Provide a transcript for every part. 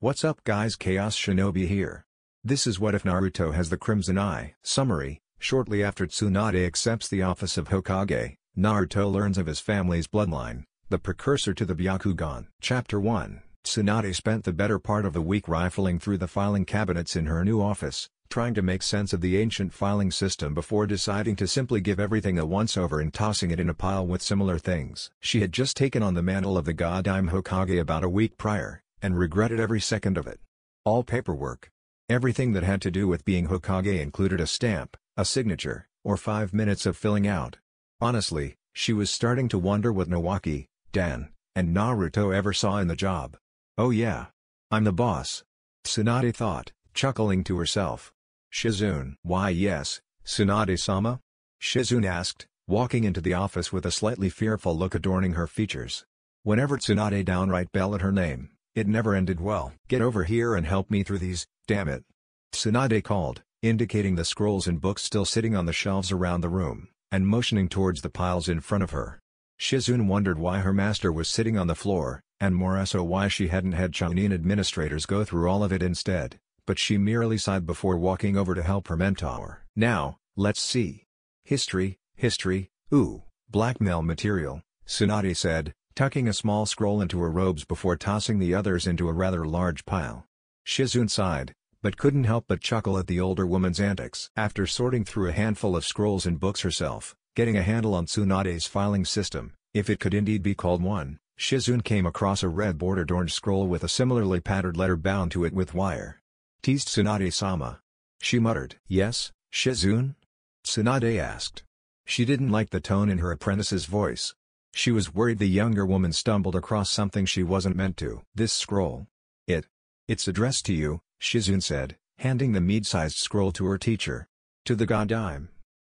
What's up guys, Chaos Shinobi here. This is What If Naruto Has the Crimson Eye. Summary: shortly after Tsunade accepts the office of Hokage, Naruto learns of his family's bloodline, the precursor to the Byakugan. Chapter 1. Tsunade spent the better part of the week rifling through the filing cabinets in her new office, trying to make sense of the ancient filing system before deciding to simply give everything a once-over and tossing it in a pile with similar things. She had just taken on the mantle of the Godime Hokage about a week prior, and regretted every second of it. All paperwork. Everything that had to do with being Hokage included a stamp, a signature, or 5 minutes of filling out. Honestly, she was starting to wonder what Nawaki, Dan, and Naruto ever saw in the job. Oh yeah. I'm the boss. Tsunade thought, chuckling to herself. Shizune. Why yes, Tsunade-sama? Shizune asked, walking into the office with a slightly fearful look adorning her features. Whenever Tsunade downright bellowed her name, it never ended well. Get over here and help me through these, damn it. Tsunade called, indicating the scrolls and books still sitting on the shelves around the room, and motioning towards the piles in front of her. Shizune wondered why her master was sitting on the floor, and more so why she hadn't had Chunin administrators go through all of it instead, but she merely sighed before walking over to help her mentor. Now, let's see. History, ooh, blackmail material, Tsunade said, tucking a small scroll into her robes before tossing the others into a rather large pile. Shizune sighed, but couldn't help but chuckle at the older woman's antics. After sorting through a handful of scrolls and books herself, getting a handle on Tsunade's filing system, if it could indeed be called one, Shizune came across a red-bordered orange scroll with a similarly patterned letter bound to it with wire. Teased Tsunade-sama. She muttered. Yes, Shizune? Tsunade asked. She didn't like the tone in her apprentice's voice. She was worried the younger woman stumbled across something she wasn't meant to. This scroll. It's addressed to you, Shizune said, handing the mid-sized scroll to her teacher. To the Godime.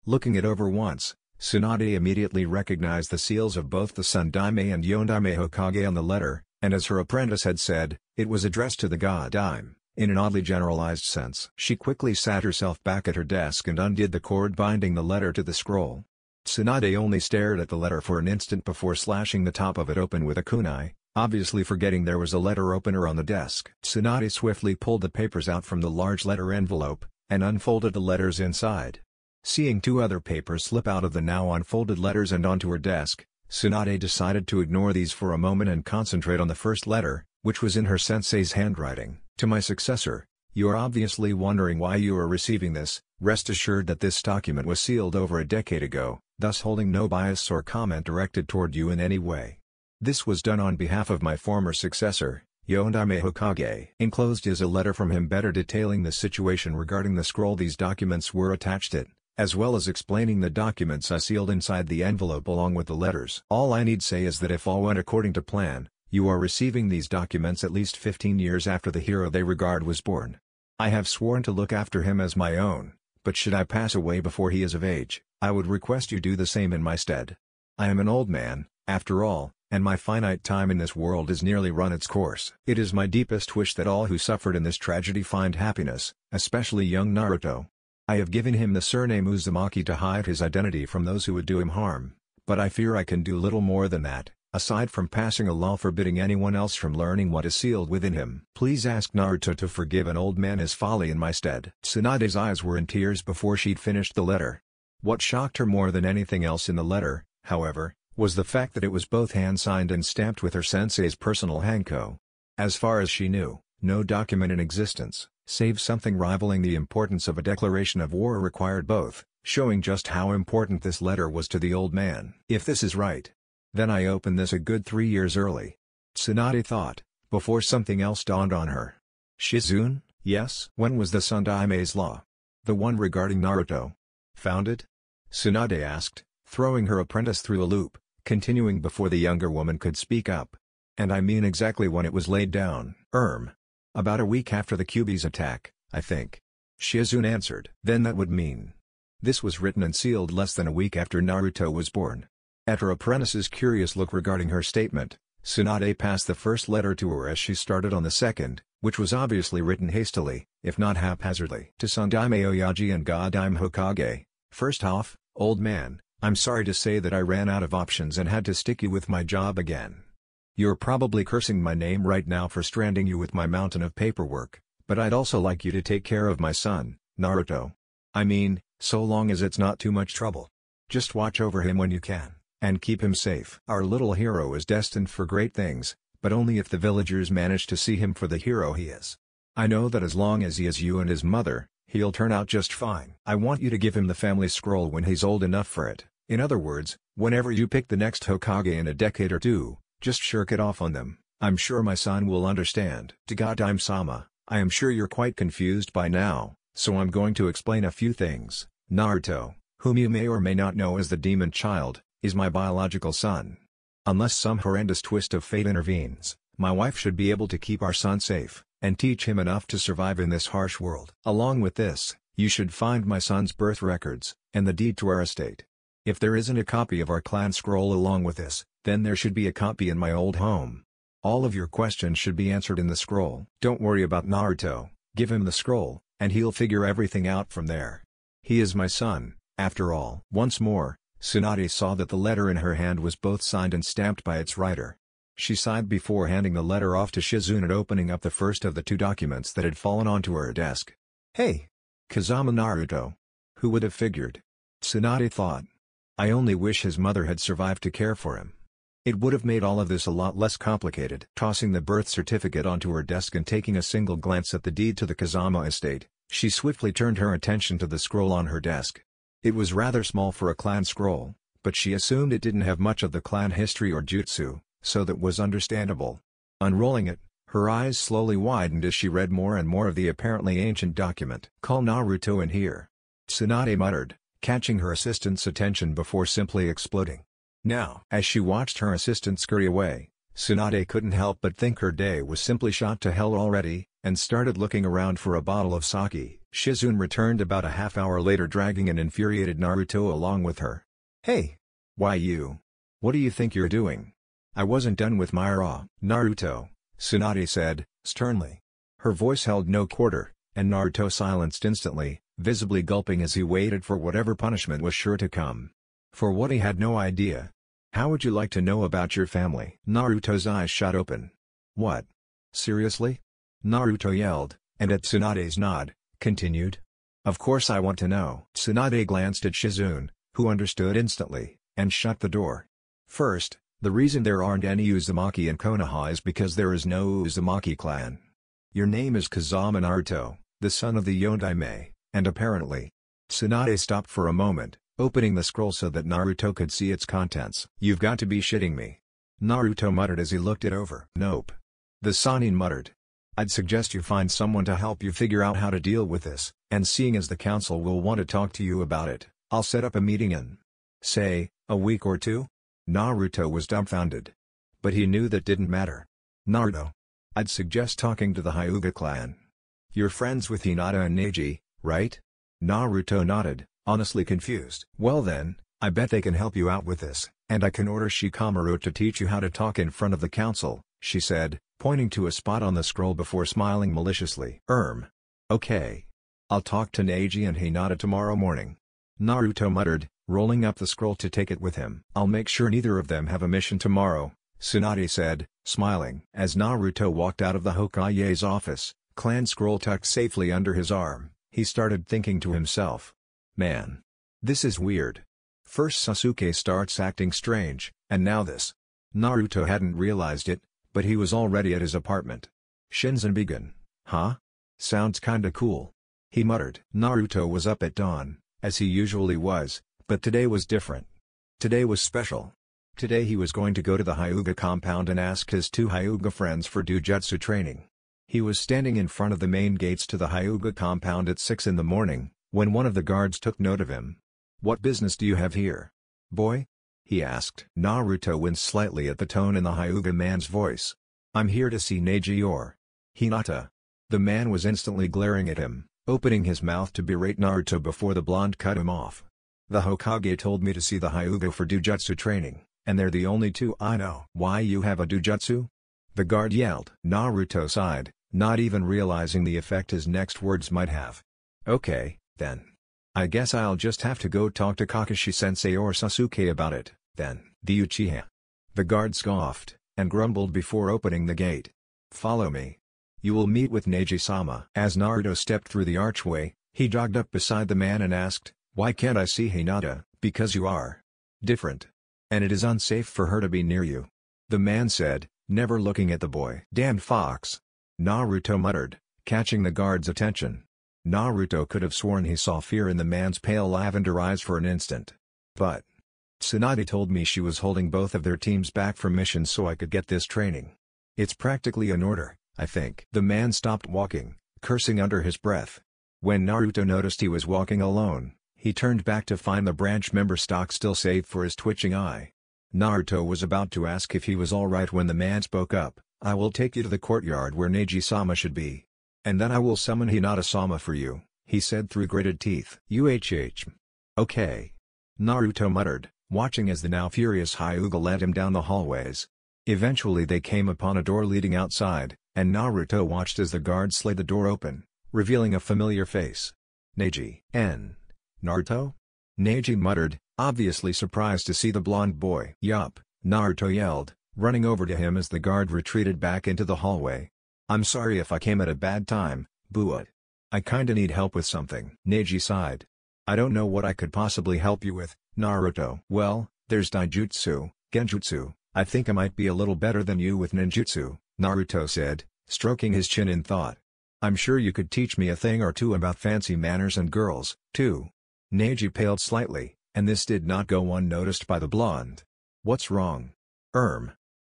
Looking it over once, Tsunade immediately recognized the seals of both the Sundaime and Yondaime Hokage on the letter, and as her apprentice had said, it was addressed to the Godime, in an oddly generalized sense. She quickly sat herself back at her desk and undid the cord binding the letter to the scroll. Tsunade only stared at the letter for an instant before slashing the top of it open with a kunai, obviously forgetting there was a letter opener on the desk. Tsunade swiftly pulled the papers out from the large letter envelope, and unfolded the letters inside. Seeing 2 other papers slip out of the now unfolded letters and onto her desk, Tsunade decided to ignore these for a moment and concentrate on the first letter, which was in her sensei's handwriting. To my successor, you are obviously wondering why you are receiving this. Rest assured that this document was sealed over a decade ago, thus holding no bias or comment directed toward you in any way. This was done on behalf of my former successor, Yondaime Hokage. Enclosed is a letter from him better detailing the situation regarding the scroll these documents were attached it, as well as explaining the documents I sealed inside the envelope along with the letters. All I need say is that if all went according to plan, you are receiving these documents at least 15 years after the hero they regard was born. I have sworn to look after him as my own, but should I pass away before he is of age, I would request you do the same in my stead. I am an old man, after all, and my finite time in this world is nearly run its course. It is my deepest wish that all who suffered in this tragedy find happiness, especially young Naruto. I have given him the surname Uzumaki to hide his identity from those who would do him harm, but I fear I can do little more than that, aside from passing a law forbidding anyone else from learning what is sealed within him. Please ask Naruto to forgive an old man his folly in my stead. Tsunade's eyes were in tears before she'd finished the letter. What shocked her more than anything else in the letter, however, was the fact that it was both hand-signed and stamped with her sensei's personal hanko. As far as she knew, no document in existence, save something rivaling the importance of a declaration of war, required both, showing just how important this letter was to the old man. If this is right, then I opened this a good 3 years early. Tsunade thought, before something else dawned on her. Shizune? Yes? When was the Sundaime's law? The one regarding Naruto founded? Tsunade asked, throwing her apprentice through a loop, continuing before the younger woman could speak up. And I mean exactly when it was laid down. About a week after the Kyuubi's attack, I think. Shizune answered. Then that would mean this was written and sealed less than a week after Naruto was born. At her apprentice's curious look regarding her statement, Tsunade passed the first letter to her as she started on the second, which was obviously written hastily, if not haphazardly. To Sundaime Oyaji and Godime Hokage, first off, old man, I'm sorry to say that I ran out of options and had to stick you with my job again. You're probably cursing my name right now for stranding you with my mountain of paperwork, but I'd also like you to take care of my son, Naruto. I mean, so long as it's not too much trouble. Just watch over him when you can, and keep him safe. Our little hero is destined for great things, but only if the villagers manage to see him for the hero he is. I know that as long as he is you and his mother, he'll turn out just fine. I want you to give him the family scroll when he's old enough for it. In other words, whenever you pick the next Hokage in a decade or two, just shirk it off on them. I'm sure my son will understand. Togedime-sama, I am sure you're quite confused by now, so I'm going to explain a few things. Naruto, whom you may or may not know as the Demon Child, is my biological son. Unless some horrendous twist of fate intervenes, my wife should be able to keep our son safe, and teach him enough to survive in this harsh world. Along with this, you should find my son's birth records, and the deed to our estate. If there isn't a copy of our clan scroll along with this, then there should be a copy in my old home. All of your questions should be answered in the scroll. Don't worry about Naruto, give him the scroll, and he'll figure everything out from there. He is my son, after all. Once more, Tsunade saw that the letter in her hand was both signed and stamped by its writer. She sighed before handing the letter off to Shizune and opening up the first of the two documents that had fallen onto her desk. Hey! Kazama Naruto. Who would have figured? Tsunade thought. I only wish his mother had survived to care for him. It would have made all of this a lot less complicated. Tossing the birth certificate onto her desk and taking a single glance at the deed to the Kazama estate, she swiftly turned her attention to the scroll on her desk. It was rather small for a clan scroll, but she assumed it didn't have much of the clan history or jutsu, so that was understandable. Unrolling it, her eyes slowly widened as she read more and more of the apparently ancient document. Call Naruto in here. Tsunade muttered, catching her assistant's attention before simply exploding. Now, as she watched her assistant scurry away, Tsunade couldn't help but think her day was simply shot to hell already, and started looking around for a bottle of sake. Shizune returned about a half hour later dragging an infuriated Naruto along with her. Hey! Why you? What do you think you're doing? I wasn't done with my raw. Naruto, Tsunade said, sternly. Her voice held no quarter, and Naruto silenced instantly, visibly gulping as he waited for whatever punishment was sure to come. For what he had no idea. How would you like to know about your family? Naruto's eyes shot open. What? Seriously? Naruto yelled, and at Tsunade's nod, continued. Of course I want to know. Tsunade glanced at Shizune, who understood instantly, and shut the door. First, the reason there aren't any Uzumaki in Konoha is because there is no Uzumaki clan. Your name is Kazama Naruto, the son of the Yondaime, and apparently... Tsunade stopped for a moment, opening the scroll so that Naruto could see its contents. You've got to be shitting me. Naruto muttered as he looked it over. Nope. The Sannin muttered. I'd suggest you find someone to help you figure out how to deal with this, and seeing as the council will want to talk to you about it, I'll set up a meeting in, say, a week or two? Naruto was dumbfounded. But he knew that didn't matter. Naruto. I'd suggest talking to the Hyuga clan. You're friends with Hinata and Neji, right? Naruto nodded, honestly confused. Well then, I bet they can help you out with this, and I can order Shikamaru to teach you how to talk in front of the council, she said, pointing to a spot on the scroll before smiling maliciously. Okay. I'll talk to Neji and Hinata tomorrow morning. Naruto muttered, rolling up the scroll to take it with him. I'll make sure neither of them have a mission tomorrow, Tsunade said, smiling. As Naruto walked out of the Hokage's office, clan scroll tucked safely under his arm, he started thinking to himself. Man. This is weird. First Sasuke starts acting strange, and now this. Naruto hadn't realized it, but he was already at his apartment. Shinsenbeigen, huh? Sounds kinda cool. He muttered. Naruto was up at dawn, as he usually was, but today was different. Today was special. Today he was going to go to the Hyuga compound and ask his two Hyuga friends for Dujutsu training. He was standing in front of the main gates to the Hyuga compound at 6 in the morning, when one of the guards took note of him. What business do you have here, boy? He asked. Naruto winced slightly at the tone in the Hyuga man's voice. I'm here to see Neji or Hinata. The man was instantly glaring at him, opening his mouth to berate Naruto before the blonde cut him off. The Hokage told me to see the Hyuga for Dujutsu training, and they're the only two I know. Why you have a Dujutsu? The guard yelled. Naruto sighed, not even realizing the effect his next words might have. Okay, then. I guess I'll just have to go talk to Kakashi-sensei or Sasuke about it, then. The Uchiha. The guard scoffed, and grumbled before opening the gate. "Follow me. You will meet with Neji-sama." As Naruto stepped through the archway, he jogged up beside the man and asked, "Why can't I see Hinata?" "Because you are different. And it is unsafe for her to be near you," the man said, never looking at the boy. "Damn fox," Naruto muttered, catching the guard's attention. Naruto could have sworn he saw fear in the man's pale lavender eyes for an instant. "But Tsunade told me she was holding both of their teams back from missions so I could get this training. It's practically an order, I think." The man stopped walking, cursing under his breath. When Naruto noticed he was walking alone, he turned back to find the branch member stock still saved for his twitching eye. Naruto was about to ask if he was alright when the man spoke up. "I will take you to the courtyard where Neji-sama should be. And then I will summon Hinata-sama for you," he said through gritted teeth. Okay. Naruto muttered, watching as the now furious Hyuga led him down the hallways. Eventually they came upon a door leading outside, and Naruto watched as the guard slid the door open, revealing a familiar face. "Neji." "Naruto?" Neji muttered, obviously surprised to see the blonde boy. "Yup," Naruto yelled, running over to him as the guard retreated back into the hallway. "I'm sorry if I came at a bad time, but I kinda need help with something." Neji sighed. "I don't know what I could possibly help you with, Naruto." "Well, there's Daijutsu, Genjutsu. I think I might be a little better than you with ninjutsu," Naruto said, stroking his chin in thought. "I'm sure you could teach me a thing or two about fancy manners and girls, too." Neji paled slightly, and this did not go unnoticed by the blonde. "What's wrong?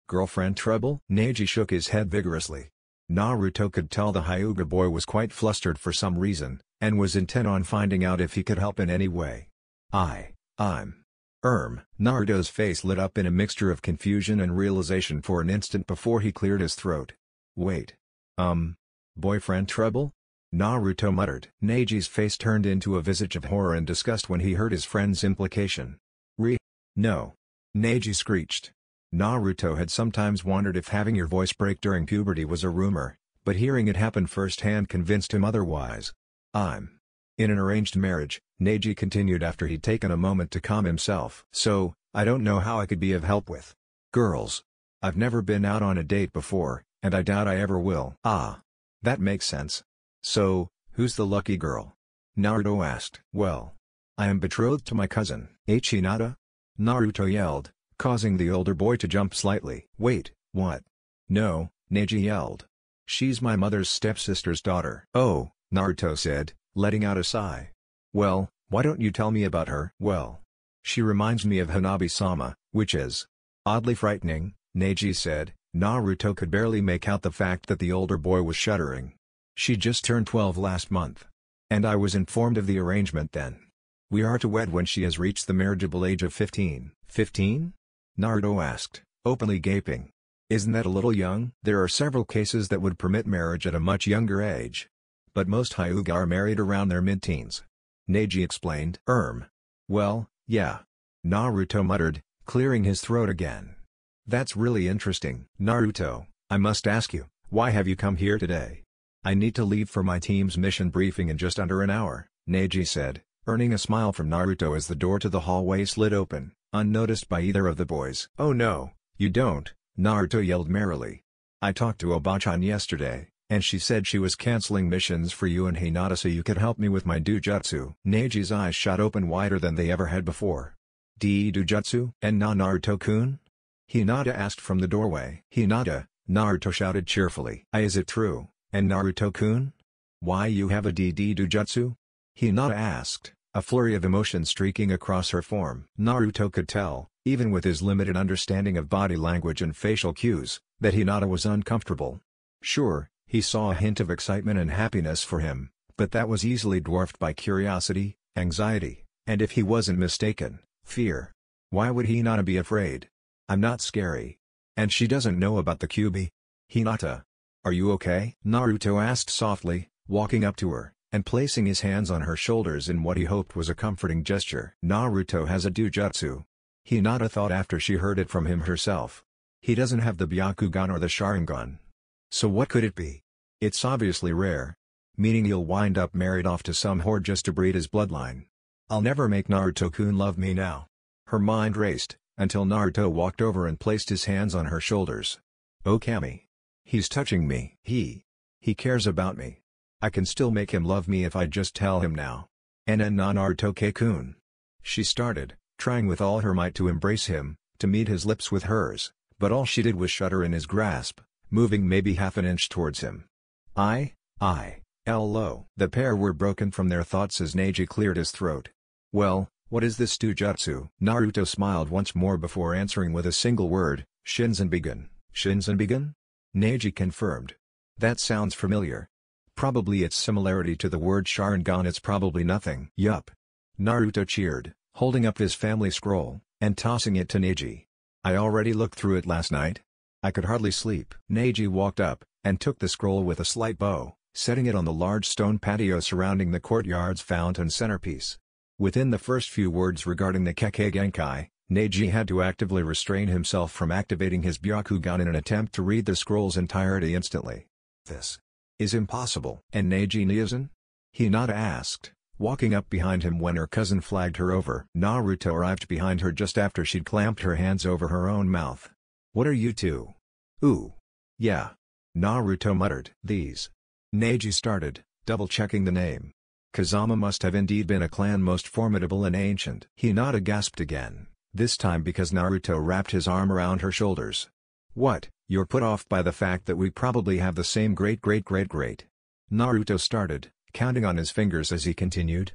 Girlfriend trouble?" Neji shook his head vigorously. Naruto could tell the Hyuga boy was quite flustered for some reason, and was intent on finding out if he could help in any way. I'm Naruto's face lit up in a mixture of confusion and realization for an instant before he cleared his throat. "Wait. Boyfriend trouble?" Naruto muttered. Neji's face turned into a visage of horror and disgust when he heard his friend's implication. No. Neji screeched. Naruto had sometimes wondered if having your voice break during puberty was a rumor, but hearing it happen firsthand convinced him otherwise. "I'm in an arranged marriage," Neji continued after he'd taken a moment to calm himself. "So, I don't know how I could be of help with girls. I've never been out on a date before, and I doubt I ever will." "Ah. That makes sense. So, who's the lucky girl?" Naruto asked. "Well, I am betrothed to my cousin, Hinata," Naruto yelled, causing the older boy to jump slightly. "Wait, what?" "No," Neji yelled. "She's my mother's stepsister's daughter." "Oh," Naruto said, letting out a sigh. "Well, why don't you tell me about her?" "Well, she reminds me of Hanabi-sama, which is oddly frightening," Neji said. Naruto could barely make out the fact that the older boy was shuddering. "She just turned 12 last month. And I was informed of the arrangement then. We are to wed when she has reached the marriageable age of 15. 15? Naruto asked, openly gaping. "Isn't that a little young?" "There are several cases that would permit marriage at a much younger age. But most Hyuga are married around their mid-teens," Neji explained. Well, yeah," Naruto muttered, clearing his throat again. "That's really interesting." "Naruto, I must ask you, why have you come here today?" "I need to leave for my team's mission briefing in just under an hour," Neji said, earning a smile from Naruto as the door to the hallway slid open, unnoticed by either of the boys. "Oh no, you don't," Naruto yelled merrily. "I talked to Oba-chan yesterday, and she said she was canceling missions for you and Hinata so you could help me with my dujutsu." Neji's eyes shot open wider than they ever had before. "Dujutsu? And Naruto-kun?" Hinata asked from the doorway. "Hinata," Naruto shouted cheerfully. "Is it true, and Naruto-kun? Why you have a dujutsu?" Hinata asked, a flurry of emotion streaking across her form. Naruto could tell, even with his limited understanding of body language and facial cues, that Hinata was uncomfortable. Sure, he saw a hint of excitement and happiness for him, but that was easily dwarfed by curiosity, anxiety, and if he wasn't mistaken, fear. Why would Hinata be afraid? "I'm not scary. And she doesn't know about the Kyuubi." "Hinata. Are you okay?" Naruto asked softly, walking up to her, and placing his hands on her shoulders in what he hoped was a comforting gesture. "Naruto has a dujutsu." Hinata thought after she heard it from him herself. "He doesn't have the Byakugan or the Sharingan. So what could it be? It's obviously rare. Meaning he'll wind up married off to some whore just to breed his bloodline. I'll never make Naruto-kun love me now." Her mind raced, until Naruto walked over and placed his hands on her shoulders. "Oh Kami. He's touching me. He cares about me. I can still make him love me if I just tell him now. And na Naruto-kun." She started, trying with all her might to embrace him, to meet his lips with hers, but all she did was shudder in his grasp, moving maybe half an inch towards him. Lo. The pair were broken from their thoughts as Neji cleared his throat. "Well, what is this Dujutsu?" Naruto smiled once more before answering with a single word, "Shinsenbigen." "Shinsenbigen?" Neji confirmed. "That sounds familiar. Probably its similarity to the word Sharingan it's probably nothing." "Yup." Naruto cheered, holding up his family scroll, and tossing it to Neji. "I already looked through it last night. I could hardly sleep." Neji walked up, and took the scroll with a slight bow, setting it on the large stone patio surrounding the courtyard's fountain centerpiece. Within the first few words regarding the Kekkei Genkai, Neji had to actively restrain himself from activating his Byakugan in an attempt to read the scroll's entirety instantly. "This is impossible." "And Neji Niazen?" Hinata asked, walking up behind him when her cousin flagged her over. Naruto arrived behind her just after she'd clamped her hands over her own mouth. "What are you two?" "Ooh. Yeah." Naruto muttered. "These." Neji started, double-checking the name. Kazama must have indeed been a clan most formidable and ancient. Hinata gasped again, this time because Naruto wrapped his arm around her shoulders. "What, you're put off by the fact that we probably have the same great-great-great-great?" Naruto started, counting on his fingers as he continued.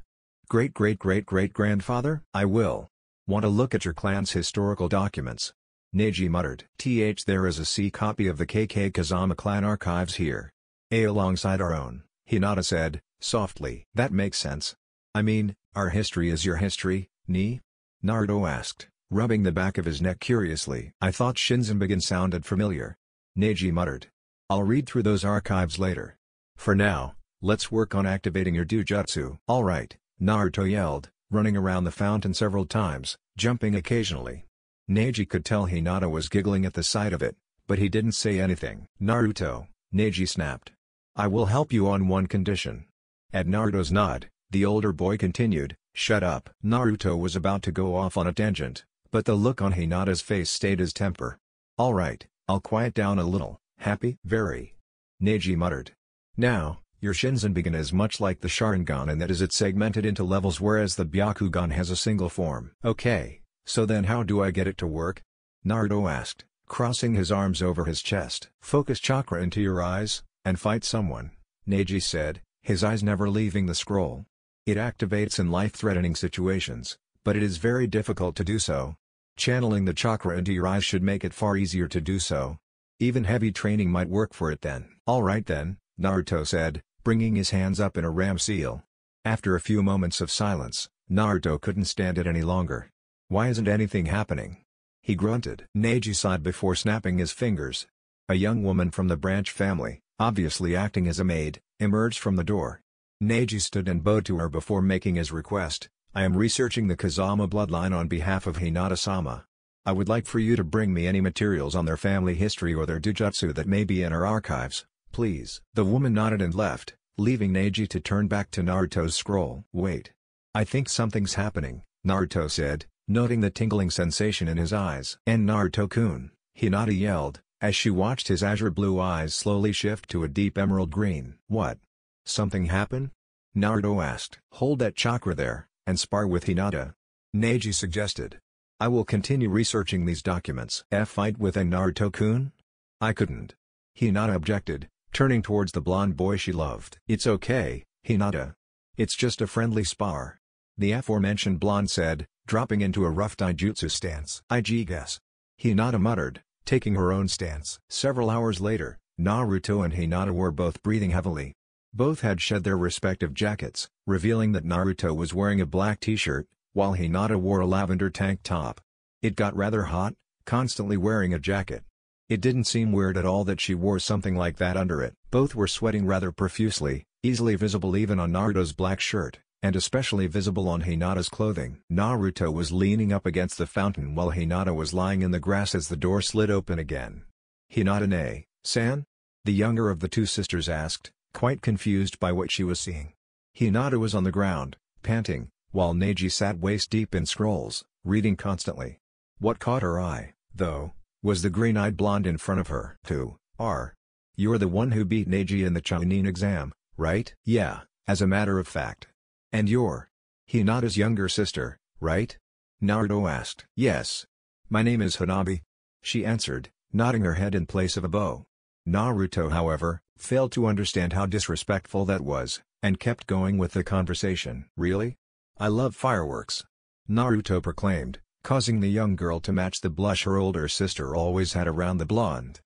"Great-great-great-great-grandfather? I will. Want to look at your clan's historical documents?" Neji muttered. There is a C copy of the Kekkei Kazama clan archives here. Alongside our own," Hinata said, softly. "That makes sense. I mean, our history is your history, ni?" Naruto asked, rubbing the back of his neck curiously. "I thought Shinsenbigen sounded familiar." Neji muttered. "I'll read through those archives later. For now, let's work on activating your Dujutsu." "All right," Naruto yelled, running around the fountain several times, jumping occasionally. Neji could tell Hinata was giggling at the sight of it, but he didn't say anything. "Naruto," Neji snapped. "I will help you on one condition." At Naruto's nod, the older boy continued, "Shut up." Naruto was about to go off on a tangent, but the look on Hinata's face stayed his temper. "All right, I'll quiet down a little." "Happy?" "Very." Neji muttered. "Now, your Shinsenbigen is much like the Sharingan in that it's segmented into levels whereas the Byakugan has a single form." "Okay, so then how do I get it to work?" Naruto asked, crossing his arms over his chest. "Focus chakra into your eyes, and fight someone," Neji said, his eyes never leaving the scroll. "It activates in life-threatening situations, but it is very difficult to do so. Channeling the chakra into your eyes should make it far easier to do so. Even heavy training might work for it then." "All right then," Naruto said, bringing his hands up in a ram seal. After a few moments of silence, Naruto couldn't stand it any longer. "Why isn't anything happening?" he grunted. Neji sighed before snapping his fingers. A young woman from the branch family, obviously acting as a maid, emerged from the door. Neji stood and bowed to her before making his request. "I am researching the Kazama bloodline on behalf of Hinata-sama. I would like for you to bring me any materials on their family history or their Dujutsu that may be in our archives, please." The woman nodded and left, leaving Neji to turn back to Naruto's scroll. "Wait. I think something's happening," Naruto said, noting the tingling sensation in his eyes. "And Naruto-kun," Hinata yelled, as she watched his azure blue eyes slowly shift to a deep emerald green. "What? Something happen?" Naruto asked. "Hold that chakra there, and spar with Hinata," Neji suggested. "I will continue researching these documents." "Fight with a Naruto-kun? I couldn't." Hinata objected, turning towards the blonde boy she loved. "It's okay, Hinata. It's just a friendly spar," the aforementioned blonde said, dropping into a rough taijutsu stance. "I guess," Hinata muttered, taking her own stance. Several hours later, Naruto and Hinata were both breathing heavily. Both had shed their respective jackets, revealing that Naruto was wearing a black t-shirt, while Hinata wore a lavender tank top. It got rather hot, constantly wearing a jacket. It didn't seem weird at all that she wore something like that under it. Both were sweating rather profusely, easily visible even on Naruto's black shirt, and especially visible on Hinata's clothing. Naruto was leaning up against the fountain while Hinata was lying in the grass as the door slid open again. "Hinata-san?" the younger of the two sisters asked, quite confused by what she was seeing. Hinata was on the ground, panting, while Neji sat waist-deep in scrolls, reading constantly. What caught her eye, though, was the green-eyed blonde in front of her. You're the one who beat Neji in the Chunin exam, right? Yeah, as a matter of fact. And you're Hinata's younger sister, right? Naruto asked. Yes. My name is Hanabi. She answered, nodding her head in place of a bow. Naruto, however, failed to understand how disrespectful that was, and kept going with the conversation. Really? I love fireworks. Naruto proclaimed, causing the young girl to match the blush her older sister always had around the blonde.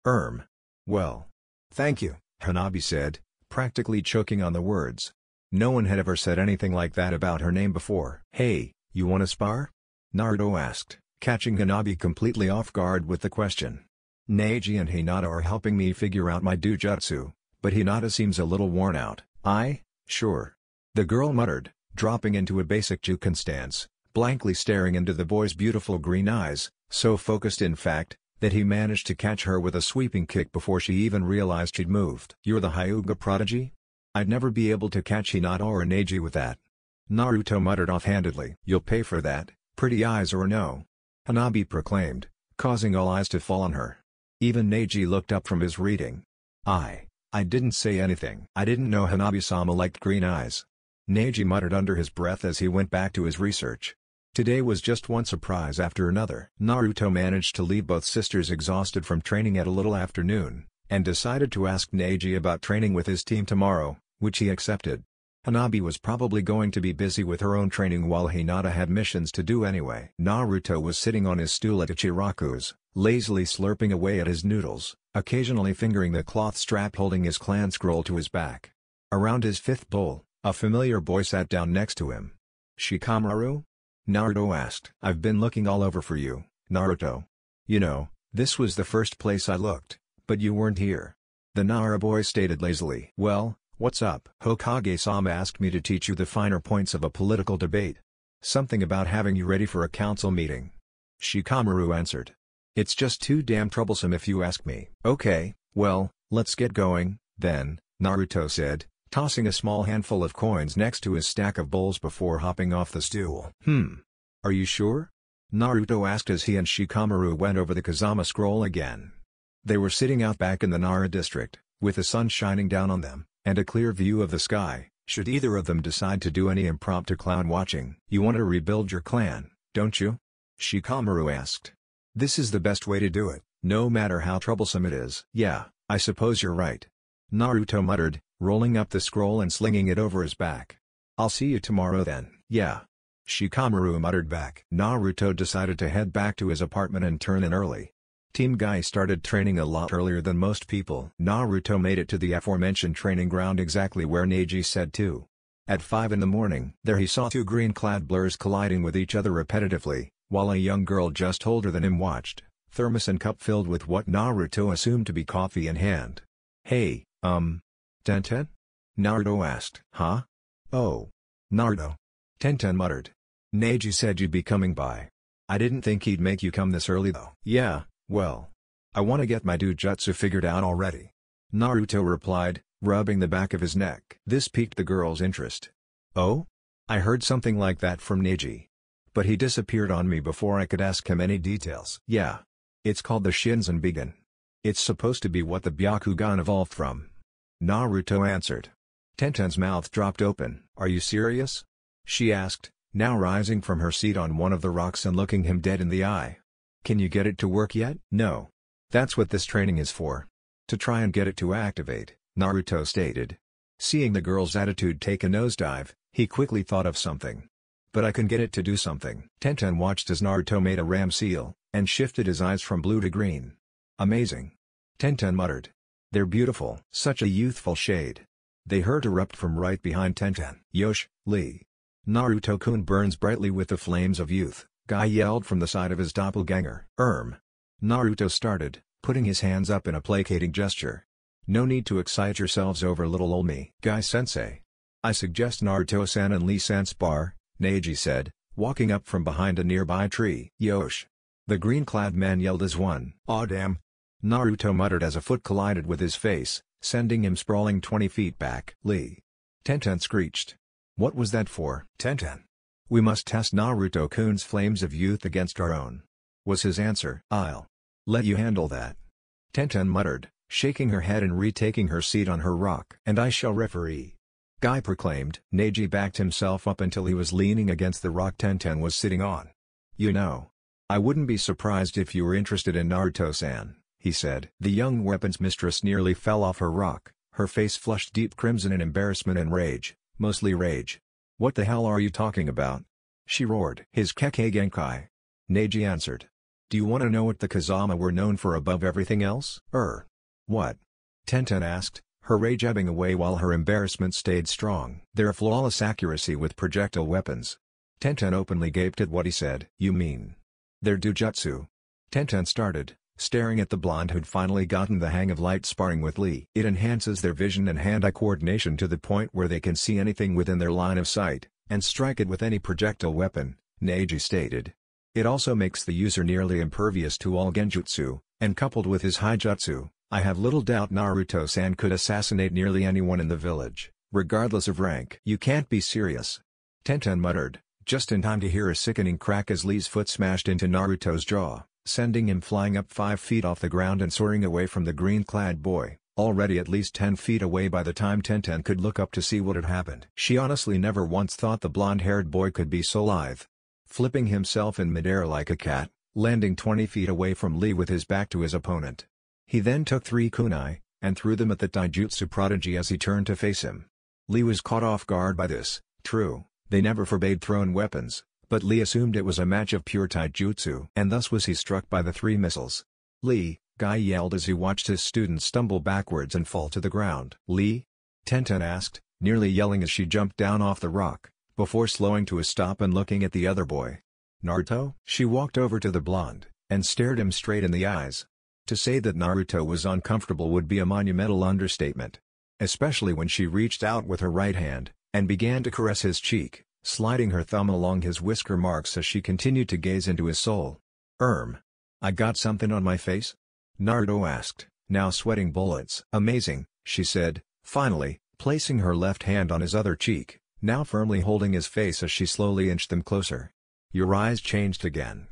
Well. Thank you, Hanabi said, practically choking on the words. No one had ever said anything like that about her name before. Hey, you wanna spar? Naruto asked, catching Hanabi completely off guard with the question. Neji and Hinata are helping me figure out my dojutsu, but Hinata seems a little worn out. Sure. The girl muttered, dropping into a basic Juken stance, blankly staring into the boy's beautiful green eyes, so focused in fact, that he managed to catch her with a sweeping kick before she even realized she'd moved. You're the Hyuga prodigy? I'd never be able to catch Hinata or Neji with that. Naruto muttered offhandedly. You'll pay for that, pretty eyes or no. Hanabi proclaimed, causing all eyes to fall on her. Even Neji looked up from his reading. I didn't say anything. I didn't know Hanabi-sama liked green eyes. Neji muttered under his breath as he went back to his research. Today was just one surprise after another. Naruto managed to leave both sisters exhausted from training at a little after noon, and decided to ask Neji about training with his team tomorrow, which he accepted. Hanabi was probably going to be busy with her own training while Hinata had missions to do anyway. Naruto was sitting on his stool at Ichiraku's, lazily slurping away at his noodles, occasionally fingering the cloth strap holding his clan scroll to his back. Around his fifth bowl, a familiar boy sat down next to him. Shikamaru? Naruto asked. I've been looking all over for you, Naruto. You know, this was the first place I looked, but you weren't here. The Nara boy stated lazily. Well, what's up? Hokage-sama asked me to teach you the finer points of a political debate. Something about having you ready for a council meeting. Shikamaru answered. It's just too damn troublesome if you ask me. Okay, well, let's get going, then, Naruto said, tossing a small handful of coins next to his stack of bowls before hopping off the stool. Are you sure? Naruto asked as he and Shikamaru went over the Kazama scroll again. They were sitting out back in the Nara district, with the sun shining down on them, and a clear view of the sky, should either of them decide to do any impromptu clown watching. You want to rebuild your clan, don't you? Shikamaru asked. This is the best way to do it, no matter how troublesome it is. Yeah, I suppose you're right. Naruto muttered, rolling up the scroll and slinging it over his back. I'll see you tomorrow then. Yeah. Shikamaru muttered back. Naruto decided to head back to his apartment and turn in early. Team Guy started training a lot earlier than most people. Naruto made it to the aforementioned training ground exactly where Neji said to. At 5 in the morning, there he saw two green-clad blurs colliding with each other repetitively, while a young girl just older than him watched, thermos and cup filled with what Naruto assumed to be coffee in hand. Hey, Tenten? Naruto asked. Huh? Oh. Naruto. Tenten muttered. Neji said you'd be coming by. I didn't think he'd make you come this early though. Yeah, well. I want to get my dojutsu figured out already. Naruto replied, rubbing the back of his neck. This piqued the girl's interest. Oh? I heard something like that from Neji. But he disappeared on me before I could ask him any details. Yeah. It's called the Shinzan. It's supposed to be what the Byakugan evolved from. Naruto answered. Tenten's mouth dropped open. Are you serious? She asked, now rising from her seat on one of the rocks and looking him dead in the eye. Can you get it to work yet? No. That's what this training is for. To try and get it to activate, Naruto stated. Seeing the girl's attitude take a nosedive, he quickly thought of something. But I can get it to do something. Tenten watched as Naruto made a ram seal, and shifted his eyes from blue to green. Amazing. Tenten muttered. They're beautiful. Such a youthful shade. They heard erupt from right behind Tenten. Yosh, Lee. Naruto-kun burns brightly with the flames of youth, Guy yelled from the side of his doppelganger. Naruto started, putting his hands up in a placating gesture. No need to excite yourselves over little ol' me. Guy-sensei. I suggest Naruto-san and Lee-san spar, Neji said, walking up from behind a nearby tree. Yosh. The green-clad man yelled as one. Aw damn. Naruto muttered as a foot collided with his face, sending him sprawling 20 feet back. Lee. Tenten screeched. What was that for? Tenten. We must test Naruto-kun's flames of youth against our own. was his answer. "I'll let you handle that," Tenten muttered, shaking her head and retaking her seat on her rock. "And I shall referee," Guy proclaimed. Neji backed himself up until he was leaning against the rock Tenten was sitting on. "You know, I wouldn't be surprised if you were interested in Naruto-san," he said. The young weapons mistress nearly fell off her rock, her face flushed deep crimson in embarrassment and rage, mostly rage. "What the hell are you talking about?" she roared. "His Kekkei Genkai," Neji answered. "Do you want to know what the Kazama were known for above everything else?" What?" Tenten asked, her rage ebbing away while her embarrassment stayed strong. "Their flawless accuracy with projectile weapons." Tenten openly gaped at what he said. "You mean their Dujutsu?" Tenten started, staring at the blonde who'd finally gotten the hang of light sparring with Lee. "It enhances their vision and hand-eye coordination to the point where they can see anything within their line of sight, and strike it with any projectile weapon," Neji stated. "It also makes the user nearly impervious to all genjutsu, and coupled with his Haijutsu, I have little doubt Naruto-san could assassinate nearly anyone in the village, regardless of rank." "You can't be serious," Tenten muttered, just in time to hear a sickening crack as Lee's foot smashed into Naruto's jaw, sending him flying up 5 feet off the ground and soaring away from the green-clad boy, already at least 10 feet away by the time Tenten could look up to see what had happened. She honestly never once thought the blonde-haired boy could be so lithe. Flipping himself in midair like a cat, landing 20 feet away from Lee with his back to his opponent. He then took 3 kunai, and threw them at the taijutsu prodigy as he turned to face him. Lee was caught off guard by this. True, they never forbade thrown weapons, but Lee assumed it was a match of pure taijutsu. And thus was he struck by the 3 missiles. "Lee!" Guy yelled as he watched his student stumble backwards and fall to the ground. "Lee?" Tenten asked, nearly yelling as she jumped down off the rock, before slowing to a stop and looking at the other boy. "Naruto?" She walked over to the blonde, and stared him straight in the eyes. To say that Naruto was uncomfortable would be a monumental understatement. Especially when she reached out with her right hand, and began to caress his cheek, sliding her thumb along his whisker marks as she continued to gaze into his soul. I got something on my face?" Naruto asked, now sweating bullets. "Amazing," she said, finally, placing her left hand on his other cheek, now firmly holding his face as she slowly inched them closer. "Your eyes changed again.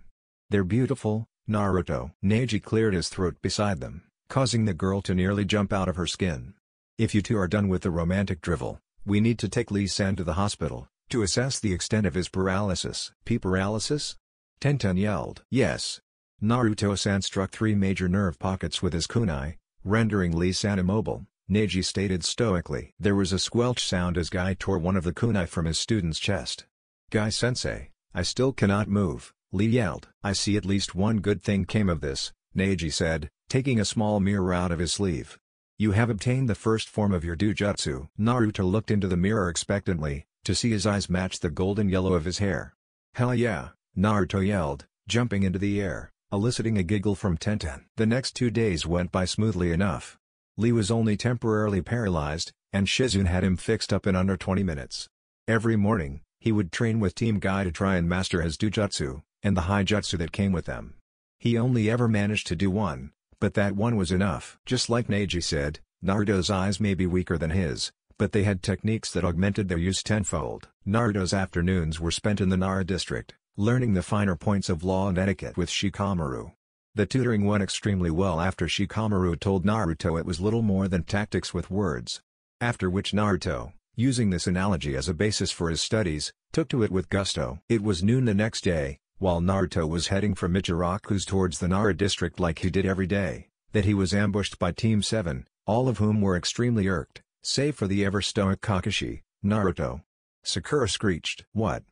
They're beautiful, Naruto." Neji cleared his throat beside them, causing the girl to nearly jump out of her skin. "If you two are done with the romantic drivel, we need to take Lee-san to the hospital, to assess the extent of his paralysis." Paralysis? Tenten yelled. "Yes." Naruto-san struck 3 major nerve pockets with his kunai, rendering Lee-san immobile, Neji stated stoically. There was a squelch sound as Guy tore one of the kunai from his student's chest. "Guy-sensei, I still cannot move," Lee yelled. "I see at least one good thing came of this," Neji said, taking a small mirror out of his sleeve. "You have obtained the first form of your Dujutsu." Naruto looked into the mirror expectantly, to see his eyes match the golden yellow of his hair. "Hell yeah," Naruto yelled, jumping into the air, eliciting a giggle from Tenten. The next 2 days went by smoothly enough. Lee was only temporarily paralyzed, and Shizune had him fixed up in under 20 minutes. Every morning, he would train with Team Guy to try and master his Dujutsu, and the Haijutsu that came with them. He only ever managed to do one, but that one was enough. Just like Neji said, Naruto's eyes may be weaker than his, but they had techniques that augmented their use tenfold. Naruto's afternoons were spent in the Nara district, learning the finer points of law and etiquette with Shikamaru. The tutoring went extremely well after Shikamaru told Naruto it was little more than tactics with words. After which Naruto, using this analogy as a basis for his studies, took to it with gusto. It was noon the next day, while Naruto was heading from Ichiraku's towards the Nara district like he did every day, that he was ambushed by Team 7, all of whom were extremely irked, save for the ever-stoic Kakashi. "Naruto!" Sakura screeched. "What?"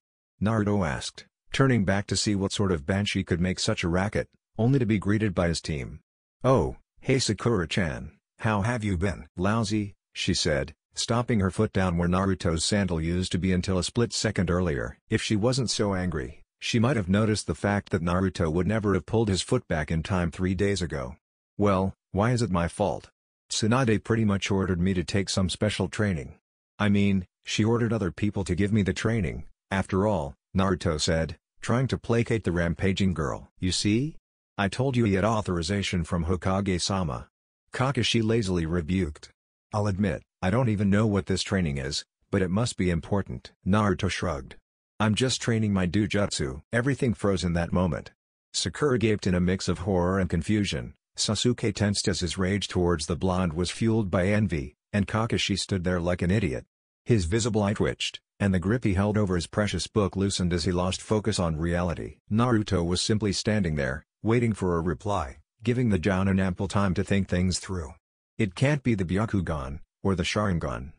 Naruto asked, turning back to see what sort of banshee could make such a racket, only to be greeted by his team. "Oh, hey Sakura-chan, how have you been?" "Lousy," she said, stomping her foot down where Naruto's sandal used to be until a split second earlier. If she wasn't so angry, she might have noticed the fact that Naruto would never have pulled his foot back in time 3 days ago. "Well, why is it my fault? Tsunade pretty much ordered me to take some special training. I mean, she ordered other people to give me the training, after all," Naruto said, trying to placate the rampaging girl. "You see? I told you he had authorization from Hokage-sama," Kakashi lazily rebuked. "I'll admit, I don't even know what this training is, but it must be important." Naruto shrugged. "I'm just training my Dujutsu." Everything froze in that moment. Sakura gaped in a mix of horror and confusion. Sasuke tensed as his rage towards the blonde was fueled by envy, and Kakashi stood there like an idiot. His visible eye twitched, and the grip he held over his precious book loosened as he lost focus on reality. Naruto was simply standing there, waiting for a reply, giving the Jounin ample time to think things through. It can't be the Byakugan, or the Sharingan.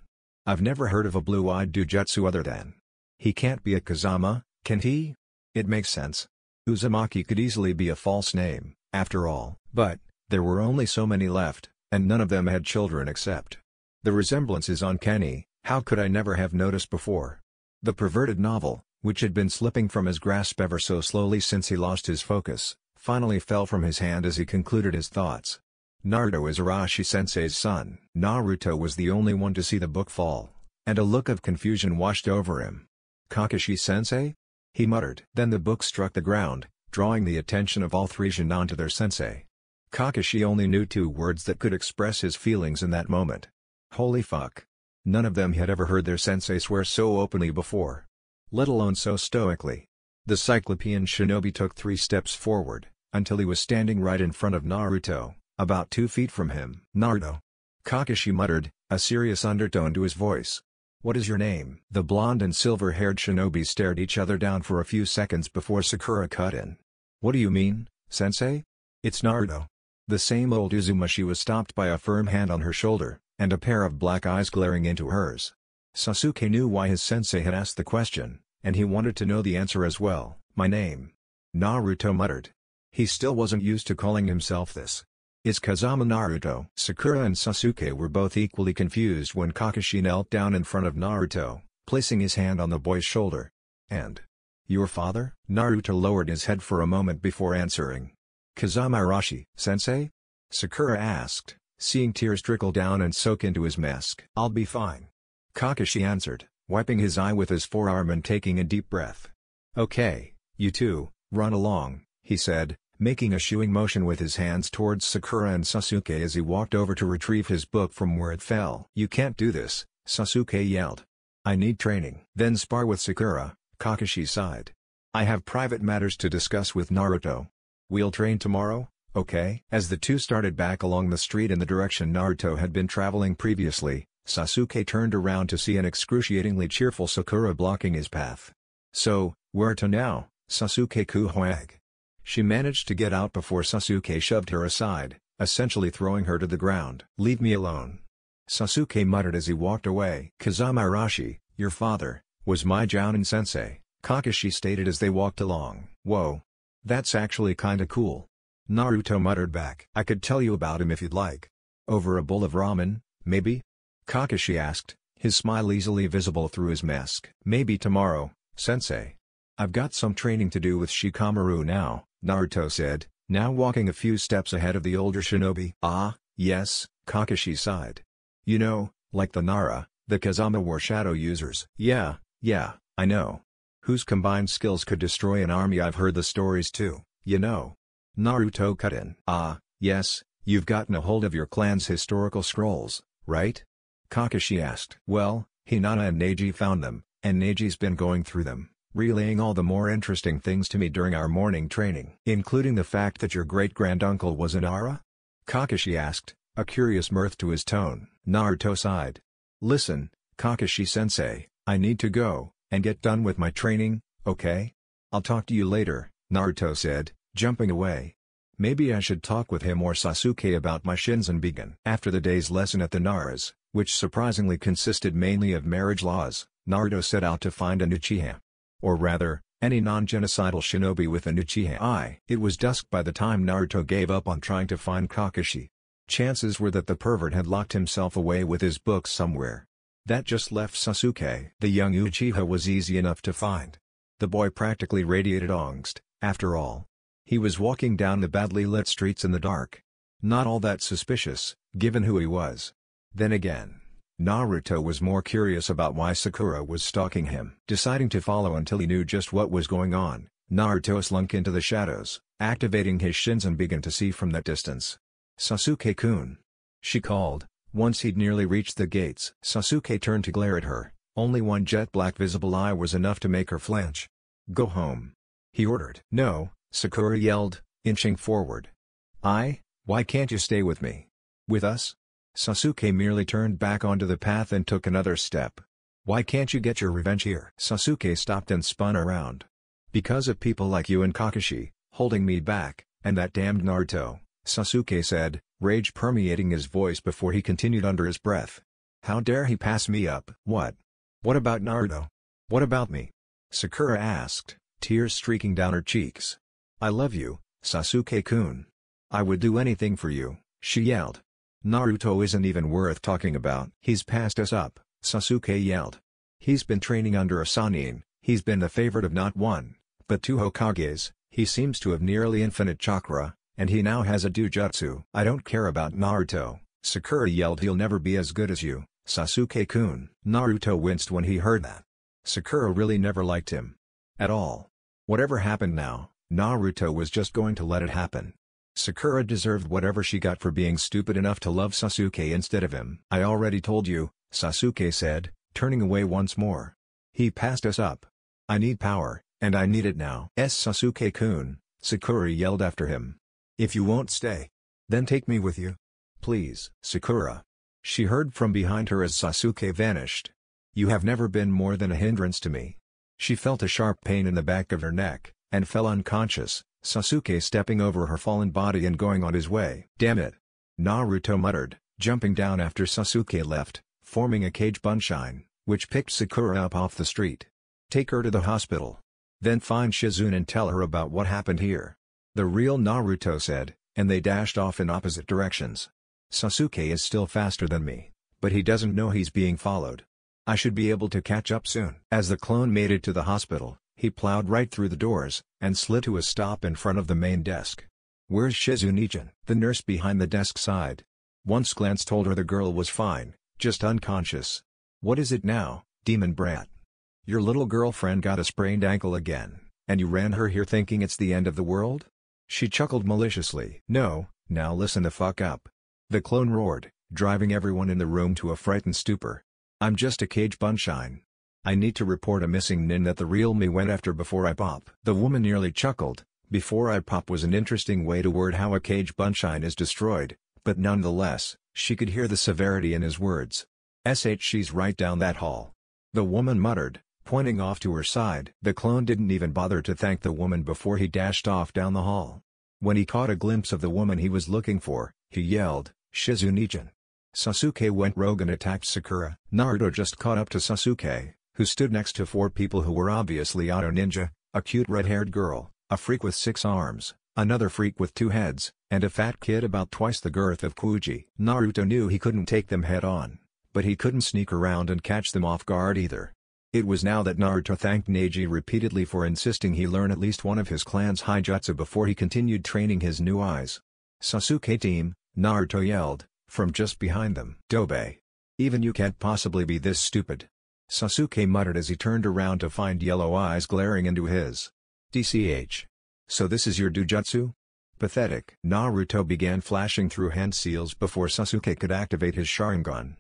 I've never heard of a blue-eyed Dujutsu other than. He can't be a Kazama, can he? It makes sense. Uzumaki could easily be a false name, after all, but there were only so many left, and none of them had children except. The resemblance is uncanny, how could I never have noticed before? The perverted novel, which had been slipping from his grasp ever so slowly since he lost his focus, finally fell from his hand as he concluded his thoughts. Naruto is Arashi-sensei's son. Naruto was the only one to see the book fall, and a look of confusion washed over him. Kakashi-sensei? He muttered. Then the book struck the ground, drawing the attention of all three Jonin to their sensei. Kakashi only knew 2 words that could express his feelings in that moment. Holy fuck. None of them had ever heard their sensei swear so openly before. Let alone so stoically. The Cyclopean shinobi took 3 steps forward, until he was standing right in front of Naruto, about 2 feet from him. Naruto. Kakashi muttered, a serious undertone to his voice. What is your name? The blonde and silver-haired shinobi stared each other down for a few seconds before Sakura cut in. What do you mean, sensei? It's Naruto. The same old Uzumaki was stopped by a firm hand on her shoulder, and a pair of black eyes glaring into hers. Sasuke knew why his sensei had asked the question, and he wanted to know the answer as well. My name. Naruto muttered. He still wasn't used to calling himself this. Is Kazama Naruto? Sakura and Sasuke were both equally confused when Kakashi knelt down in front of Naruto, placing his hand on the boy's shoulder. And? Your father? Naruto lowered his head for a moment before answering. Kazama Arashi, sensei? Sakura asked, seeing tears trickle down and soak into his mask. I'll be fine. Kakashi answered, wiping his eye with his forearm and taking a deep breath. Okay, you two, run along, he said, making a shooing motion with his hands towards Sakura and Sasuke as he walked over to retrieve his book from where it fell. You can't do this, Sasuke yelled. I need training. Then spar with Sakura, Kakashi sighed. I have private matters to discuss with Naruto. We'll train tomorrow, okay? As the two started back along the street in the direction Naruto had been traveling previously, Sasuke turned around to see an excruciatingly cheerful Sakura blocking his path. So, where to now, Sasuke-kuhoag? She managed to get out before Sasuke shoved her aside, essentially throwing her to the ground. Leave me alone. Sasuke muttered as he walked away. Kazama Arashi, your father, was my Jounin sensei, Kakashi stated as they walked along. Whoa. That's actually kinda cool. Naruto muttered back. I could tell you about him if you'd like. Over a bowl of ramen, maybe? Kakashi asked, his smile easily visible through his mask. Maybe tomorrow, sensei. I've got some training to do with Shikamaru now, Naruto said, now walking a few steps ahead of the older shinobi. Ah, yes, Kakashi sighed. You know, like the Nara, the Kazama were shadow users. Yeah, I know. Whose combined skills could destroy an army. I've heard the stories too, you know. Naruto cut in. Ah, yes, you've gotten a hold of your clan's historical scrolls, right? Kakashi asked. Well, Hinata and Neji found them, and Neji's been going through them, relaying all the more interesting things to me during our morning training. Including the fact that your great-granduncle was an Nara? Kakashi asked, a curious mirth to his tone. Naruto sighed. Listen, Kakashi-sensei, I need to go, and get done with my training, okay? I'll talk to you later, Naruto said, jumping away. Maybe I should talk with him or Sasuke about my Shinzan-bigen. After the day's lesson at the Naras, which surprisingly consisted mainly of marriage laws, Naruto set out to find an Uchiha. Or rather, any non-genocidal shinobi with an Uchiha eye. It was dusk by the time Naruto gave up on trying to find Kakashi. Chances were that the pervert had locked himself away with his books somewhere. That just left Sasuke. The young Uchiha was easy enough to find. The boy practically radiated angst, after all. He was walking down the badly lit streets in the dark. Not all that suspicious, given who he was. Then again, Naruto was more curious about why Sakura was stalking him. Deciding to follow until he knew just what was going on, Naruto slunk into the shadows, activating his Shinzan-bigen to see from that distance. Sasuke-kun. She called, once he'd nearly reached the gates. Sasuke turned to glare at her, only one jet black visible eye was enough to make her flinch. Go home. He ordered. No, Sakura yelled, inching forward. Why can't you stay with me? With us? Sasuke merely turned back onto the path and took another step. Why can't you get your revenge here? Sasuke stopped and spun around. Because of people like you and Kakashi, holding me back, and that damned Naruto, Sasuke said, rage permeating his voice before he continued under his breath. How dare he pass me up? What? What about Naruto? What about me? Sakura asked, tears streaking down her cheeks. I love you, Sasuke-kun. I would do anything for you, she yelled. Naruto isn't even worth talking about. He's passed us up, Sasuke yelled. He's been training under a Sannin, he's been the favorite of not one, but two Hokages, he seems to have nearly infinite chakra, and he now has a Dujutsu. I don't care about Naruto, Sakura yelled. He'll never be as good as you, Sasuke-kun. Naruto winced when he heard that. Sakura really never liked him. At all. Whatever happened now, Naruto was just going to let it happen. Sakura deserved whatever she got for being stupid enough to love Sasuke instead of him. I already told you, Sasuke said, turning away once more. He passed us up. I need power, and I need it now. Sasuke-kun, Sakura yelled after him. If you won't stay, then take me with you. Please. Sakura. She heard from behind her as Sasuke vanished. You have never been more than a hindrance to me. She felt a sharp pain in the back of her neck, and fell unconscious, Sasuke stepping over her fallen body and going on his way. Damn it! Naruto muttered, jumping down after Sasuke left, forming a cage bunshine, which picked Sakura up off the street. Take her to the hospital. Then find Shizune and tell her about what happened here. The real Naruto said, and they dashed off in opposite directions. Sasuke is still faster than me, but he doesn't know he's being followed. I should be able to catch up soon. As the clone made it to the hospital, he plowed right through the doors, and slid to a stop in front of the main desk. Where's Shizune-chan? The nurse behind the desk sighed. Once glance told her the girl was fine, just unconscious. What is it now, demon brat? Your little girlfriend got a sprained ankle again, and you ran her here thinking it's the end of the world? She chuckled maliciously. No, now listen the fuck up. The clone roared, driving everyone in the room to a frightened stupor. I'm just a cage bunshine. I need to report a missing nin that the real me went after before I pop. The woman nearly chuckled. Before I pop was an interesting way to word how a cage bunshine is destroyed, but nonetheless, she could hear the severity in his words. She's right down that hall. The woman muttered, pointing off to her side. The clone didn't even bother to thank the woman before he dashed off down the hall. When he caught a glimpse of the woman he was looking for, he yelled, Shizune-chan. Sasuke went rogue and attacked Sakura. Naruto just caught up to Sasuke, who stood next to four people who were obviously auto ninja, a cute red-haired girl, a freak with 6 arms, another freak with 2 heads, and a fat kid about twice the girth of Kuji. Naruto knew he couldn't take them head-on, but he couldn't sneak around and catch them off guard either. It was now that Naruto thanked Neji repeatedly for insisting he learn at least one of his clan's Haijutsu before he continued training his new eyes. Sasuke team, Naruto yelled, from just behind them. Dobe. Even you can't possibly be this stupid. Sasuke muttered as he turned around to find yellow eyes glaring into his. DCH. So this is your Dujutsu? Pathetic. Naruto began flashing through hand seals before Sasuke could activate his Sharingan.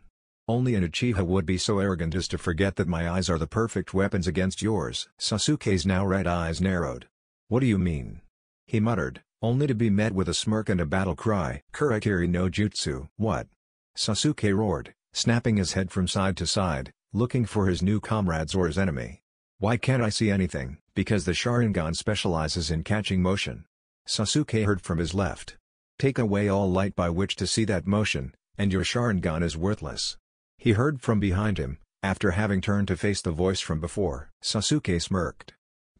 Only an Uchiha would be so arrogant as to forget that my eyes are the perfect weapons against yours. Sasuke's now red eyes narrowed. What do you mean? He muttered, only to be met with a smirk and a battle cry. Kurakiri no Jutsu. What? Sasuke roared, snapping his head from side to side, looking for his new comrades or his enemy. Why can't I see anything? Because the Sharingan specializes in catching motion. Sasuke heard from his left. Take away all light by which to see that motion, and your Sharingan is worthless. He heard from behind him, after having turned to face the voice from before. Sasuke smirked.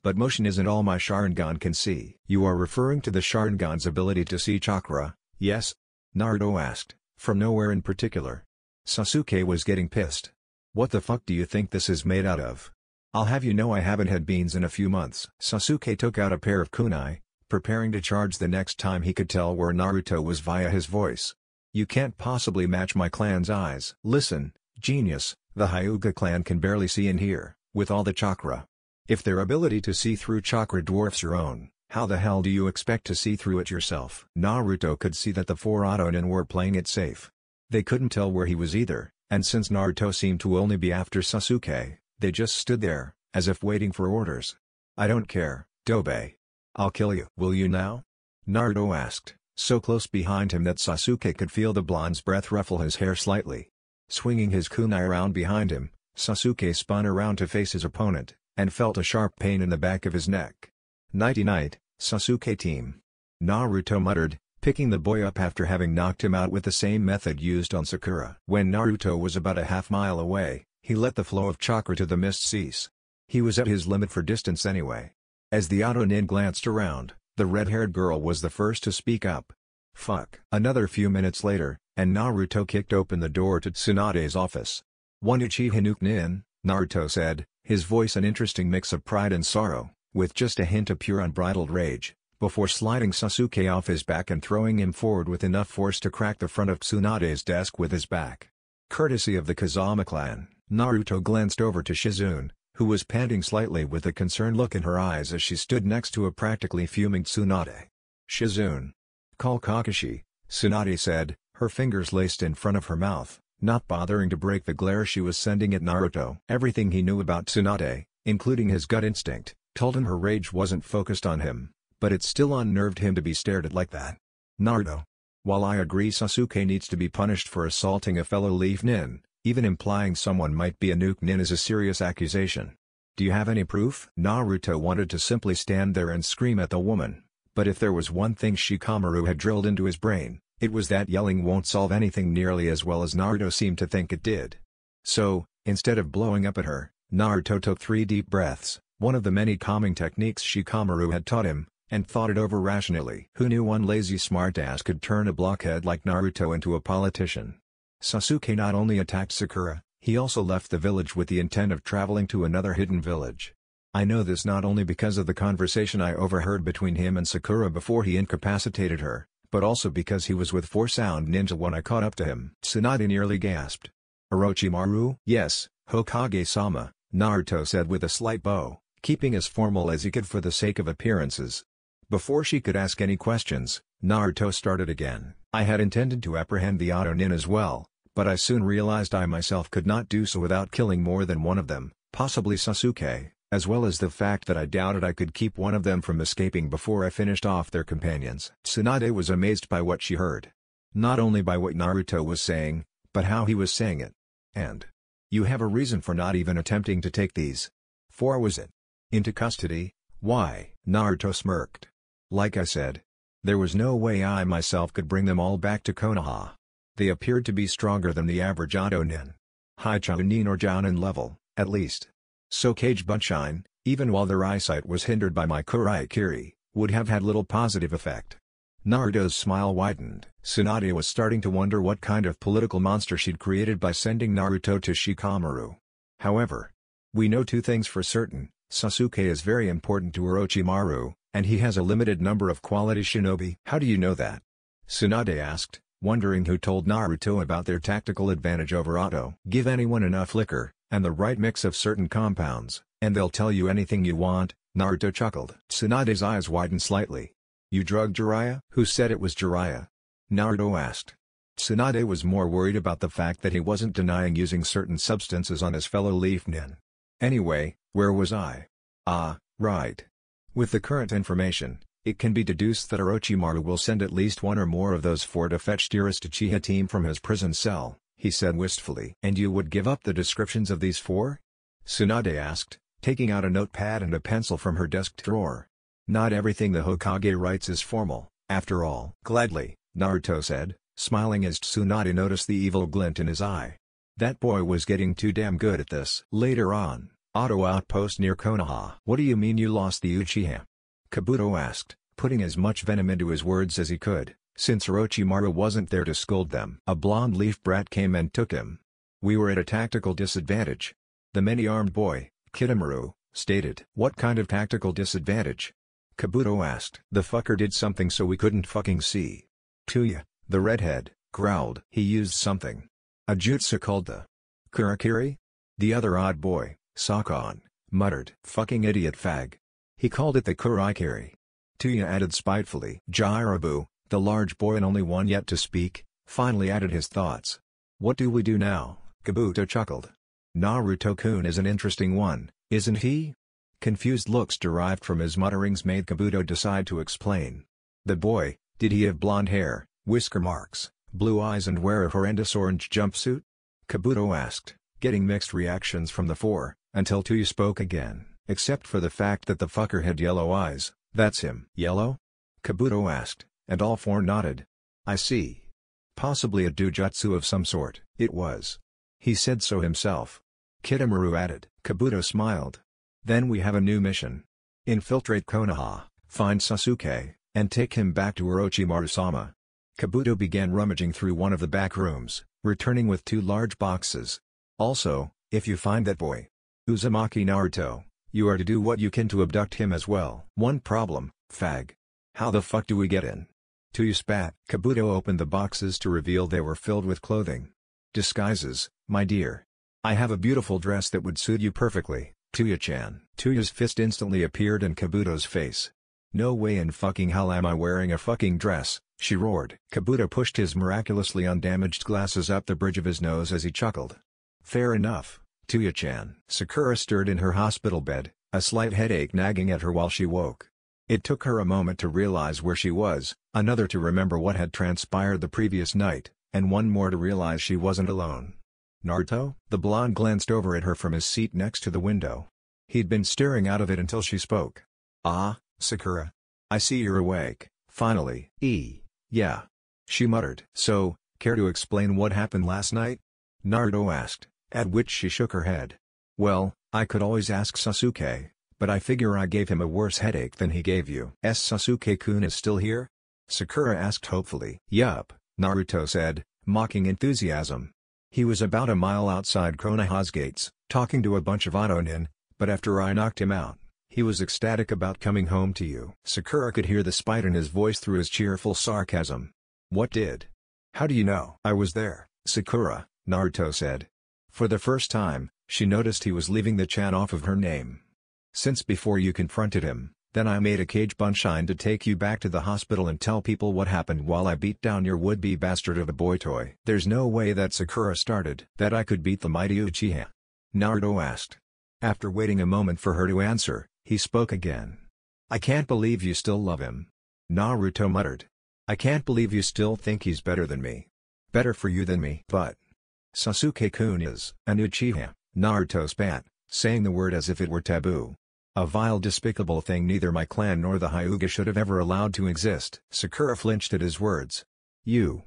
But motion isn't all my Sharingan can see. You are referring to the Sharingan's ability to see chakra, yes? Naruto asked, from nowhere in particular. Sasuke was getting pissed. What the fuck do you think this is made out of? I'll have you know I haven't had beans in a few months. Sasuke took out a pair of kunai, preparing to charge the next time he could tell where Naruto was via his voice. You can't possibly match my clan's eyes. Listen, genius, the Hyuga clan can barely see and hear, with all the chakra. If their ability to see through chakra dwarfs your own, how the hell do you expect to see through it yourself? Naruto could see that the 4 Autonin were playing it safe. They couldn't tell where he was either, and since Naruto seemed to only be after Sasuke, they just stood there, as if waiting for orders. I don't care, Dobe. I'll kill you. Will you now? Naruto asked, so close behind him that Sasuke could feel the blonde's breath ruffle his hair slightly. Swinging his kunai around behind him, Sasuke spun around to face his opponent, and felt a sharp pain in the back of his neck. Nighty-night, Sasuke team. Naruto muttered, picking the boy up after having knocked him out with the same method used on Sakura. When Naruto was about a half-mile away, he let the flow of chakra to the mist cease. He was at his limit for distance anyway. As the Auto-nin glanced around, the red-haired girl was the first to speak up. Fuck. Another few minutes later, and Naruto kicked open the door to Tsunade's office. One Uchiha Nuke Nin, Naruto said, his voice an interesting mix of pride and sorrow, with just a hint of pure unbridled rage, before sliding Sasuke off his back and throwing him forward with enough force to crack the front of Tsunade's desk with his back. Courtesy of the Kazama clan, Naruto glanced over to Shizune, who was panting slightly with a concerned look in her eyes as she stood next to a practically fuming Tsunade. Shizune. Call Kakashi, Tsunade said, her fingers laced in front of her mouth, not bothering to break the glare she was sending at Naruto. Everything he knew about Tsunade, including his gut instinct, told him her rage wasn't focused on him, but it still unnerved him to be stared at like that. Naruto. While I agree Sasuke needs to be punished for assaulting a fellow Leaf Nin, even implying someone might be a Nuke Nin is a serious accusation. Do you have any proof? Naruto wanted to simply stand there and scream at the woman, but if there was one thing Shikamaru had drilled into his brain, it was that yelling won't solve anything nearly as well as Naruto seemed to think it did. So, instead of blowing up at her, Naruto took 3 deep breaths, one of the many calming techniques Shikamaru had taught him, and thought it over rationally. Who knew one lazy smartass could turn a blockhead like Naruto into a politician? Sasuke not only attacked Sakura, he also left the village with the intent of traveling to another hidden village. I know this not only because of the conversation I overheard between him and Sakura before he incapacitated her, but also because he was with 4 sound ninja when I caught up to him. Tsunade nearly gasped. Orochimaru? Yes, Hokage-sama, Naruto said with a slight bow, keeping as formal as he could for the sake of appearances. Before she could ask any questions, Naruto started again. I had intended to apprehend the Auto-nin as well, but I soon realized I myself could not do so without killing more than one of them, possibly Sasuke, as well as the fact that I doubted I could keep one of them from escaping before I finished off their companions. Tsunade was amazed by what she heard. Not only by what Naruto was saying, but how he was saying it. And you have a reason for not even attempting to take these 4, was it? Into custody? Why? Naruto smirked. Like I said, there was no way I myself could bring them all back to Konoha. They appeared to be stronger than the average Auto-nin. High Chunin or Jounin level, at least. So Kage Bunshin, even while their eyesight was hindered by my Kuraikiri, would have had little positive effect. Naruto's smile widened. Tsunade was starting to wonder what kind of political monster she'd created by sending Naruto to Shikamaru. However, we know 2 things for certain: Sasuke is very important to Orochimaru, and he has a limited number of quality shinobi. How do you know that? Tsunade asked, wondering who told Naruto about their tactical advantage over Auto. Give anyone enough liquor, and the right mix of certain compounds, and they'll tell you anything you want, Naruto chuckled. Tsunade's eyes widened slightly. You drugged Jiraiya? Who said it was Jiraiya? Naruto asked. Tsunade was more worried about the fact that he wasn't denying using certain substances on his fellow Leaf Nin. Anyway, where was I? Ah, right. With the current information, it can be deduced that Orochimaru will send at least 1 or more of those 4 to fetch dearest Uchiha team from his prison cell, he said wistfully. And you would give up the descriptions of these 4? Tsunade asked, taking out a notepad and a pencil from her desk drawer. Not everything the Hokage writes is formal, after all. Gladly, Naruto said, smiling as Tsunade noticed the evil glint in his eye. That boy was getting too damn good at this. Later on, Auto outpost near Konoha. What do you mean you lost the Uchiha? Kabuto asked, putting as much venom into his words as he could, since Orochimaru wasn't there to scold them. A blonde leaf brat came and took him. We were at a tactical disadvantage. The many-armed boy, Kitamura, stated. What kind of tactical disadvantage? Kabuto asked. The fucker did something so we couldn't fucking see. Tuya, the redhead, growled. He used something. A jutsu called the Kurakiri? The other odd boy, Sakon, muttered. Fucking idiot fag. He called it the Kuraikiri. Tuya added spitefully. Jirabu, the large boy and only one yet to speak, finally added his thoughts. What do we do now? Kabuto chuckled. Naruto-kun is an interesting one, isn't he? Confused looks derived from his mutterings made Kabuto decide to explain. The boy, did he have blonde hair, whisker marks, blue eyes and wear a horrendous orange jumpsuit? Kabuto asked, getting mixed reactions from the four, until Tuya spoke again, except for the fact that the fucker had yellow eyes. That's him. Yellow? Kabuto asked, and all four nodded. I see. Possibly a doujutsu of some sort. It was. He said so himself. Kitamaru added. Kabuto smiled. Then we have a new mission. Infiltrate Konoha, find Sasuke, and take him back to Orochimaru-sama. Kabuto began rummaging through one of the back rooms, returning with 2 large boxes. Also, if you find that boy, Uzumaki Naruto, you are to do what you can to abduct him as well. One problem, fag. How the fuck do we get in? Tuya spat. Kabuto opened the boxes to reveal they were filled with clothing. Disguises, my dear. I have a beautiful dress that would suit you perfectly, Tuya-chan. Tuya's fist instantly appeared in Kabuto's face. No way in fucking hell am I wearing a fucking dress, she roared. Kabuto pushed his miraculously undamaged glasses up the bridge of his nose as he chuckled. Fair enough, Tuya-chan. Sakura stirred in her hospital bed, a slight headache nagging at her while she woke. It took her a moment to realize where she was, another to remember what had transpired the previous night, and one more to realize she wasn't alone. Naruto? The blonde glanced over at her from his seat next to the window. He'd been staring out of it until she spoke. Ah, Sakura. I see you're awake, finally. Yeah. She muttered. So, care to explain what happened last night? Naruto asked, at which she shook her head. Well, I could always ask Sasuke, but I figure I gave him a worse headache than he gave you. Sasuke-kun is still here? Sakura asked hopefully. Yup, Naruto said, mocking enthusiasm. He was about a mile outside Konoha's gates, talking to a bunch of Otonin, but after I knocked him out, he was ecstatic about coming home to you. Sakura could hear the spite in his voice through his cheerful sarcasm. What did? How do you know? I was there, Sakura, Naruto said. For the first time, she noticed he was leaving the chan off of her name. Since before you confronted him, then I made a cage bunshine to take you back to the hospital and tell people what happened while I beat down your would-be bastard of a boy toy. There's no way that Sakura started that I could beat the mighty Uchiha? Naruto asked. After waiting a moment for her to answer, he spoke again. I can't believe you still love him. Naruto muttered. I can't believe you still think he's better than me. Better for you than me. But Sasuke-kun is an Uchiha, Naruto spat, saying the word as if it were taboo. A vile despicable thing neither my clan nor the Hyuga should have ever allowed to exist. Sakura flinched at his words. You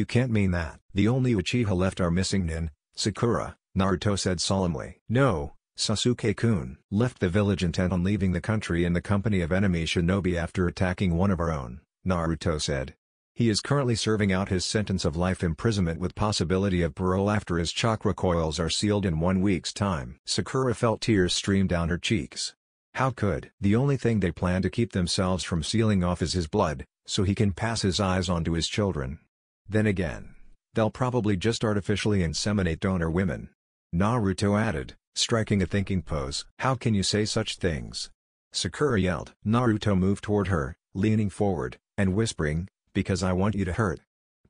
can't mean that. The only Uchiha left are missing Nin, Sakura, Naruto said solemnly. No, Sasuke-kun left the village intent on leaving the country in the company of enemy shinobi after attacking one of our own, Naruto said. He is currently serving out his sentence of life imprisonment with possibility of parole after his chakra coils are sealed in 1 week's time. Sakura felt tears stream down her cheeks. How could? The only thing they plan to keep themselves from sealing off is his blood, so he can pass his eyes on to his children. Then again, they'll probably just artificially inseminate donor women. Naruto added, striking a thinking pose. How can you say such things? Sakura yelled. Naruto moved toward her, leaning forward, and whispering, because I want you to hurt.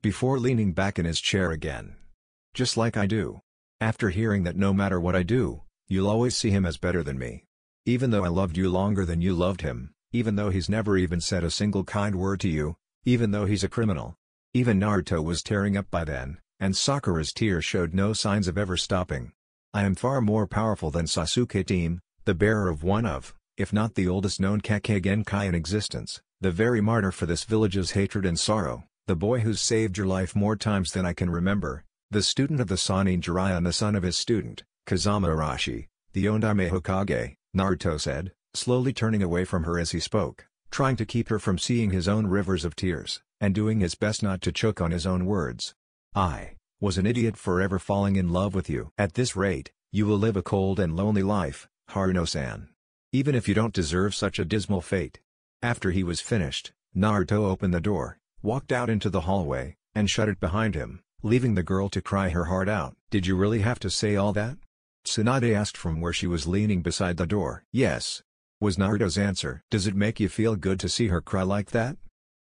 Before leaning back in his chair again. Just like I do. After hearing that no matter what I do, you'll always see him as better than me. Even though I loved you longer than you loved him, even though he's never even said a single kind word to you, even though he's a criminal. Even Naruto was tearing up by then, and Sakura's tears showed no signs of ever stopping. I am far more powerful than Sasuke team, the bearer of one of, if not the oldest known Kake Genkai in existence, the very martyr for this village's hatred and sorrow, the boy who's saved your life more times than I can remember, the student of the Sannin Jiraiya and the son of his student, Kazama Arashi, the Ondame Hokage, Naruto said, slowly turning away from her as he spoke, trying to keep her from seeing his own rivers of tears, and doing his best not to choke on his own words. I was an idiot for ever falling in love with you. At this rate, you will live a cold and lonely life, Haruno-san. Even if you don't deserve such a dismal fate. After he was finished, Naruto opened the door, walked out into the hallway, and shut it behind him, leaving the girl to cry her heart out. Did you really have to say all that? Tsunade asked from where she was leaning beside the door. Yes, was Naruto's answer. Does it make you feel good to see her cry like that?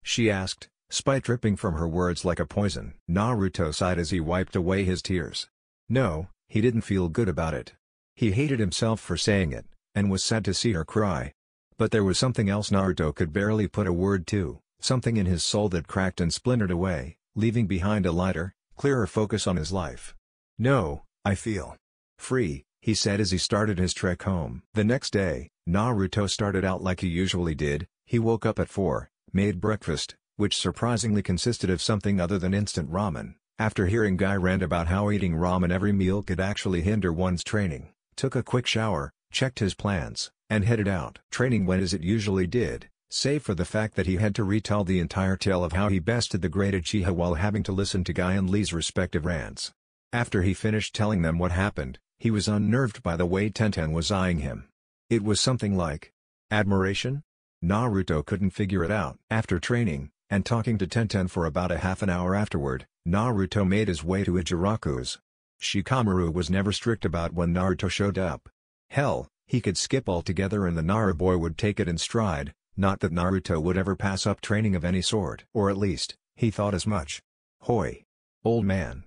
She asked, spite dripping from her words like a poison. Naruto sighed as he wiped away his tears. No, he didn't feel good about it. He hated himself for saying it, and was sad to see her cry. But there was something else Naruto could barely put a word to, something in his soul that cracked and splintered away, leaving behind a lighter, clearer focus on his life. "No, I feel free," he said as he started his trek home. The next day, Naruto started out like he usually did. He woke up at 4, made breakfast, which surprisingly consisted of something other than instant ramen, after hearing Guy rant about how eating ramen every meal could actually hinder one's training, took a quick shower, checked his plans, and headed out. Training went as it usually did, save for the fact that he had to retell the entire tale of how he bested the great Uchiha while having to listen to Guy and Lee's respective rants. After he finished telling them what happened, he was unnerved by the way Tenten was eyeing him. It was something like admiration? Naruto couldn't figure it out. After training, and talking to Tenten for about a half an hour afterward, Naruto made his way to Ichiraku's. Shikamaru was never strict about when Naruto showed up. Hell, he could skip altogether and the Naruboy would take it in stride, not that Naruto would ever pass up training of any sort. Or at least, he thought as much. "Hoi! Old man.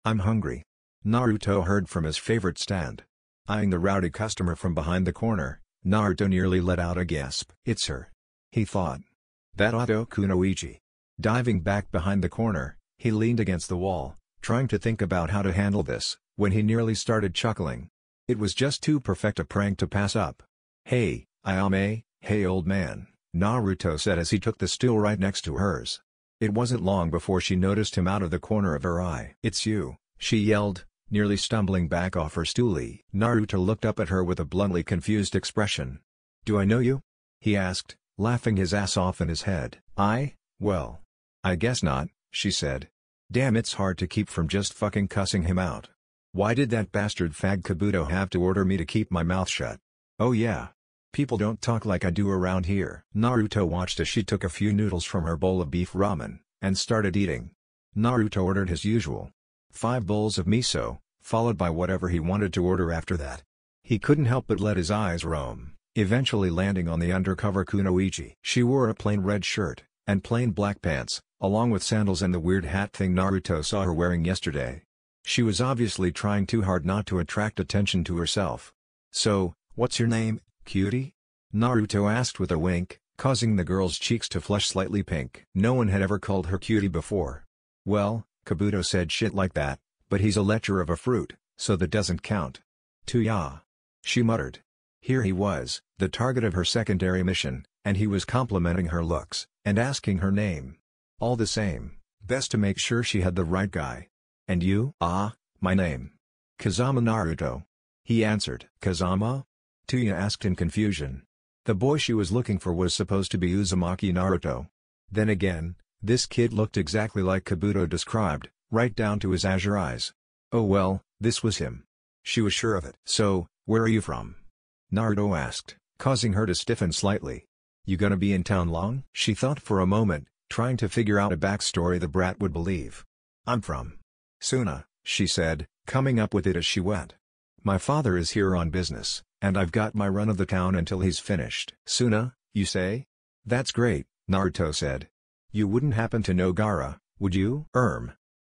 I'm hungry." Naruto heard from his favorite stand. Eyeing the rowdy customer from behind the corner, Naruto nearly let out a gasp. "It's her," he thought. "That Oto Kunoichi." Diving back behind the corner, he leaned against the wall, trying to think about how to handle this, when he nearly started chuckling. It was just too perfect a prank to pass up. "Hey, Ayame, hey old man," Naruto said as he took the stool right next to hers. It wasn't long before she noticed him out of the corner of her eye. "It's you," she yelled, nearly stumbling back off her stoolie. Naruto looked up at her with a bluntly confused expression. "Do I know you?" he asked, laughing his ass off in his head. Well, I guess not," she said. Damn, it's hard to keep from just fucking cussing him out. Why did that bastard fag Kabuto have to order me to keep my mouth shut? Oh yeah. People don't talk like I do around here. Naruto watched as she took a few noodles from her bowl of beef ramen, and started eating. Naruto ordered his usual 5 bowls of miso, followed by whatever he wanted to order after that. He couldn't help but let his eyes roam, eventually landing on the undercover Kunoichi. She wore a plain red shirt, and plain black pants, along with sandals and the weird hat thing Naruto saw her wearing yesterday. She was obviously trying too hard not to attract attention to herself. "So, what's your name, cutie?" Naruto asked with a wink, causing the girl's cheeks to flush slightly pink. No one had ever called her cutie before. "Well, Kabuto said shit like that, but he's a lecher of a fruit, so that doesn't count." "Tuya," she muttered. Here he was, the target of her secondary mission, and he was complimenting her looks, and asking her name. All the same, best to make sure she had the right guy. "And you?" "Ah, my name. Kazama Naruto," he answered. "Kazama?" Tuya asked in confusion. The boy she was looking for was supposed to be Uzumaki Naruto. Then again, this kid looked exactly like Kabuto described, right down to his azure eyes. Oh well, this was him. She was sure of it. "So, where are you from?" Naruto asked, causing her to stiffen slightly. "You gonna be in town long?" She thought for a moment, trying to figure out a backstory the brat would believe. "I'm from Suna," she said, coming up with it as she went. "My father is here on business, and I've got my run of the town until he's finished." "Suna, you say? That's great," Naruto said. "You wouldn't happen to know Gaara, would you?"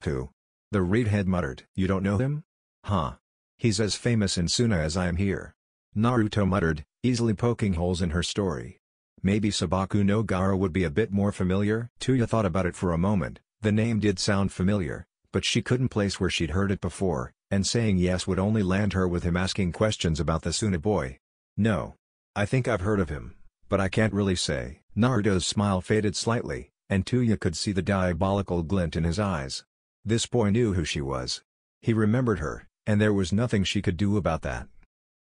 Who?" the redhead muttered. "You don't know him? Huh. He's as famous in Suna as I am here." Naruto muttered, easily poking holes in her story. Maybe Sabaku no Gaara would be a bit more familiar? Tuya thought about it for a moment. The name did sound familiar, but she couldn't place where she'd heard it before, and saying yes would only land her with him asking questions about the Suna boy. "No. I think I've heard of him, but I can't really say." Naruto's smile faded slightly, and Tuya could see the diabolical glint in his eyes. This boy knew who she was. He remembered her, and there was nothing she could do about that.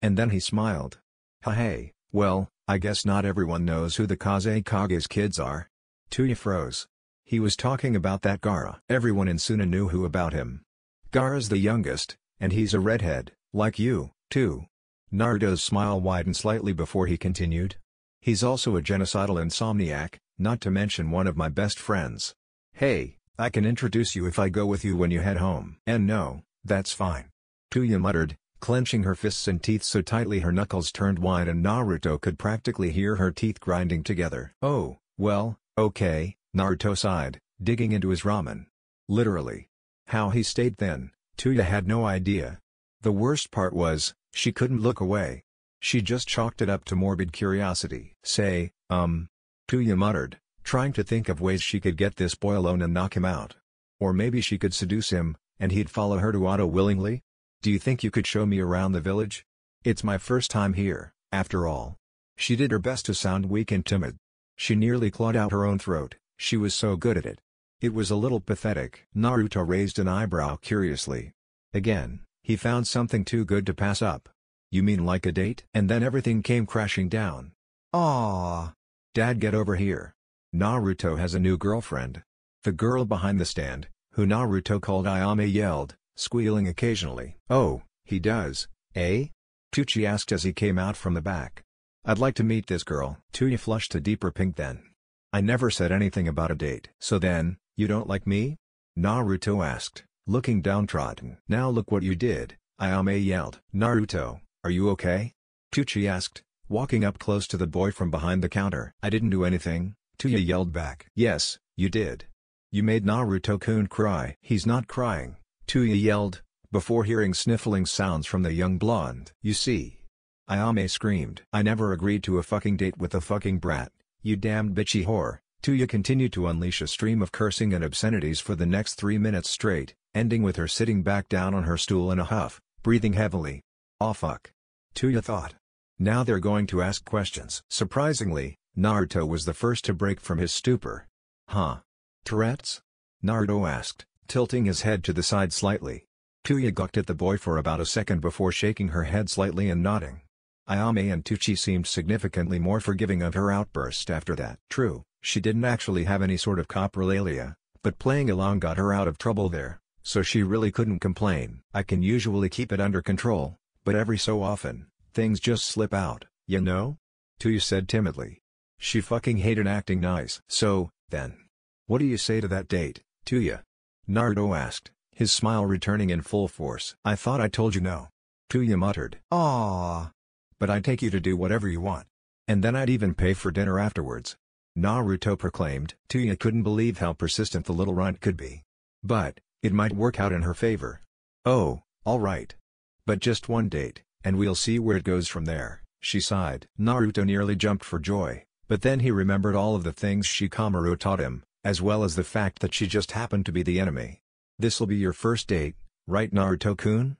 And then he smiled. Hey, well, I guess not everyone knows who the Kazekage's kids are." Tuya froze. He was talking about that Gaara. Everyone in Suna knew who about him. "Gaara's the youngest, and he's a redhead, like you, too." Naruto's smile widened slightly before he continued. "He's also a genocidal insomniac, not to mention one of my best friends. Hey, I can introduce you if I go with you when you head home." "And no, that's fine," Tuya muttered, clenching her fists and teeth so tightly her knuckles turned white and Naruto could practically hear her teeth grinding together. "Oh, well, okay," Naruto sighed, digging into his ramen. Literally. How he stayed then, Tuya had no idea. The worst part was, she couldn't look away. She just chalked it up to morbid curiosity. Say, Tuya muttered, trying to think of ways she could get this boy alone and knock him out. Or maybe she could seduce him, and he'd follow her to Otto willingly? Do you think you could show me around the village? It's my first time here, after all. She did her best to sound weak and timid. She nearly clawed out her own throat, she was so good at it. It was a little pathetic. Naruto raised an eyebrow curiously. Again, he found something too good to pass up. You mean like a date? And then everything came crashing down. Aww. Dad, get over here. Naruto has a new girlfriend. The girl behind the stand, who Naruto called Ayame, yelled, squealing occasionally. Oh, he does, eh? Tucci asked as he came out from the back. I'd like to meet this girl. Tuya flushed a deeper pink then. I never said anything about a date. So then, you don't like me? Naruto asked, looking downtrodden. Now look what you did, Ayame yelled. Naruto, are you okay? Tucci asked, walking up close to the boy from behind the counter. I didn't do anything, Tuya yelled back. Yes, you did. You made Naruto-kun cry. He's not crying, Tuya yelled, before hearing sniffling sounds from the young blonde. You see. Ayame screamed. I never agreed to a fucking date with a fucking brat, you damned bitchy whore. Tuya continued to unleash a stream of cursing and obscenities for the next 3 minutes straight, ending with her sitting back down on her stool in a huff, breathing heavily. Aw fuck. Tuya thought. Now they're going to ask questions. Surprisingly, Naruto was the first to break from his stupor. Huh? Tourette's? Naruto asked, tilting his head to the side slightly. Tuya gawked at the boy for about a second before shaking her head slightly and nodding. Ayame and Tucci seemed significantly more forgiving of her outburst after that. True, she didn't actually have any sort of coprolalia, but playing along got her out of trouble there, so she really couldn't complain. I can usually keep it under control, but every so often, things just slip out, you know? Tuya said timidly. She fucking hated acting nice. So, then. What do you say to that date, Tuya? Naruto asked, his smile returning in full force. I thought I told you no. Tuya muttered. Aww. But I'd take you to do whatever you want. And then I'd even pay for dinner afterwards. Naruto proclaimed. Tuya couldn't believe how persistent the little runt could be. But, it might work out in her favor. Oh, alright. But just one date, and we'll see where it goes from there, she sighed. Naruto nearly jumped for joy, but then he remembered all of the things Shikamaru taught him, as well as the fact that she just happened to be the enemy. This'll be your first date, right Naruto-kun?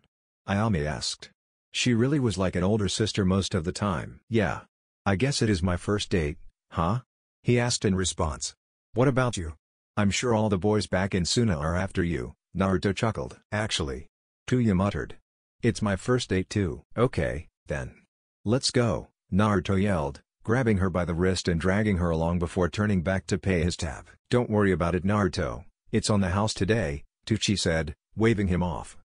Ayame asked. She really was like an older sister most of the time. Yeah. I guess it is my first date, huh? He asked in response. What about you? I'm sure all the boys back in Suna are after you, Naruto chuckled. Actually. Tuya muttered. It's my first date too. Okay, then. Let's go, Naruto yelled, grabbing her by the wrist and dragging her along before turning back to pay his tab. Don't worry about it, Naruto. It's on the house today, Tucci said, waving him off.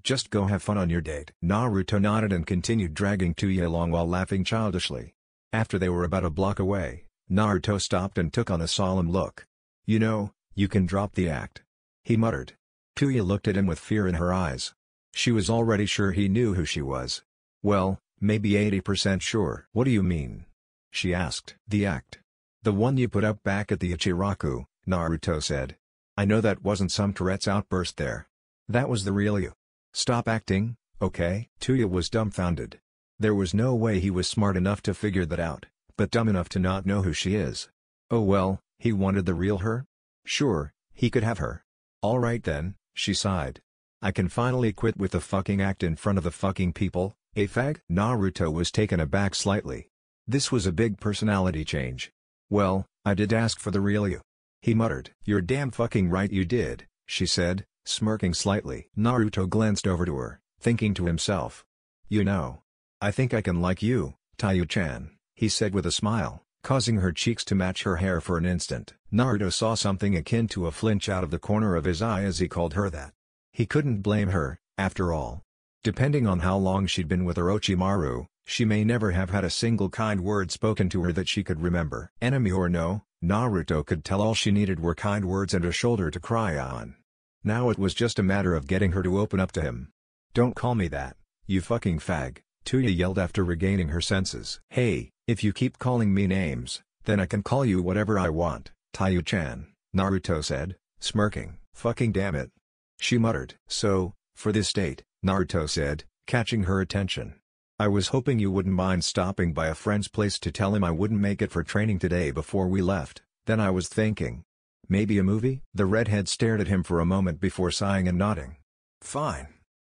Just go have fun on your date. Naruto nodded and continued dragging Tuya along while laughing childishly. After they were about a block away, Naruto stopped and took on a solemn look. You know, you can drop the act. He muttered. Tuya looked at him with fear in her eyes. She was already sure he knew who she was. Well, maybe 80% sure. What do you mean? She asked. The act. The one you put up back at the Ichiraku, Naruto said. I know that wasn't some Tourette's outburst there. That was the real you. Stop acting, okay? Tuya was dumbfounded. There was no way he was smart enough to figure that out, but dumb enough to not know who she is. Oh well, he wanted the real her? Sure, he could have her. Alright then, she sighed. I can finally quit with the fucking act in front of the fucking people, eh fag? Naruto was taken aback slightly. This was a big personality change. Well, I did ask for the real you. He muttered. You're damn fucking right you did, she said, smirking slightly. Naruto glanced over to her, thinking to himself. You know. I think I can like you, Taiyu-chan, he said with a smile, causing her cheeks to match her hair for an instant. Naruto saw something akin to a flinch out of the corner of his eye as he called her that. He couldn't blame her, after all. Depending on how long she'd been with Orochimaru, she may never have had a single kind word spoken to her that she could remember. Enemy or no, Naruto could tell all she needed were kind words and a shoulder to cry on. Now it was just a matter of getting her to open up to him. Don't call me that, you fucking fag, Tuya yelled after regaining her senses. Hey, if you keep calling me names, then I can call you whatever I want, Taiyu-chan, Naruto said, smirking. Fucking damn it. She muttered. So, for this date, Naruto said, catching her attention. I was hoping you wouldn't mind stopping by a friend's place to tell him I wouldn't make it for training today before we left, then I was thinking. Maybe a movie? The redhead stared at him for a moment before sighing and nodding. Fine.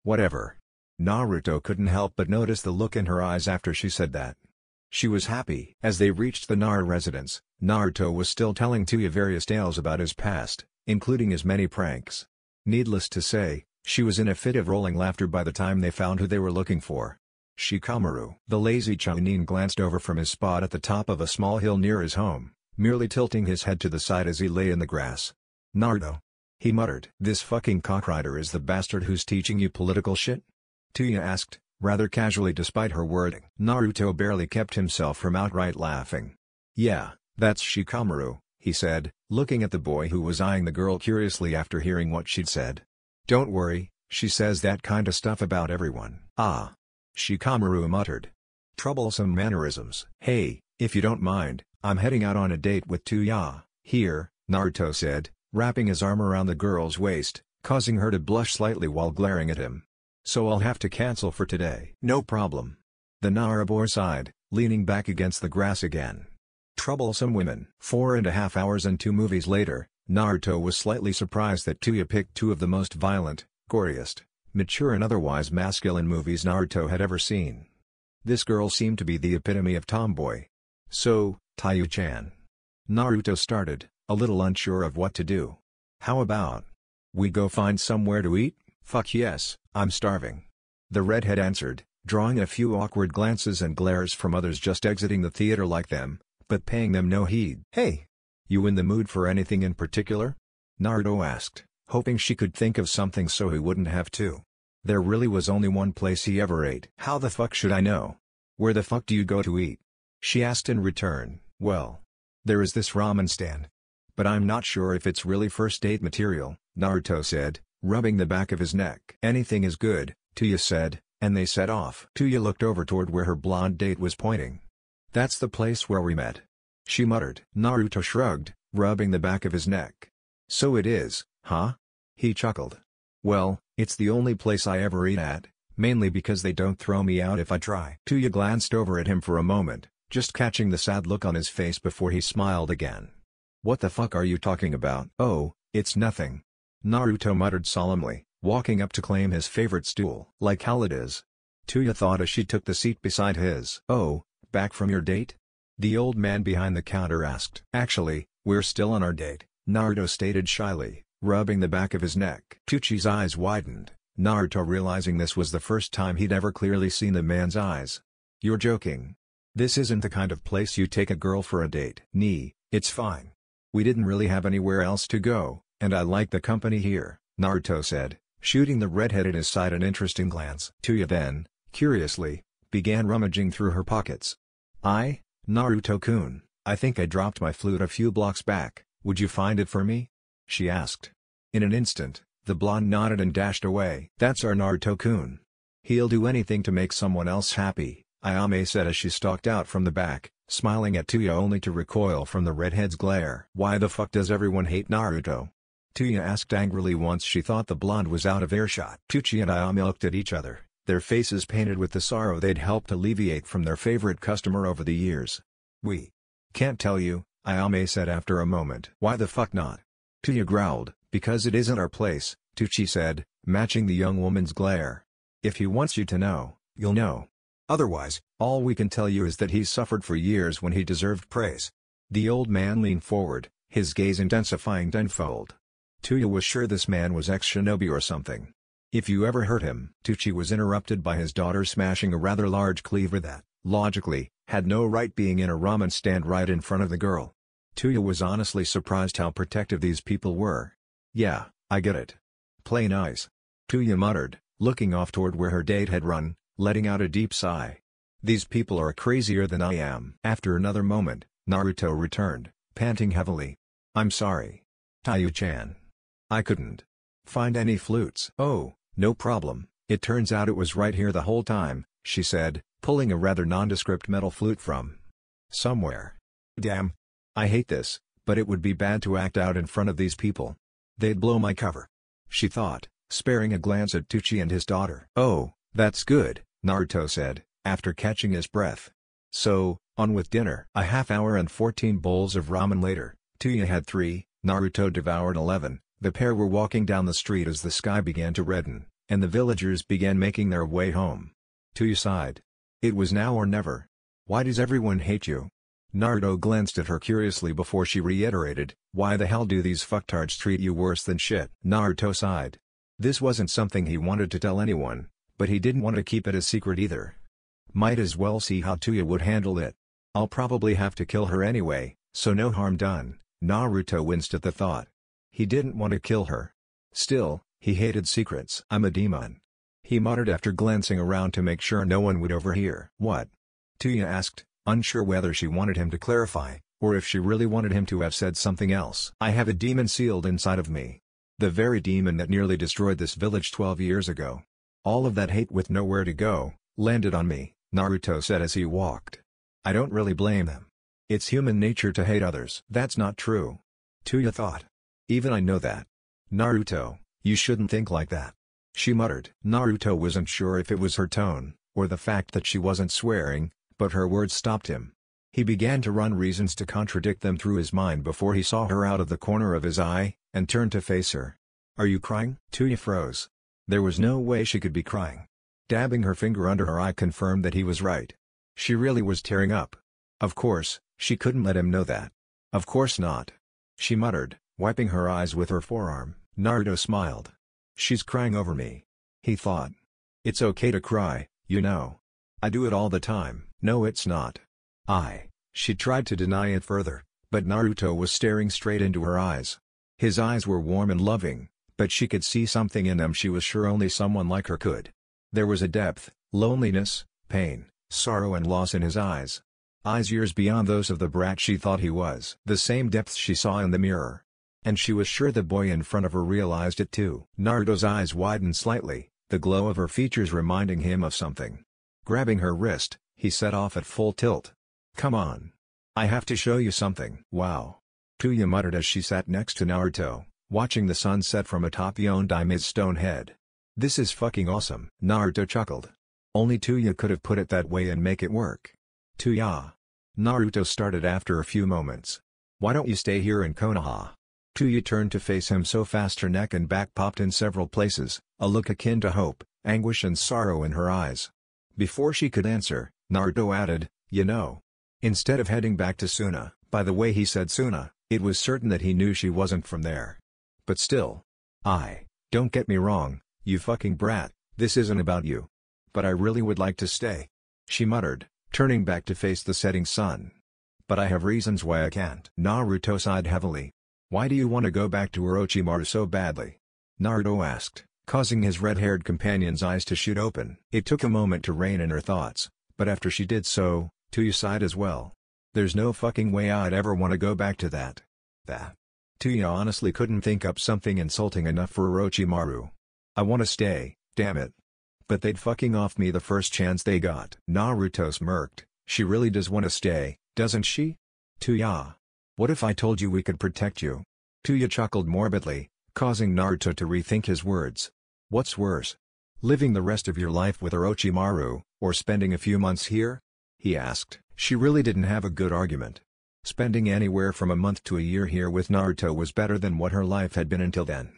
Whatever. Naruto couldn't help but notice the look in her eyes after she said that. She was happy. As they reached the Nara residence, Naruto was still telling Tuya various tales about his past, including his many pranks. Needless to say, she was in a fit of rolling laughter by the time they found who they were looking for. Shikamaru. The lazy Chunin glanced over from his spot at the top of a small hill near his home, merely tilting his head to the side as he lay in the grass. Naruto. He muttered. This fucking cockrider is the bastard who's teaching you political shit? Tuya asked, rather casually despite her wording. Naruto barely kept himself from outright laughing. Yeah, that's Shikamaru, he said, looking at the boy who was eyeing the girl curiously after hearing what she'd said. Don't worry, she says that kinda stuff about everyone. Ah. Shikamaru muttered. Troublesome mannerisms. Hey, if you don't mind, I'm heading out on a date with Tuya. Here, Naruto said, wrapping his arm around the girl's waist, causing her to blush slightly while glaring at him. So I'll have to cancel for today. No problem. The Nara boy sighed, leaning back against the grass again. Troublesome women. 4.5 hours and 2 movies later, Naruto was slightly surprised that Tuya picked 2 of the most violent, goriest, mature and otherwise masculine movies Naruto had ever seen. This girl seemed to be the epitome of tomboy. So, Taiyu-chan. Naruto started, a little unsure of what to do. How about we go find somewhere to eat? Fuck yes, I'm starving. The redhead answered, drawing a few awkward glances and glares from others just exiting the theater like them, but paying them no heed. Hey! You in the mood for anything in particular? Naruto asked, hoping she could think of something so he wouldn't have to. There really was only one place he ever ate. How the fuck should I know? Where the fuck do you go to eat? She asked in return. Well, there is this ramen stand. But I'm not sure if it's really first date material, Naruto said, rubbing the back of his neck. Anything is good, Tuya said, and they set off. Tuya looked over toward where her blonde date was pointing. That's the place where we met. She muttered. Naruto shrugged, rubbing the back of his neck. So it is, huh? He chuckled. Well, it's the only place I ever eat at, mainly because they don't throw me out if I try. Tuya glanced over at him for a moment, just catching the sad look on his face before he smiled again. What the fuck are you talking about? Oh, it's nothing. Naruto muttered solemnly, walking up to claim his favorite stool. Like how it is? Tuya thought as she took the seat beside his. Oh, back from your date? The old man behind the counter asked. Actually, we're still on our date, Naruto stated shyly, rubbing the back of his neck. Tuchi's eyes widened, Naruto realizing this was the first time he'd ever clearly seen the man's eyes. You're joking. This isn't the kind of place you take a girl for a date. It's fine. We didn't really have anywhere else to go, and I like the company here, Naruto said, shooting the redhead at his side an interesting glance. Tuya then, curiously, began rummaging through her pockets. Naruto-kun, I think I dropped my flute a few blocks back, would you find it for me? She asked. In an instant, the blonde nodded and dashed away. That's our Naruto-kun. He'll do anything to make someone else happy, Ayame said as she stalked out from the back, smiling at Tuya only to recoil from the redhead's glare. Why the fuck does everyone hate Naruto? Tuya asked angrily once she thought the blonde was out of earshot. Tuchi and Ayame looked at each other, their faces painted with the sorrow they'd helped alleviate from their favorite customer over the years. We can't tell you, Ayame said after a moment. Why the fuck not? Tuya growled. Because it isn't our place, Tuchi said, matching the young woman's glare. If he wants you to know, you'll know. Otherwise, all we can tell you is that he's suffered for years when he deserved praise. The old man leaned forward, his gaze intensifying tenfold. Tuya was sure this man was ex-shinobi or something. If you ever hurt him. Tuchi was interrupted by his daughter smashing a rather large cleaver that, logically, had no right being in a ramen stand right in front of the girl. Tuya was honestly surprised how protective these people were. Yeah, I get it. Play nice. Tuya muttered, looking off toward where her date had run, letting out a deep sigh. These people are crazier than I am. After another moment, Naruto returned, panting heavily. I'm sorry. Taiyu-chan. I couldn't find any flutes. Oh, no problem, it turns out it was right here the whole time, she said, pulling a rather nondescript metal flute from somewhere. Damn. I hate this, but it would be bad to act out in front of these people. They'd blow my cover. She thought, sparing a glance at Tuchi and his daughter. Oh, that's good, Naruto said, after catching his breath. So, on with dinner. A half hour and 14 bowls of ramen later, Tuya had 3, Naruto devoured 11. The pair were walking down the street as the sky began to redden, and the villagers began making their way home. Tuya sighed. It was now or never. Why does everyone hate you? Naruto glanced at her curiously before she reiterated, why the hell do these fucktards treat you worse than shit? Naruto sighed. This wasn't something he wanted to tell anyone, but he didn't want to keep it a secret either. Might as well see how Tuya would handle it. I'll probably have to kill her anyway, so no harm done. Naruto winced at the thought. He didn't want to kill her. Still, he hated secrets. I'm a demon, he muttered after glancing around to make sure no one would overhear. What? Tuya asked, unsure whether she wanted him to clarify, or if she really wanted him to have said something else. I have a demon sealed inside of me. The very demon that nearly destroyed this village 12 years ago. All of that hate with nowhere to go, landed on me, Naruto said as he walked. I don't really blame them. It's human nature to hate others. That's not true, Tuya thought. Even I know that. Naruto, you shouldn't think like that, she muttered. Naruto wasn't sure if it was her tone, or the fact that she wasn't swearing, but her words stopped him. He began to run reasons to contradict them through his mind before he saw her out of the corner of his eye, and turned to face her. Are you crying? Tuya froze. There was no way she could be crying. Dabbing her finger under her eye confirmed that he was right. She really was tearing up. Of course, she couldn't let him know that. Of course not, she muttered, wiping her eyes with her forearm. Naruto smiled. She's crying over me, he thought. It's okay to cry, you know. I do it all the time. No, it's not. She tried to deny it further, but Naruto was staring straight into her eyes. His eyes were warm and loving, but she could see something in them she was sure only someone like her could. There was a depth, loneliness, pain, sorrow and loss in his eyes. Eyes years beyond those of the brat she thought he was. The same depths she saw in the mirror. And she was sure the boy in front of her realized it too. Naruto's eyes widened slightly, the glow of her features reminding him of something. Grabbing her wrist, he set off at full tilt. Come on. I have to show you something. Wow. Tuya muttered as she sat next to Naruto, watching the sun set from atop Yondaimi's stone head. This is fucking awesome. Naruto chuckled. Only Tuya could have put it that way and make it work. Tuya. Naruto started after a few moments. Why don't you stay here in Konoha? Tuya turned to face him so fast her neck and back popped in several places, a look akin to hope, anguish and sorrow in her eyes. Before she could answer, Naruto added, you know. Instead of heading back to Suna, by the way he said Suna, it was certain that he knew she wasn't from there. But still. Don't get me wrong, you fucking brat, this isn't about you. But I really would like to stay, she muttered, turning back to face the setting sun. But I have reasons why I can't. Naruto sighed heavily. Why do you want to go back to Orochimaru so badly? Naruto asked, causing his red-haired companion's eyes to shoot open. It took a moment to rein in her thoughts, but after she did so, Tuya sighed as well. There's no fucking way I'd ever want to go back to that. Tuya honestly couldn't think up something insulting enough for Orochimaru. I want to stay, damn it. But they'd fucking off me the first chance they got. Naruto smirked. She really does want to stay, doesn't she? Tuya. What if I told you we could protect you? Tuya chuckled morbidly, causing Naruto to rethink his words. What's worse? Living the rest of your life with Orochimaru, or spending a few months here? He asked. She really didn't have a good argument. Spending anywhere from a month to a year here with Naruto was better than what her life had been until then.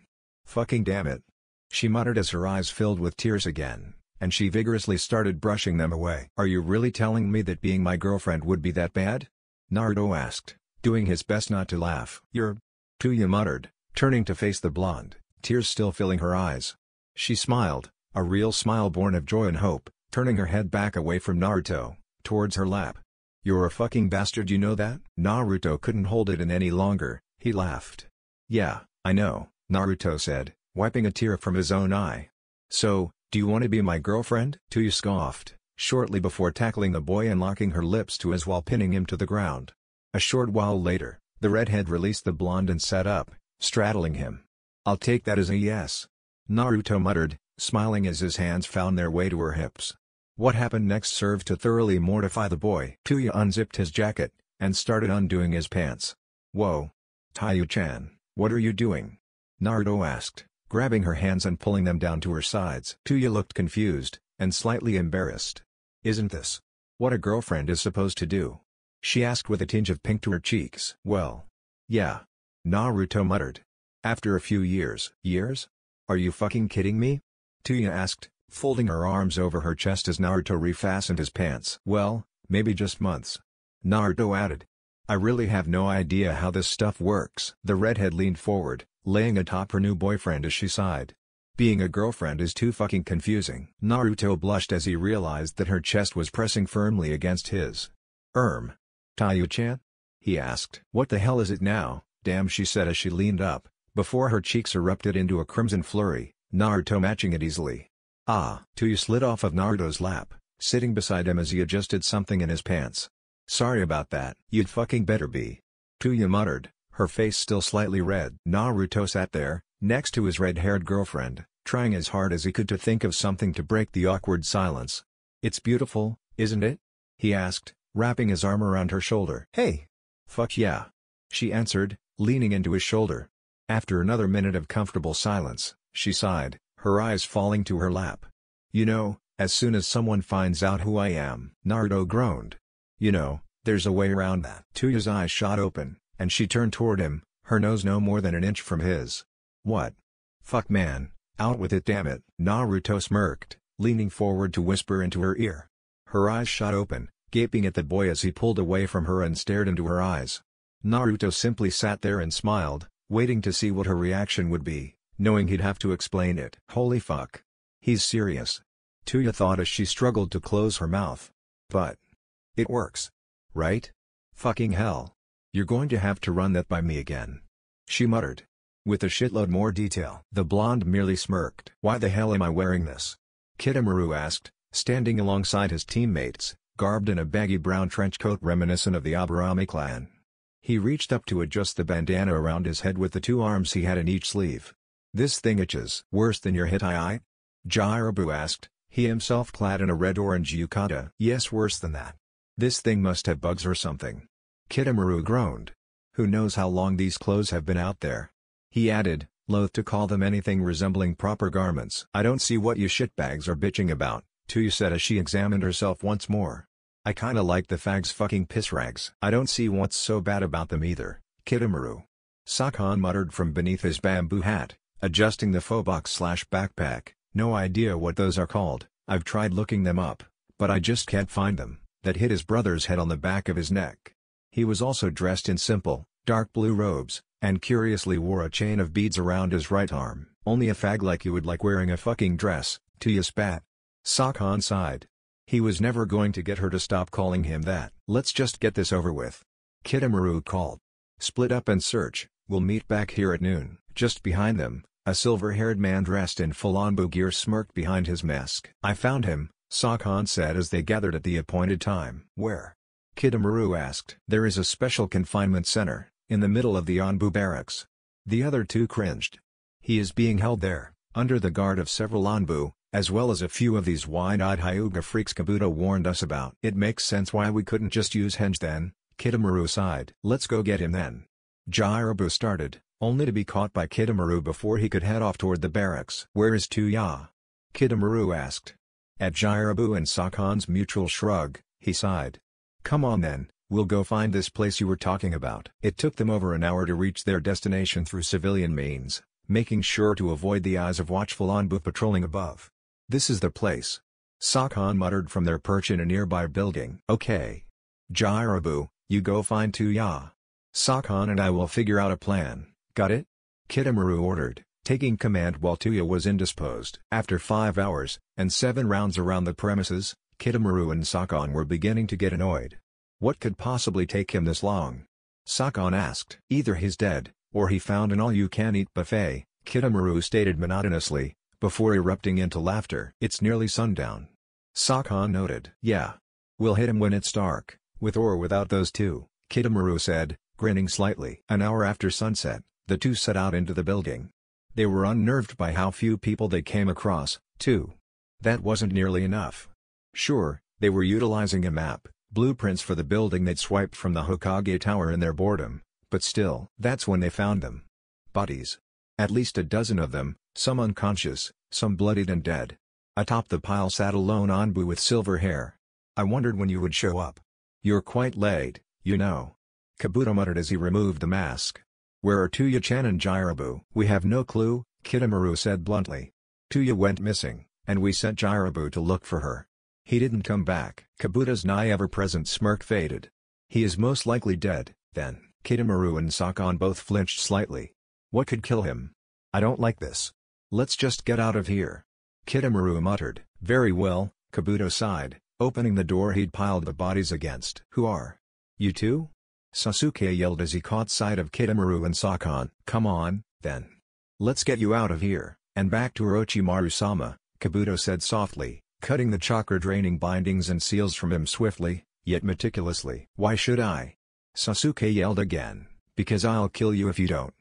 Fucking damn it. She muttered as her eyes filled with tears again, and she vigorously started brushing them away. Are you really telling me that being my girlfriend would be that bad? Naruto asked, doing his best not to laugh. Tuya muttered, turning to face the blonde, tears still filling her eyes. She smiled, a real smile born of joy and hope, turning her head back away from Naruto, towards her lap. You're a fucking bastard, you know that? Naruto couldn't hold it in any longer, he laughed. Yeah, I know, Naruto said, wiping a tear from his own eye. So, do you want to be my girlfriend? Tuya scoffed, shortly before tackling the boy and locking her lips to his while pinning him to the ground. A short while later, the redhead released the blonde and sat up, straddling him. I'll take that as a yes, Naruto muttered, smiling as his hands found their way to her hips. What happened next served to thoroughly mortify the boy. Tuya unzipped his jacket, and started undoing his pants. Whoa. Taiyu-chan, what are you doing? Naruto asked, grabbing her hands and pulling them down to her sides. Tuya looked confused, and slightly embarrassed. Isn't this what a girlfriend is supposed to do? She asked with a tinge of pink to her cheeks. Well, yeah. Naruto muttered. After a few years. Years? Are you fucking kidding me? Tuya asked, folding her arms over her chest as Naruto refastened his pants. Well, maybe just months. Naruto added. I really have no idea how this stuff works. The redhead leaned forward, laying atop her new boyfriend as she sighed. Being a girlfriend is too fucking confusing. Naruto blushed as he realized that her chest was pressing firmly against his. Taiyu-chan? He asked. What the hell is it now, damn, she said as she leaned up, before her cheeks erupted into a crimson flurry, Naruto matching it easily. Ah. Tuya slid off of Naruto's lap, sitting beside him as he adjusted something in his pants. Sorry about that. You'd fucking better be. Tuya muttered, her face still slightly red. Naruto sat there, next to his red-haired girlfriend, trying as hard as he could to think of something to break the awkward silence. It's beautiful, isn't it? He asked, wrapping his arm around her shoulder. Hey! Fuck yeah! She answered, leaning into his shoulder. After another minute of comfortable silence, she sighed, her eyes falling to her lap. You know, as soon as someone finds out who I am. Naruto groaned. You know, there's a way around that. Tuya's eyes shot open, and she turned toward him, her nose no more than an inch from his. What? Fuck man, out with it damn it. Naruto smirked, leaning forward to whisper into her ear. Her eyes shot open, gaping at the boy as he pulled away from her and stared into her eyes. Naruto simply sat there and smiled, waiting to see what her reaction would be, knowing he'd have to explain it. Holy fuck. He's serious. Tuya thought as she struggled to close her mouth. But it works. Right? Fucking hell. You're going to have to run that by me again. She muttered. With a shitload more detail. The blonde merely smirked. Why the hell am I wearing this? Kitamura asked, standing alongside his teammates, garbed in a baggy brown trench coat reminiscent of the Aburame clan. He reached up to adjust the bandana around his head with the two arms he had in each sleeve. This thing itches. Worse than your Hitai? Jiraibu asked, he himself clad in a red-orange yukata. Yes, worse than that. This thing must have bugs or something. Kitamura groaned. Who knows how long these clothes have been out there? He added, loath to call them anything resembling proper garments. I don't see what you shitbags are bitching about, Tuya said as she examined herself once more. I kinda like the fags fucking piss rags. I don't see what's so bad about them either, Kitamura. Sakan muttered from beneath his bamboo hat, adjusting the faux box/backpack. No idea what those are called. I've tried looking them up, but I just can't find them. That hit his brother's head on the back of his neck. He was also dressed in simple, dark blue robes, and curiously wore a chain of beads around his right arm. Only a fag like you would like wearing a fucking dress, Tuya spat. Sakan sighed. He was never going to get her to stop calling him that. Let's just get this over with. Kitamura called. Split up and search, we'll meet back here at noon. Just behind them, a silver-haired man dressed in full Anbu gear smirked behind his mask. I found him, Sakan said as they gathered at the appointed time. Where? Kitamura asked. There is a special confinement center, in the middle of the Anbu barracks. The other two cringed. He is being held there, under the guard of several Anbu, as well as a few of these wide-eyed Hyuga freaks Kabuto warned us about. It makes sense why we couldn't just use Henge then, Kitamura sighed. Let's go get him then. Jiraibu started, only to be caught by Kitamura before he could head off toward the barracks. Where is Tuya? Kitamura asked. At Jiraibu and Sakan's mutual shrug, he sighed. Come on then, we'll go find this place you were talking about. It took them over an hour to reach their destination through civilian means, making sure to avoid the eyes of watchful Anbu patrolling above. This is the place. Sakan muttered from their perch in a nearby building. Okay. Jiraibu, you go find Tuya. Sakan and I will figure out a plan, got it? Kitamura ordered, taking command while Tuya was indisposed. After 5 hours, and 7 rounds around the premises, Kitamura and Sakan were beginning to get annoyed. What could possibly take him this long? Sakan asked. Either he's dead, or he found an all-you-can-eat buffet, Kitamura stated monotonously, before erupting into laughter. It's nearly sundown. Sakan noted. Yeah. We'll hit him when it's dark, with or without those two, Kitamura said, grinning slightly. An hour after sunset, the two set out into the building. They were unnerved by how few people they came across, too. That wasn't nearly enough. Sure, they were utilizing a map, blueprints for the building they'd swiped from the Hokage Tower in their boredom, but still. That's when they found them. Bodies. At least a dozen of them, some unconscious, some bloodied and dead. Atop the pile sat a lone Anbu with silver hair. I wondered when you would show up. You're quite late, you know. Kabuto muttered as he removed the mask. Where are Tuya-chan and Jiraibu? We have no clue, Kitamura said bluntly. Tuya went missing, and we sent Jiraibu to look for her. He didn't come back. Kabuto's ever-present smirk faded. He is most likely dead, then. Kitamura and Sakon both flinched slightly. What could kill him? I don't like this. Let's just get out of here. Kitamura muttered. Very well, Kabuto sighed, opening the door he'd piled the bodies against. Who are you two? Sasuke yelled as he caught sight of Kitamura and Sakon. Come on, then. Let's get you out of here, and back to Orochimaru-sama, Kabuto said softly, cutting the chakra-draining bindings and seals from him swiftly, yet meticulously. Why should I? Sasuke yelled again. Because I'll kill you if you don't.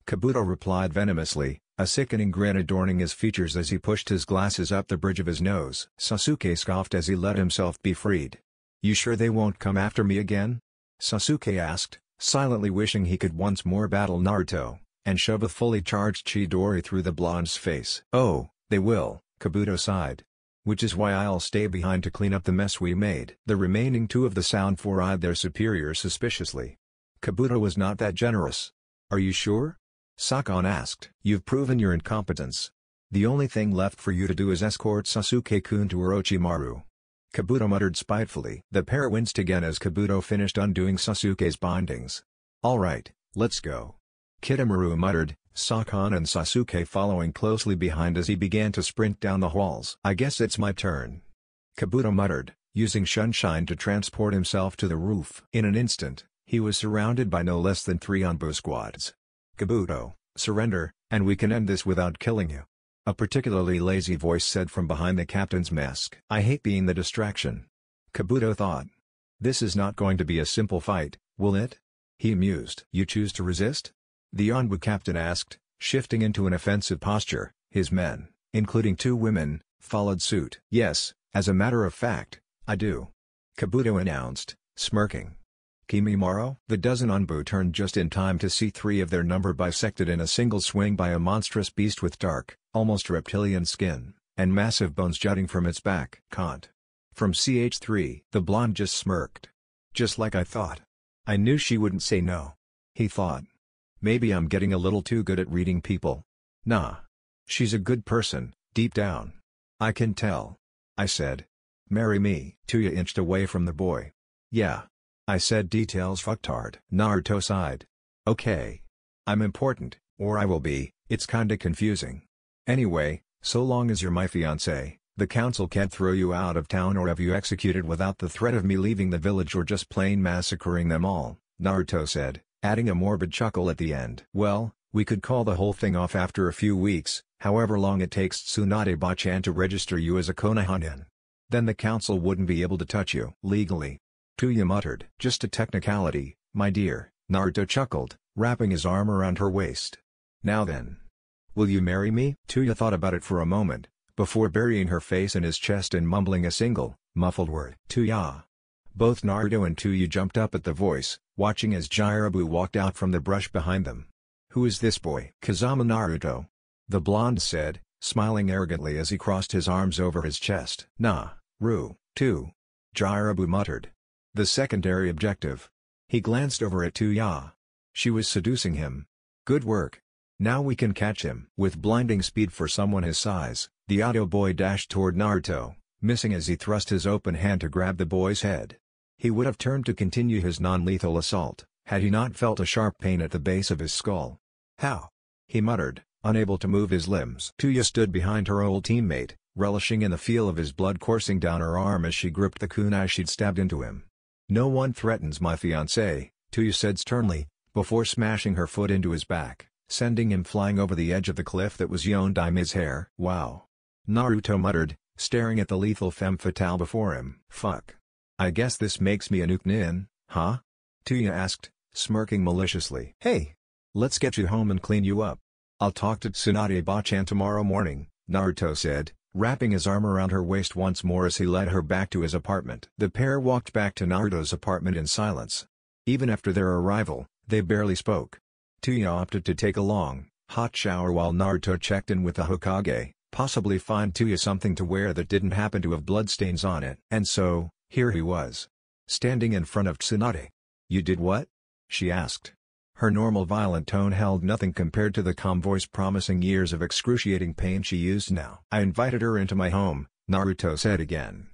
Kabuto replied venomously, a sickening grin adorning his features as he pushed his glasses up the bridge of his nose. Sasuke scoffed as he let himself be freed. You sure they won't come after me again? Sasuke asked, silently wishing he could once more battle Naruto, and shove a fully charged Chidori through the blonde's face. Oh, they will, Kabuto sighed. Which is why I'll stay behind to clean up the mess we made. The remaining two of the Sound Four eyed their superior suspiciously. Kabuto was not that generous. Are you sure? Sakon asked. You've proven your incompetence. The only thing left for you to do is escort Sasuke-kun to Orochimaru. Kabuto muttered spitefully. The pair winced again as Kabuto finished undoing Sasuke's bindings. Alright, let's go. Kitamura muttered, Sakon and Sasuke following closely behind as he began to sprint down the halls. I guess it's my turn. Kabuto muttered, using Sunshine to transport himself to the roof. In an instant, he was surrounded by no less than 3 Anbu squads. Kabuto, surrender, and we can end this without killing you. A particularly lazy voice said from behind the captain's mask. I hate being the distraction. Kabuto thought. This is not going to be a simple fight, will it? He mused. You choose to resist? The Anbu captain asked, shifting into an offensive posture. His men, including 2 women, followed suit. Yes, as a matter of fact, I do. Kabuto announced, smirking. Kimimaro? The dozen Anbu turned just in time to see 3 of their number bisected in a single swing by a monstrous beast with dark, almost reptilian skin, and massive bones jutting from its back. Kant. From CH3. The blonde just smirked. Just like I thought. I knew she wouldn't say no. He thought. Maybe I'm getting a little too good at reading people. Nah. She's a good person, deep down. I can tell. I said. Marry me. Tuya inched away from the boy. Yeah. I said details fucktard. Naruto sighed. Okay. I'm important, or I will be, it's kinda confusing. Anyway, so long as you're my fiancé, the council can't throw you out of town or have you executed without the threat of me leaving the village or just plain massacring them all, Naruto said, adding a morbid chuckle at the end. Well, we could call the whole thing off after a few weeks, however long it takes Tsunade-ba-chan to register you as a Konohanin. Then the council wouldn't be able to touch you legally. Tuya muttered. Just a technicality, my dear, Naruto chuckled, wrapping his arm around her waist. Now then. Will you marry me? Tuya thought about it for a moment, before burying her face in his chest and mumbling a single, muffled word. Tuya. Both Naruto and Tuya jumped up at the voice, watching as Jiraibu walked out from the brush behind them. Who is this boy? Kazama Naruto. The blonde said, smiling arrogantly as he crossed his arms over his chest. Nah, Ru, too. Jiraibu muttered. The secondary objective. He glanced over at Tuya. She was seducing him. Good work. Now we can catch him. With blinding speed for someone his size, the Auto boy dashed toward Naruto, missing as he thrust his open hand to grab the boy's head. He would have turned to continue his non-lethal assault, had he not felt a sharp pain at the base of his skull. How? He muttered, unable to move his limbs. Tuya stood behind her old teammate, relishing in the feel of his blood coursing down her arm as she gripped the kunai she'd stabbed into him. No one threatens my fiancé, Tuya said sternly, before smashing her foot into his back, sending him flying over the edge of the cliff that was Yondaime's hair. Wow. Naruto muttered, staring at the lethal femme fatale before him. Fuck. I guess this makes me a nuke nin, huh? Tuya asked, smirking maliciously. Hey! Let's get you home and clean you up. I'll talk to Tsunade-ba-chan tomorrow morning, Naruto said, wrapping his arm around her waist once more as he led her back to his apartment. The pair walked back to Naruto's apartment in silence. Even after their arrival, they barely spoke. Tuya opted to take a long, hot shower while Naruto checked in with the Hokage, possibly find Tuya something to wear that didn't happen to have bloodstains on it. And so, Here he was, standing in front of Tsunade. "You did what?" she asked. Her normal violent tone held nothing compared to the calm voice promising years of excruciating pain she used now. "I invited her into my home," Naruto said again.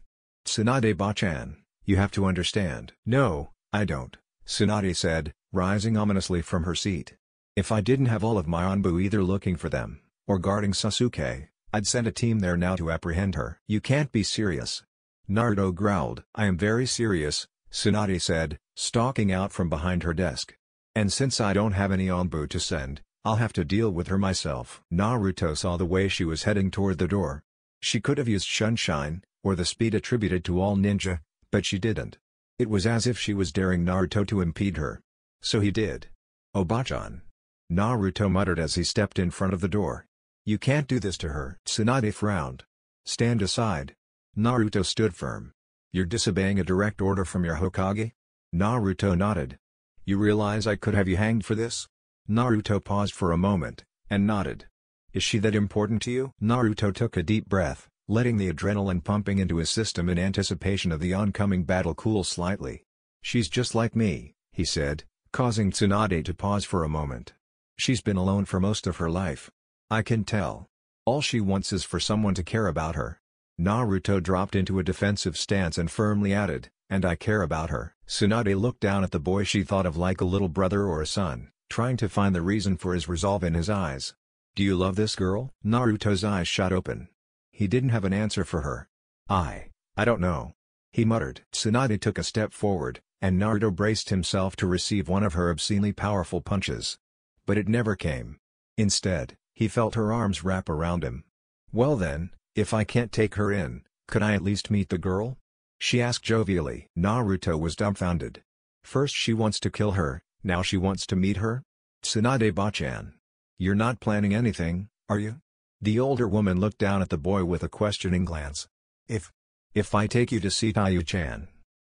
"Tsunade-bachan, you have to understand." "No, I don't," Tsunade said, rising ominously from her seat. "If I didn't have all of my Anbu either looking for them, or guarding Sasuke, I'd send a team there now to apprehend her." "You can't be serious." Naruto growled. "I am very serious," Tsunade said, stalking out from behind her desk. "And since I don't have any Anbu to send, I'll have to deal with her myself." Naruto saw the way she was heading toward the door. She could have used Sunshine, or the speed attributed to all ninja, but she didn't. It was as if she was daring Naruto to impede her. So he did. "Obachan," Naruto muttered as he stepped in front of the door. "You can't do this to her." Tsunade frowned. "Stand aside." Naruto stood firm. "You're disobeying a direct order from your Hokage?" Naruto nodded. "You realize I could have you hanged for this?" Naruto paused for a moment, and nodded. "Is she that important to you?" Naruto took a deep breath, letting the adrenaline pumping into his system in anticipation of the oncoming battle cool slightly. "She's just like me," he said, causing Tsunade to pause for a moment. "She's been alone for most of her life. I can tell. All she wants is for someone to care about her." Naruto dropped into a defensive stance and firmly added, "And I care about her." Tsunade looked down at the boy she thought of like a little brother or a son, trying to find the reason for his resolve in his eyes. "Do you love this girl?" Naruto's eyes shot open. He didn't have an answer for her. I don't know," he muttered. Tsunade took a step forward, and Naruto braced himself to receive one of her obscenely powerful punches. But it never came. Instead, he felt her arms wrap around him. "Well then, if I can't take her in, could I at least meet the girl?" she asked jovially. Naruto was dumbfounded. First she wants to kill her, now she wants to meet her? "Tsunade-bachan, you're not planning anything, are you?" The older woman looked down at the boy with a questioning glance. If I take you to see Taiyu-chan,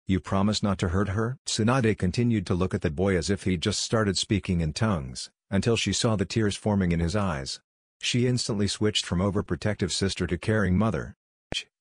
you promise not to hurt her?" Tsunade continued to look at the boy as if he'd just started speaking in tongues, until she saw the tears forming in his eyes. She instantly switched from overprotective sister to caring mother.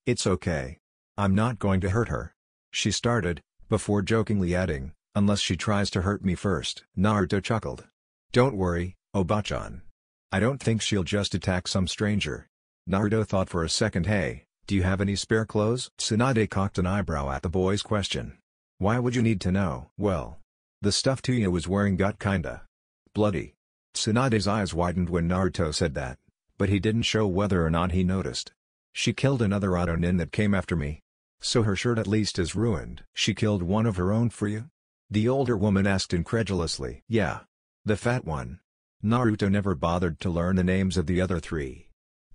"It's okay. I'm not going to hurt her," she started, before jokingly adding, "unless she tries to hurt me first." Naruto chuckled. "Don't worry, Obachan. I don't think she'll just attack some stranger." Naruto thought for a second. "Hey, do you have any spare clothes?" Tsunade cocked an eyebrow at the boy's question. "Why would you need to know?" "Well, the stuff Tuya was wearing got kinda bloody." Tsunade's eyes widened when Naruto said that, but he didn't show whether or not he noticed. "She killed another Autonin that came after me. So her shirt at least is ruined." "She killed one of her own for you?" the older woman asked incredulously. "Yeah. The fat one." Naruto never bothered to learn the names of the other three.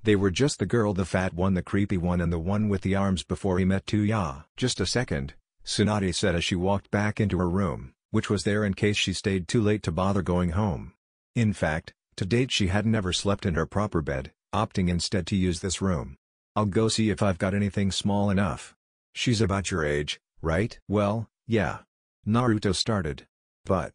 They were just the girl, the fat one, the creepy one, and the one with the arms before he met Tuya. "Just a second," Tsunade said as she walked back into her room, which was there in case she stayed too late to bother going home. In fact, to date she had never slept in her proper bed, opting instead to use this room. "I'll go see if I've got anything small enough." "She's about your age, right?" "Well, yeah." Naruto started. "But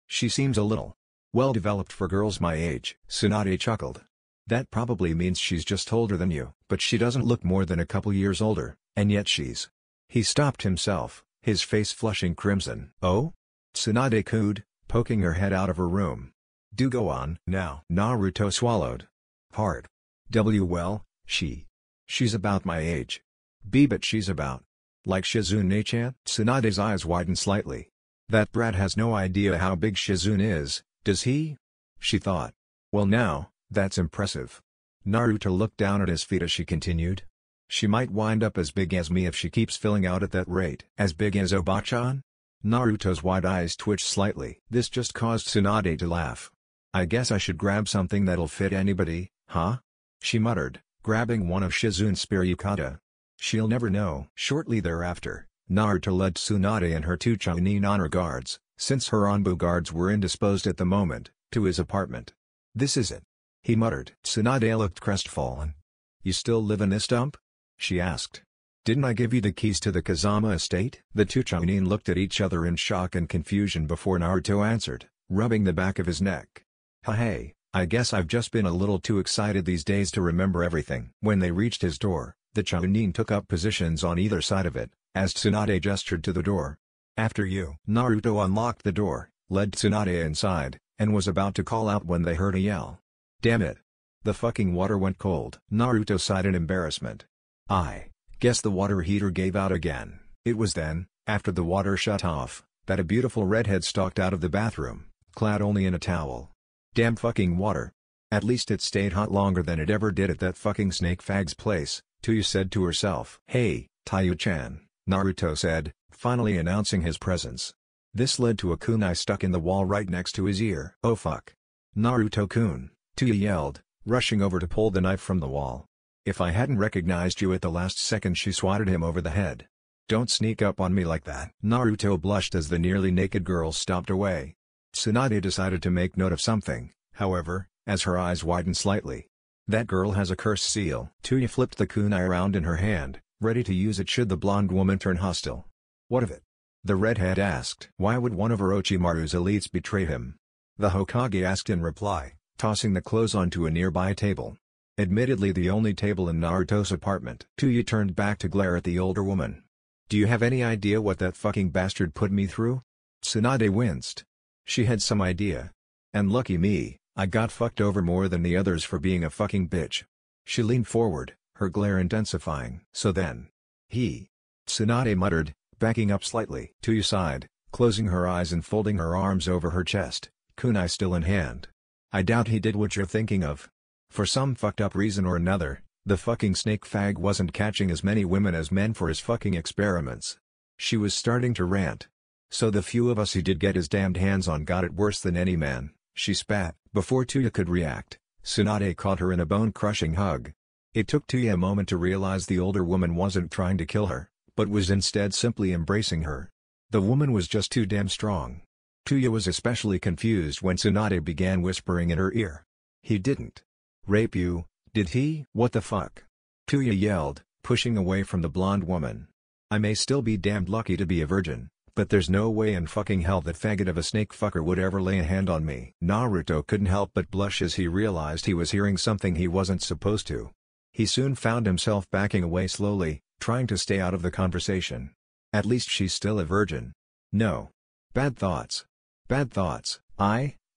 she seems a little well developed for girls my age." Tsunade chuckled. "That probably means she's just older than you." "But she doesn't look more than a couple years older, and yet she's—" He stopped himself, his face flushing crimson. "Oh?" Tsunade cooed, poking her head out of her room. "Do go on." "Now." Naruto swallowed hard. Well, she's about my age." But she's about like Shizune-chan?" Tsunade's eyes widened slightly. "That brat has no idea how big Shizune is, does he?" she thought. "Well now, that's impressive." Naruto looked down at his feet as she continued. "She might wind up as big as me if she keeps filling out at that rate." "As big as Obachan?" Naruto's wide eyes twitched slightly. This just caused Tsunade to laugh. "I guess I should grab something that'll fit anybody, huh?" she muttered, grabbing one of Shizune's spear yukata. "She'll never know." Shortly thereafter, Naruto led Tsunade and her two Chunin honor guards, since her Anbu guards were indisposed at the moment, to his apartment. "This is it," he muttered. Tsunade looked crestfallen. "You still live in this dump?" she asked. "Didn't I give you the keys to the Kazama estate?" The two Chunin looked at each other in shock and confusion before Naruto answered, rubbing the back of his neck. Hey, I guess I've just been a little too excited these days to remember everything." When they reached his door, the Chunin took up positions on either side of it, as Tsunade gestured to the door. "After you." Naruto unlocked the door, led Tsunade inside, and was about to call out when they heard a yell. "Damn it. The fucking water went cold." Naruto sighed in embarrassment. "I guess the water heater gave out again." It was then, after the water shut off, that a beautiful redhead stalked out of the bathroom, clad only in a towel. "Damn fucking water. At least it stayed hot longer than it ever did at that fucking snake fag's place," Tuya said to herself. "Hey, Taiyu-chan," Naruto said, finally announcing his presence. This led to a kunai stuck in the wall right next to his ear. "Oh fuck. Naruto-kun," Tuya yelled, rushing over to pull the knife from the wall. "If I hadn't recognized you at the last second," she swatted him over the head. "Don't sneak up on me like that." Naruto blushed as the nearly naked girl stopped away. Tsunade decided to make note of something, however, as her eyes widened slightly. "That girl has a curse seal." Tuya flipped the kunai around in her hand, ready to use it should the blonde woman turn hostile. "What of it?" the redhead asked. "Why would one of Orochimaru's elites betray him?" the Hokage asked in reply, tossing the clothes onto a nearby table. Admittedly the only table in Naruto's apartment. Tuya turned back to glare at the older woman. "Do you have any idea what that fucking bastard put me through?" Tsunade winced. She had some idea. "And lucky me, I got fucked over more than the others for being a fucking bitch." She leaned forward, her glare intensifying. "So then. He." Tsunade muttered, backing up slightly. Tuya sighed, closing her eyes and folding her arms over her chest, kunai still in hand. "I doubt he did what you're thinking of. For some fucked up reason or another, the fucking snake fag wasn't catching as many women as men for his fucking experiments." She was starting to rant. "So the few of us he did get his damned hands on got it worse than any man," she spat. Before Tuya could react, Tsunade caught her in a bone-crushing hug. It took Tuya a moment to realize the older woman wasn't trying to kill her, but was instead simply embracing her. The woman was just too damn strong. Tuya was especially confused when Tsunade began whispering in her ear. "He didn't rape you, did he?" "What the fuck?" Tuya yelled, pushing away from the blonde woman. "I may still be damned lucky to be a virgin, but there's no way in fucking hell that faggot of a snake fucker would ever lay a hand on me." Naruto couldn't help but blush as he realized he was hearing something he wasn't supposed to. He soon found himself backing away slowly, trying to stay out of the conversation. "At least she's still a virgin." "No. Bad thoughts. Bad thoughts."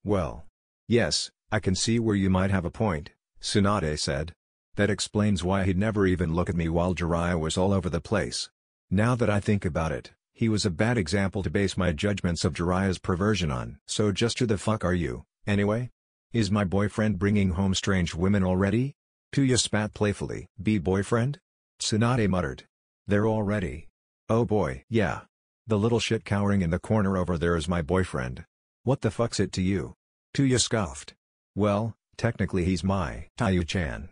Well. Yes, I can see where you might have a point," Tsunade said. "That explains why he'd never even look at me while Jiraiya was all over the place. Now that I think about it, he was a bad example to base my judgments of Jiraiya's perversion on." "So just who the fuck are you, anyway? Is my boyfriend bringing home strange women already?" Tuya spat playfully. "Be boyfriend?" Tsunade muttered. "There already." "Oh boy." "Yeah. The little shit cowering in the corner over there is my boyfriend." "What the fuck's it to you?" Tuya scoffed. "Well, technically he's my Taiyu-chan."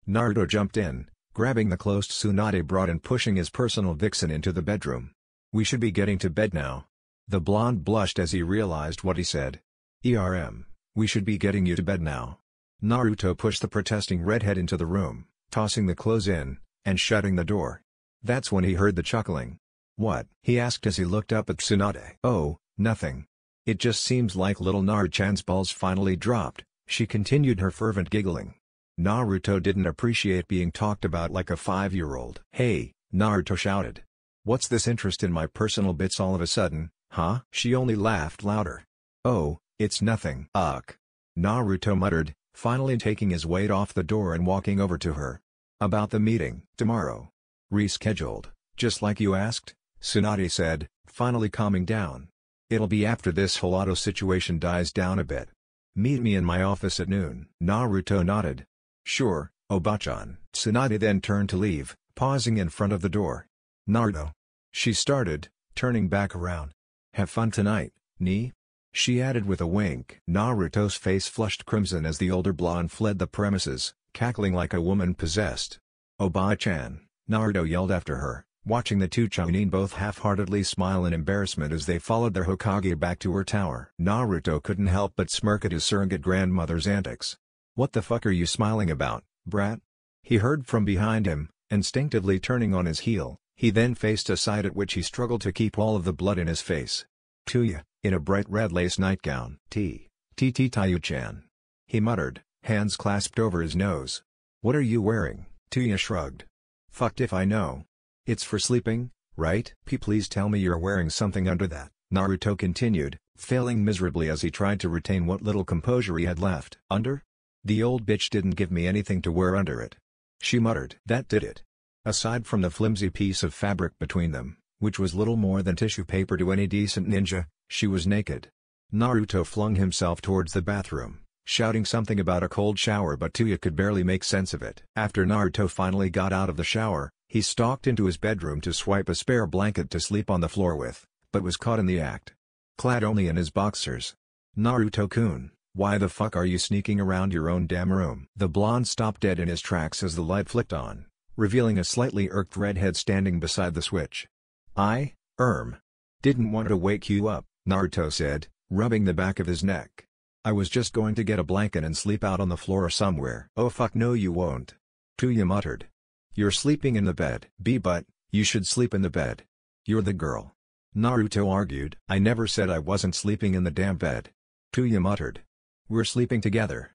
Naruto jumped in, grabbing the clothes Tsunade brought and pushing his personal vixen into the bedroom. "We should be getting to bed now." The blonde blushed as he realized what he said. We should be getting you to bed now." Naruto pushed the protesting redhead into the room, tossing the clothes in, and shutting the door. That's when he heard the chuckling. "What?" he asked as he looked up at Tsunade. "Oh, nothing. It just seems like little Naru-chan's balls finally dropped," she continued, her fervent giggling. Naruto didn't appreciate being talked about like a 5-year-old. "Hey," Naruto shouted. "What's this interest in my personal bits all of a sudden, huh?" She only laughed louder. "Oh, it's nothing." "Ugh." Naruto muttered, finally taking his weight off the door and walking over to her. "About the meeting tomorrow. Rescheduled, just like you asked," Tsunade said, finally calming down. "It'll be after this whole auto situation dies down a bit. Meet me in my office at noon." Naruto nodded. "Sure, Obachan." Tsunade then turned to leave, pausing in front of the door. "Naruto," she started, turning back around. "Have fun tonight, ni?" she added with a wink. Naruto's face flushed crimson as the older blonde fled the premises, cackling like a woman possessed. "Obachan," Naruto yelled after her, watching the two Chunin both half-heartedly smile in embarrassment as they followed their Hokage back to her tower. Naruto couldn't help but smirk at his surrogate grandmother's antics. "What the fuck are you smiling about, brat?" he heard from behind him, instinctively turning on his heel. He then faced a sight at which he struggled to keep all of the blood in his face. "Tuya, in a bright red lace nightgown." Taiyu-chan," he muttered, hands clasped over his nose. "What are you wearing?" Tuya shrugged. "Fucked if I know. It's for sleeping, right? Please tell me you're wearing something under that, Naruto continued, failing miserably as he tried to retain what little composure he had left. Under? The old bitch didn't give me anything to wear under it. She muttered. That did it. Aside from the flimsy piece of fabric between them, which was little more than tissue paper to any decent ninja, she was naked. Naruto flung himself towards the bathroom, shouting something about a cold shower, but Tuya could barely make sense of it. After Naruto finally got out of the shower, he stalked into his bedroom to swipe a spare blanket to sleep on the floor with, but was caught in the act. Clad only in his boxers. Naruto-kun, why the fuck are you sneaking around your own damn room? The blonde stopped dead in his tracks as the light flicked on, revealing a slightly irked redhead standing beside the switch. Didn't want to wake you up, Naruto said, rubbing the back of his neck. I was just going to get a blanket and sleep out on the floor somewhere. Oh fuck no you won't. Tuya muttered. You're sleeping in the bed. But, you should sleep in the bed. You're the girl. Naruto argued. I never said I wasn't sleeping in the damn bed. Tuya muttered. We're sleeping together.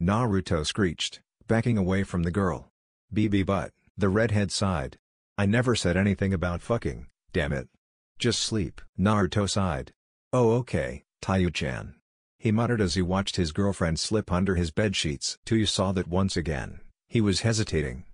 Naruto screeched, backing away from the girl. But, the redhead sighed. I never said anything about fucking, damn it. Just sleep. Naruto sighed. Oh okay, Taiyu-chan. He muttered as he watched his girlfriend slip under his bedsheets. Tuya saw that once again, he was hesitating.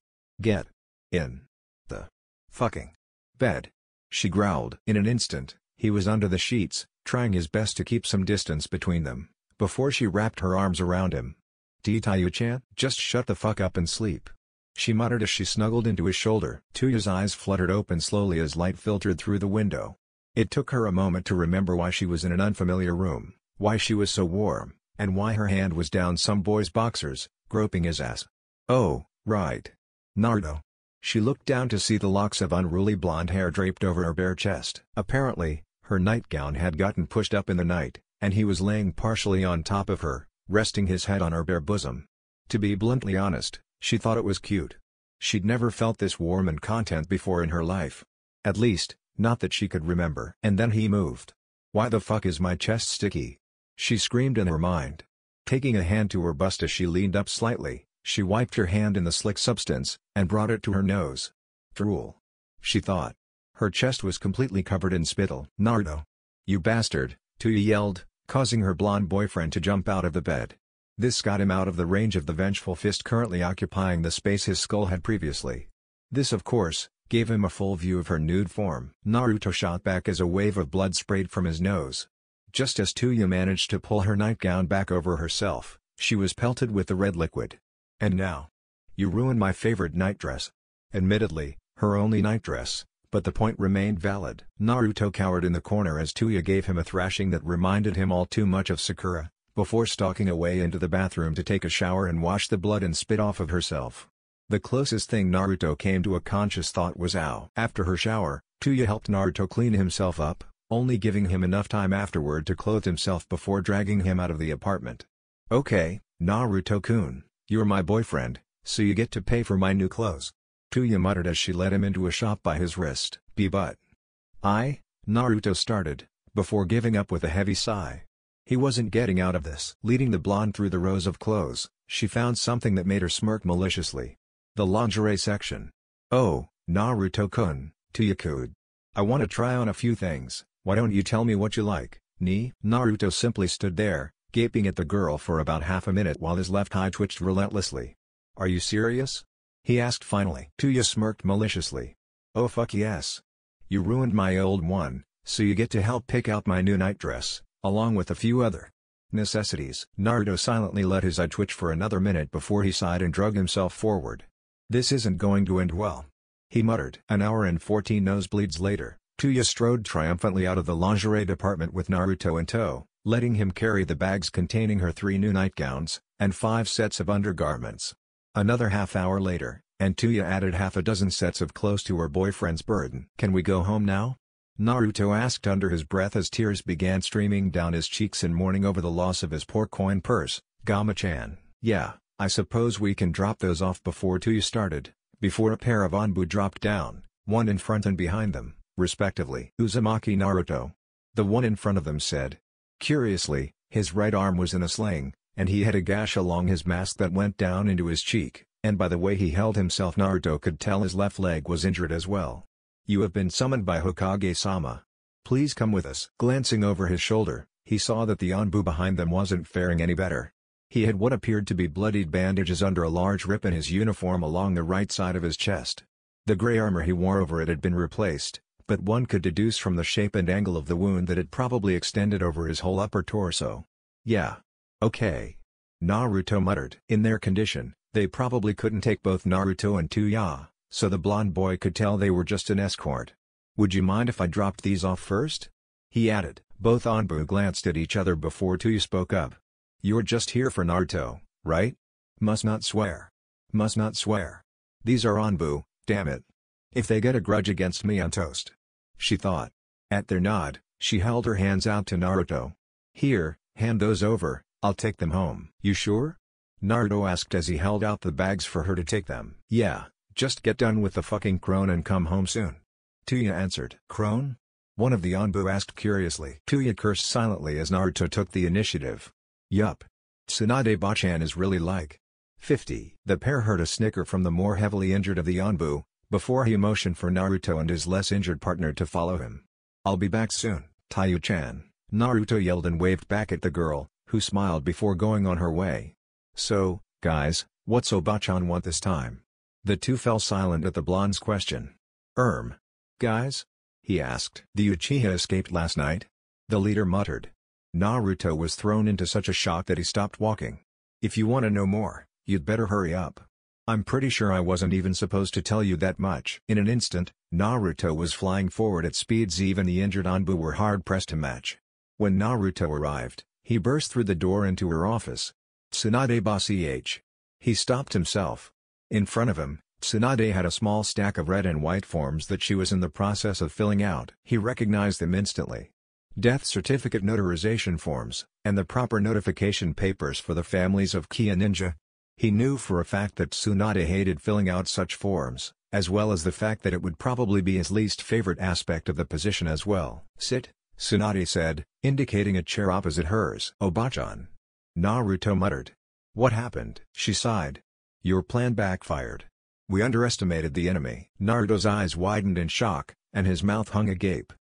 Get in the fucking bed, she growled. In an instant, he was under the sheets, trying his best to keep some distance between them, before she wrapped her arms around him. Taiyu-chan, just shut the fuck up and sleep, she muttered as she snuggled into his shoulder. Tuya's eyes fluttered open slowly as light filtered through the window. It took her a moment to remember why she was in an unfamiliar room, why she was so warm, and why her hand was down some boy's boxers, groping his ass. Oh, right. Naruto. She looked down to see the locks of unruly blonde hair draped over her bare chest. Apparently, her nightgown had gotten pushed up in the night, and he was laying partially on top of her, resting his head on her bare bosom. To be bluntly honest, she thought it was cute. She'd never felt this warm and content before in her life. At least, not that she could remember. And then he moved. Why the fuck is my chest sticky? She screamed in her mind. Taking a hand to her bust as she leaned up slightly, she wiped her hand in the slick substance, and brought it to her nose. Drool. She thought. Her chest was completely covered in spittle. Naruto. You bastard, Tuya yelled, causing her blonde boyfriend to jump out of the bed. This got him out of the range of the vengeful fist currently occupying the space his skull had previously. This of course, gave him a full view of her nude form. Naruto shot back as a wave of blood sprayed from his nose. Just as Tuya managed to pull her nightgown back over herself, she was pelted with the red liquid. And now? You ruined my favorite nightdress. Admittedly, her only nightdress, but the point remained valid. Naruto cowered in the corner as Tuya gave him a thrashing that reminded him all too much of Sakura, before stalking away into the bathroom to take a shower and wash the blood and spit off of herself. The closest thing Naruto came to a conscious thought was ow. After her shower, Tuya helped Naruto clean himself up, only giving him enough time afterward to clothe himself before dragging him out of the apartment. Okay, Naruto-kun, you're my boyfriend, so you get to pay for my new clothes. Tuya muttered as she led him into a shop by his wrist. But Naruto started, before giving up with a heavy sigh. He wasn't getting out of this. Leading the blonde through the rows of clothes, she found something that made her smirk maliciously. The lingerie section. Oh, Naruto-kun, Tuya-kun. I want to try on a few things, why don't you tell me what you like, ni? Naruto simply stood there, gaping at the girl for about half a minute while his left eye twitched relentlessly. Are you serious? He asked finally. Tuya smirked maliciously. Oh fuck yes. You ruined my old one, so you get to help pick out my new nightdress, along with a few other necessities. Naruto silently let his eye twitch for another minute before he sighed and dragged himself forward. This isn't going to end well, he muttered. An hour and 14 nosebleeds later, Tuya strode triumphantly out of the lingerie department with Naruto in tow, letting him carry the bags containing her 3 new nightgowns, and 5 sets of undergarments. Another half hour later, and Tuya added half a dozen sets of clothes to her boyfriend's burden. Can we go home now? Naruto asked under his breath as tears began streaming down his cheeks in mourning over the loss of his poor coin purse. Gama-chan. Yeah, I suppose we can drop those off before Tuya started, before a pair of Anbu dropped down, one in front and behind them, respectively. Uzumaki Naruto. The one in front of them said. Curiously, his right arm was in a sling, and he had a gash along his mask that went down into his cheek, and by the way he held himself Naruto could tell his left leg was injured as well. You have been summoned by Hokage-sama. Please come with us. Glancing over his shoulder, he saw that the Anbu behind them wasn't faring any better. He had what appeared to be bloodied bandages under a large rip in his uniform along the right side of his chest. The gray armor he wore over it had been replaced, but one could deduce from the shape and angle of the wound that it probably extended over his whole upper torso. Yeah. Okay. Naruto muttered. In their condition, they probably couldn't take both Naruto and Tuya, so the blonde boy could tell they were just an escort. Would you mind if I dropped these off first? He added. Both Anbu glanced at each other before Tuya spoke up. You're just here for Naruto, right? Must not swear. Must not swear. These are Anbu, damn it. If they get a grudge against me, I'm toast. She thought. At their nod, she held her hands out to Naruto. Here, hand those over, I'll take them home. You sure? Naruto asked as he held out the bags for her to take them. Yeah, just get done with the fucking crone and come home soon. Tuya answered. Crone? One of the Anbu asked curiously. Tuya cursed silently as Naruto took the initiative. Yup. Tsunade Bachan is really like 50. The pair heard a snicker from the more heavily injured of the Anbu, before he motioned for Naruto and his less injured partner to follow him. I'll be back soon, Taiyu-chan, Naruto yelled and waved back at the girl, who smiled before going on her way. So, guys, what's Obachan want this time? The two fell silent at the blonde's question. Guys? He asked. The Uchiha escaped last night? The leader muttered. Naruto was thrown into such a shock that he stopped walking. If you want to know more, you'd better hurry up. I'm pretty sure I wasn't even supposed to tell you that much. In an instant, Naruto was flying forward at speeds even the injured Anbu were hard-pressed to match. When Naruto arrived, he burst through the door into her office. Tsunade Boss. He stopped himself. In front of him, Tsunade had a small stack of red and white forms that she was in the process of filling out. He recognized them instantly. Death certificate notarization forms, and the proper notification papers for the families of Kia Ninja. He knew for a fact that Tsunade hated filling out such forms, as well as the fact that it would probably be his least favorite aspect of the position as well. Sit, Tsunade said, indicating a chair opposite hers. Obachan. Naruto muttered. What happened? She sighed. Your plan backfired. We underestimated the enemy. Naruto's eyes widened in shock, and his mouth hung agape.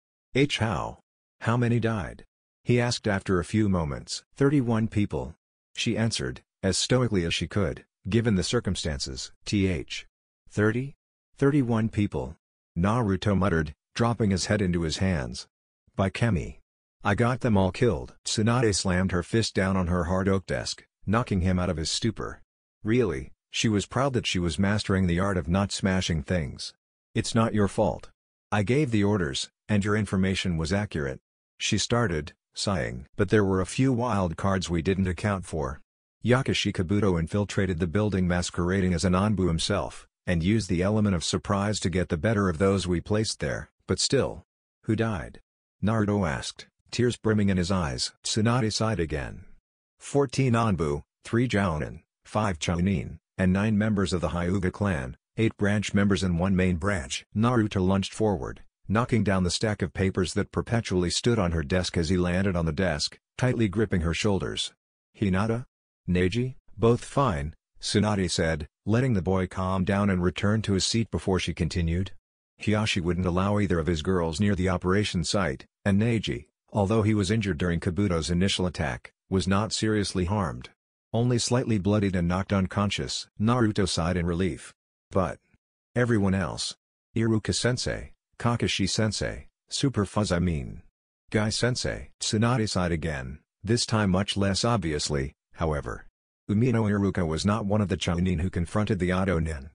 How? How many died? He asked after a few moments. 31 people. She answered, as stoically as she could, given the circumstances. 30? 31 people. Naruto muttered, dropping his head into his hands. By Kemi. I got them all killed. Tsunade slammed her fist down on her hard oak desk, knocking him out of his stupor. Really, she was proud that she was mastering the art of not smashing things. It's not your fault. I gave the orders, and your information was accurate. She started, sighing. But there were a few wild cards we didn't account for. Yakashi Kabuto infiltrated the building masquerading as an Anbu himself, and used the element of surprise to get the better of those we placed there, but still. Who died? Naruto asked, tears brimming in his eyes. Tsunade sighed again. 14 Anbu, 3 Jounin, 5 Chunin, and 9 members of the Hyuga clan, 8 branch members and 1 main branch. Naruto lunged forward, knocking down the stack of papers that perpetually stood on her desk as he landed on the desk, tightly gripping her shoulders. Hinata? Neji? Both fine, Tsunade said, letting the boy calm down and return to his seat before she continued. Hiyashi wouldn't allow either of his girls near the operation site, and Neji, although he was injured during Kabuto's initial attack, was not seriously harmed. Only slightly bloodied and knocked unconscious. Naruto sighed in relief. But everyone else. Iruka-sensei, Kakashi-sensei, Super Fuzz Guy-sensei. Tsunade sighed again, this time much less obviously, however. Umino Iruka was not one of the Chunin who confronted the Oto Nin.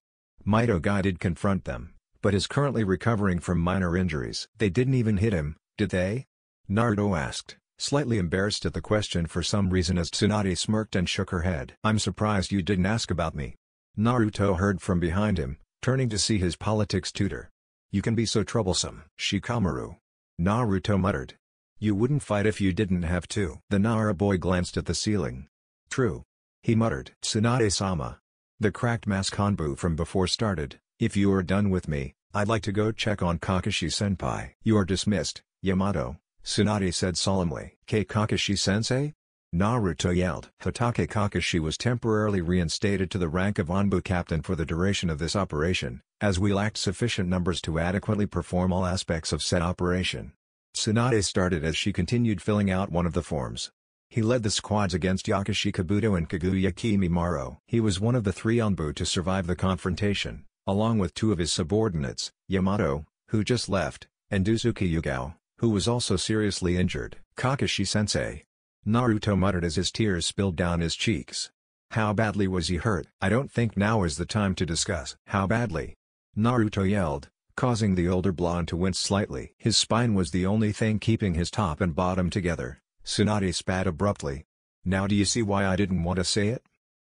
Mito Guy did confront them, but is currently recovering from minor injuries. They didn't even hit him, did they? Naruto asked, slightly embarrassed at the question for some reason as Tsunade smirked and shook her head. I'm surprised you didn't ask about me. Naruto heard from behind him, turning to see his politics tutor. You can be so troublesome. Shikamaru. Naruto muttered. You wouldn't fight if you didn't have to. The Nara boy glanced at the ceiling. True. He muttered. Tsunade-sama. The cracked mask Hanbu from before started. If you are done with me, I'd like to go check on Kakashi-senpai. You are dismissed, Yamato, Tsunade said solemnly. Kakashi-sensei? Naruto yelled. Hatake Kakashi was temporarily reinstated to the rank of Anbu captain for the duration of this operation, as we lacked sufficient numbers to adequately perform all aspects of said operation. Tsunade started as she continued filling out one of the forms. He led the squads against Yakashi Kabuto and Kaguya Kimimaro. He was one of the 3 Anbu to survive the confrontation, along with 2 of his subordinates, Yamato, who just left, and Uzuki Yugao, who was also seriously injured. Kakashi-sensei. Naruto muttered as his tears spilled down his cheeks. How badly was he hurt? I don't think now is the time to discuss. How badly? Naruto yelled, causing the older blonde to wince slightly. His spine was the only thing keeping his top and bottom together. Tsunade spat abruptly. Now do you see why I didn't want to say it?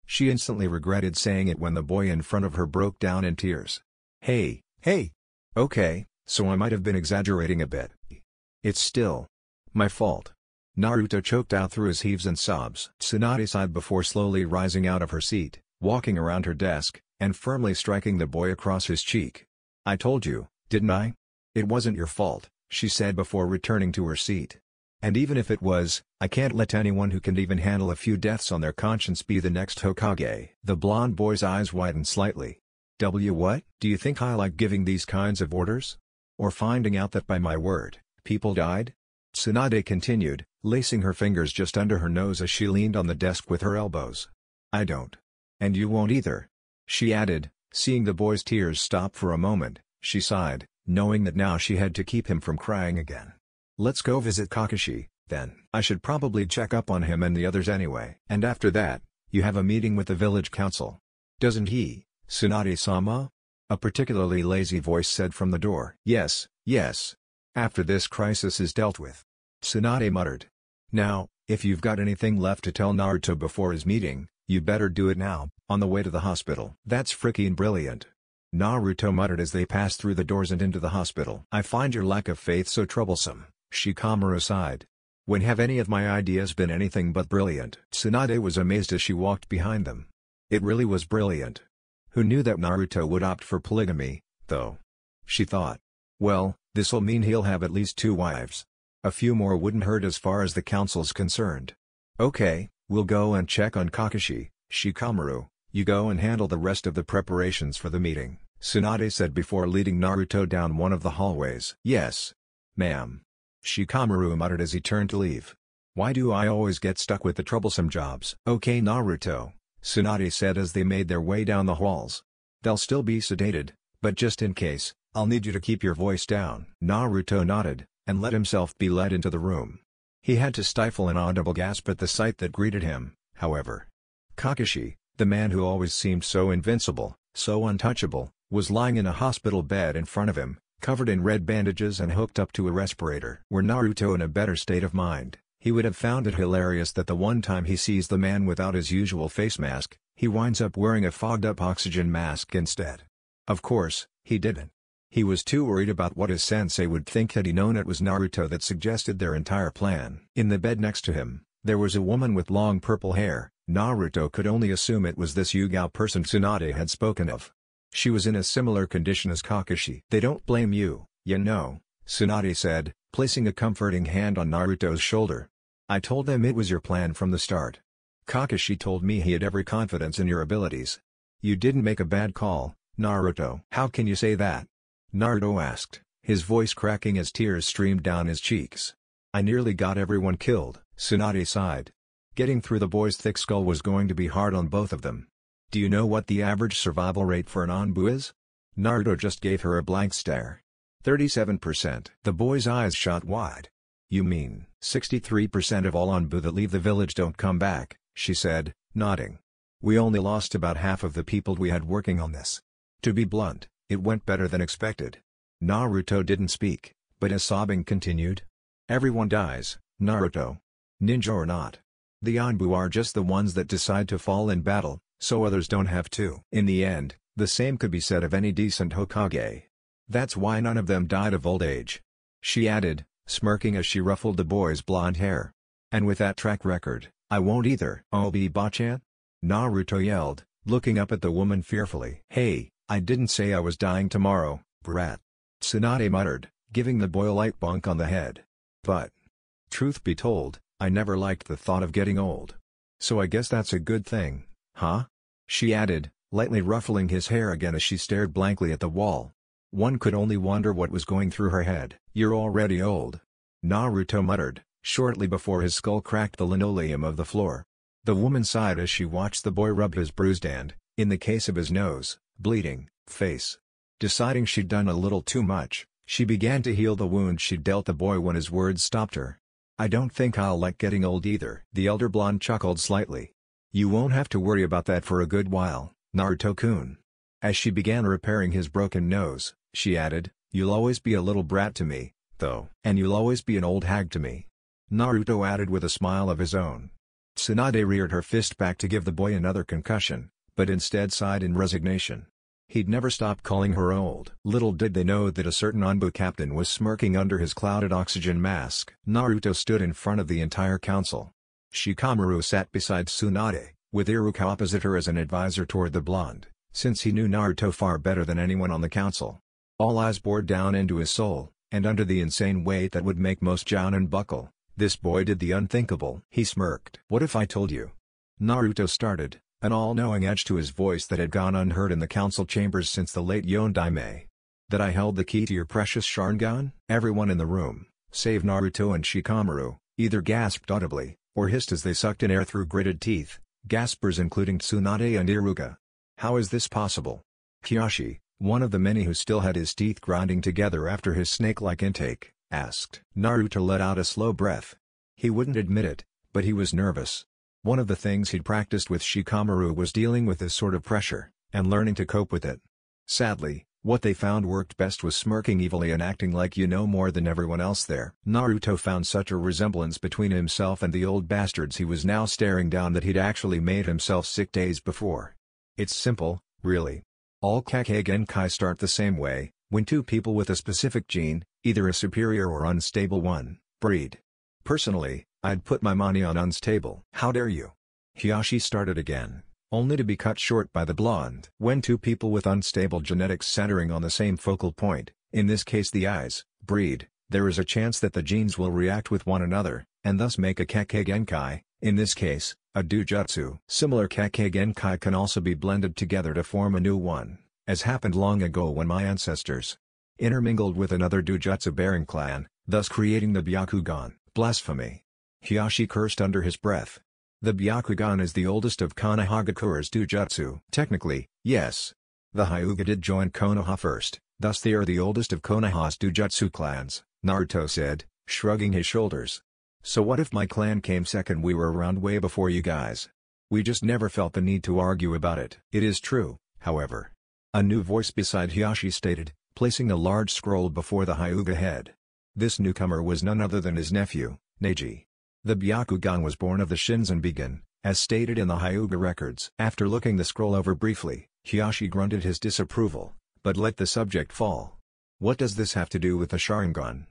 She instantly regretted saying it when the boy in front of her broke down in tears. Hey. Okay, so I might have been exaggerating a bit. It's still my fault. Naruto choked out through his heaves and sobs. Tsunade sighed before slowly rising out of her seat, walking around her desk, and firmly striking the boy across his cheek. I told you, didn't I? It wasn't your fault, she said before returning to her seat. And even if it was, I can't let anyone who can even handle a few deaths on their conscience be the next Hokage. The blonde boy's eyes widened slightly. What? Do you think I like giving these kinds of orders? Or finding out that by my word, people died? Tsunade continued, lacing her fingers just under her nose as she leaned on the desk with her elbows. I don't. And you won't either. She added, seeing the boy's tears stop for a moment, she sighed, knowing that now she had to keep him from crying again. Let's go visit Kakashi, then. I should probably check up on him and the others anyway. And after that, you have a meeting with the village council. Doesn't he, Tsunade-sama? A particularly lazy voice said from the door. Yes. After this crisis is dealt with. Tsunade muttered. Now, if you've got anything left to tell Naruto before his meeting, you better do it now, on the way to the hospital. That's freaking brilliant. Naruto muttered as they passed through the doors and into the hospital. I find your lack of faith so troublesome, Shikamaru sighed. When have any of my ideas been anything but brilliant? Tsunade was amazed as she walked behind them. It really was brilliant. Who knew that Naruto would opt for polygamy, though? She thought. Well, this'll mean he'll have at least 2 wives. A few more wouldn't hurt as far as the council's concerned. Okay, we'll go and check on Kakashi. Shikamaru, you go and handle the rest of the preparations for the meeting, Tsunade said before leading Naruto down one of the hallways. Yes, ma'am. Shikamaru muttered as he turned to leave. Why do I always get stuck with the troublesome jobs? Okay Naruto, Tsunade said as they made their way down the halls. They'll still be sedated, but just in case, I'll need you to keep your voice down. Naruto nodded, and let himself be led into the room. He had to stifle an audible gasp at the sight that greeted him, however. Kakashi, the man who always seemed so invincible, so untouchable, was lying in a hospital bed in front of him, covered in red bandages and hooked up to a respirator. Were Naruto in a better state of mind, he would have found it hilarious that the one time he sees the man without his usual face mask, he winds up wearing a fogged-up oxygen mask instead. Of course, he didn't. He was too worried about what his sensei would think had he known it was Naruto that suggested their entire plan. In the bed next to him, there was a woman with long purple hair. Naruto could only assume it was this Yugao person Tsunade had spoken of. She was in a similar condition as Kakashi. They don't blame you, you know, Tsunade said, placing a comforting hand on Naruto's shoulder. I told them it was your plan from the start. Kakashi told me he had every confidence in your abilities. You didn't make a bad call, Naruto. How can you say that? Naruto asked, his voice cracking as tears streamed down his cheeks. I nearly got everyone killed, Tsunade sighed. Getting through the boy's thick skull was going to be hard on both of them. Do you know what the average survival rate for an Anbu is? Naruto just gave her a blank stare. 37%. The boy's eyes shot wide. You mean, 63% of all Anbu that leave the village don't come back, she said, nodding. We only lost about half of the people we had working on this. To be blunt, it went better than expected. Naruto didn't speak, but his sobbing continued. Everyone dies, Naruto. Ninja or not. The Anbu are just the ones that decide to fall in battle, so others don't have to. In the end, the same could be said of any decent Hokage. That's why none of them died of old age. She added, smirking as she ruffled the boy's blonde hair. And with that track record, I won't either. Obii-bachan? Naruto yelled, looking up at the woman fearfully. Hey, I didn't say I was dying tomorrow, brat. Tsunade muttered, giving the boy a light bonk on the head. But, truth be told, I never liked the thought of getting old. So I guess that's a good thing, huh? She added, lightly ruffling his hair again as she stared blankly at the wall. One could only wonder what was going through her head. You're already old, Naruto muttered, shortly before his skull cracked the linoleum of the floor. The woman sighed as she watched the boy rub his bruised and, in the case of his nose, bleeding, face. Deciding she'd done a little too much, she began to heal the wound she'd dealt the boy when his words stopped her. I don't think I'll like getting old either. The elder blonde chuckled slightly. You won't have to worry about that for a good while, Naruto-kun. As she began repairing his broken nose, she added, you'll always be a little brat to me, though. And you'll always be an old hag to me. Naruto added with a smile of his own. Tsunade reared her fist back to give the boy another concussion, but instead sighed in resignation. He'd never stop calling her old. Little did they know that a certain Anbu captain was smirking under his clouded oxygen mask. Naruto stood in front of the entire council. Shikamaru sat beside Tsunade, with Iruka opposite her as an advisor toward the blonde, since he knew Naruto far better than anyone on the council. All eyes bored down into his soul, and under the insane weight that would make most jounin buckle, this boy did the unthinkable. He smirked. What if I told you? Naruto started, an all-knowing edge to his voice that had gone unheard in the council chambers since the late Yondaime. That I held the key to your precious Sharingan? Everyone in the room, save Naruto and Shikamaru, either gasped audibly, or hissed as they sucked in air through gritted teeth, gaspers including Tsunade and Iruka. How is this possible? Hiyashi, one of the many who still had his teeth grinding together after his snake-like intake, asked. Naruto let out a slow breath. He wouldn't admit it, but he was nervous. One of the things he'd practiced with Shikamaru was dealing with this sort of pressure, and learning to cope with it. Sadly, what they found worked best was smirking evilly and acting like you know more than everyone else there. Naruto found such a resemblance between himself and the old bastards he was now staring down that he'd actually made himself sick days before. It's simple, really. All Kake Genkai start the same way, when two people with a specific gene, either a superior or unstable one, breed. Personally, I'd put my money on unstable. How dare you? Hiyashi started again, only to be cut short by the blonde. When two people with unstable genetics centering on the same focal point, in this case the eyes, breed, there is a chance that the genes will react with one another, and thus make a Kake Genkai, in this case, a Dujutsu. Similar Kake Genkai can also be blended together to form a new one, as happened long ago when my ancestors intermingled with another Dujutsu-bearing clan, thus creating the Byakugan. Blasphemy. Hiyashi cursed under his breath. The Byakugan is the oldest of Konohagakura's Dujutsu. Technically, yes. The Hyuga did join Konoha first, thus they are the oldest of Konoha's Dujutsu clans, Naruto said, shrugging his shoulders. So what if my clan came second? We were around way before you guys. We just never felt the need to argue about it. It is true, however. A new voice beside Hiyashi stated, placing a large scroll before the Hyuga head. This newcomer was none other than his nephew, Neji. The Byakugan was born of the Shinzan, as stated in the Hyuga records. After looking the scroll over briefly, Hiyashi grunted his disapproval, but let the subject fall. What does this have to do with the Sharingan?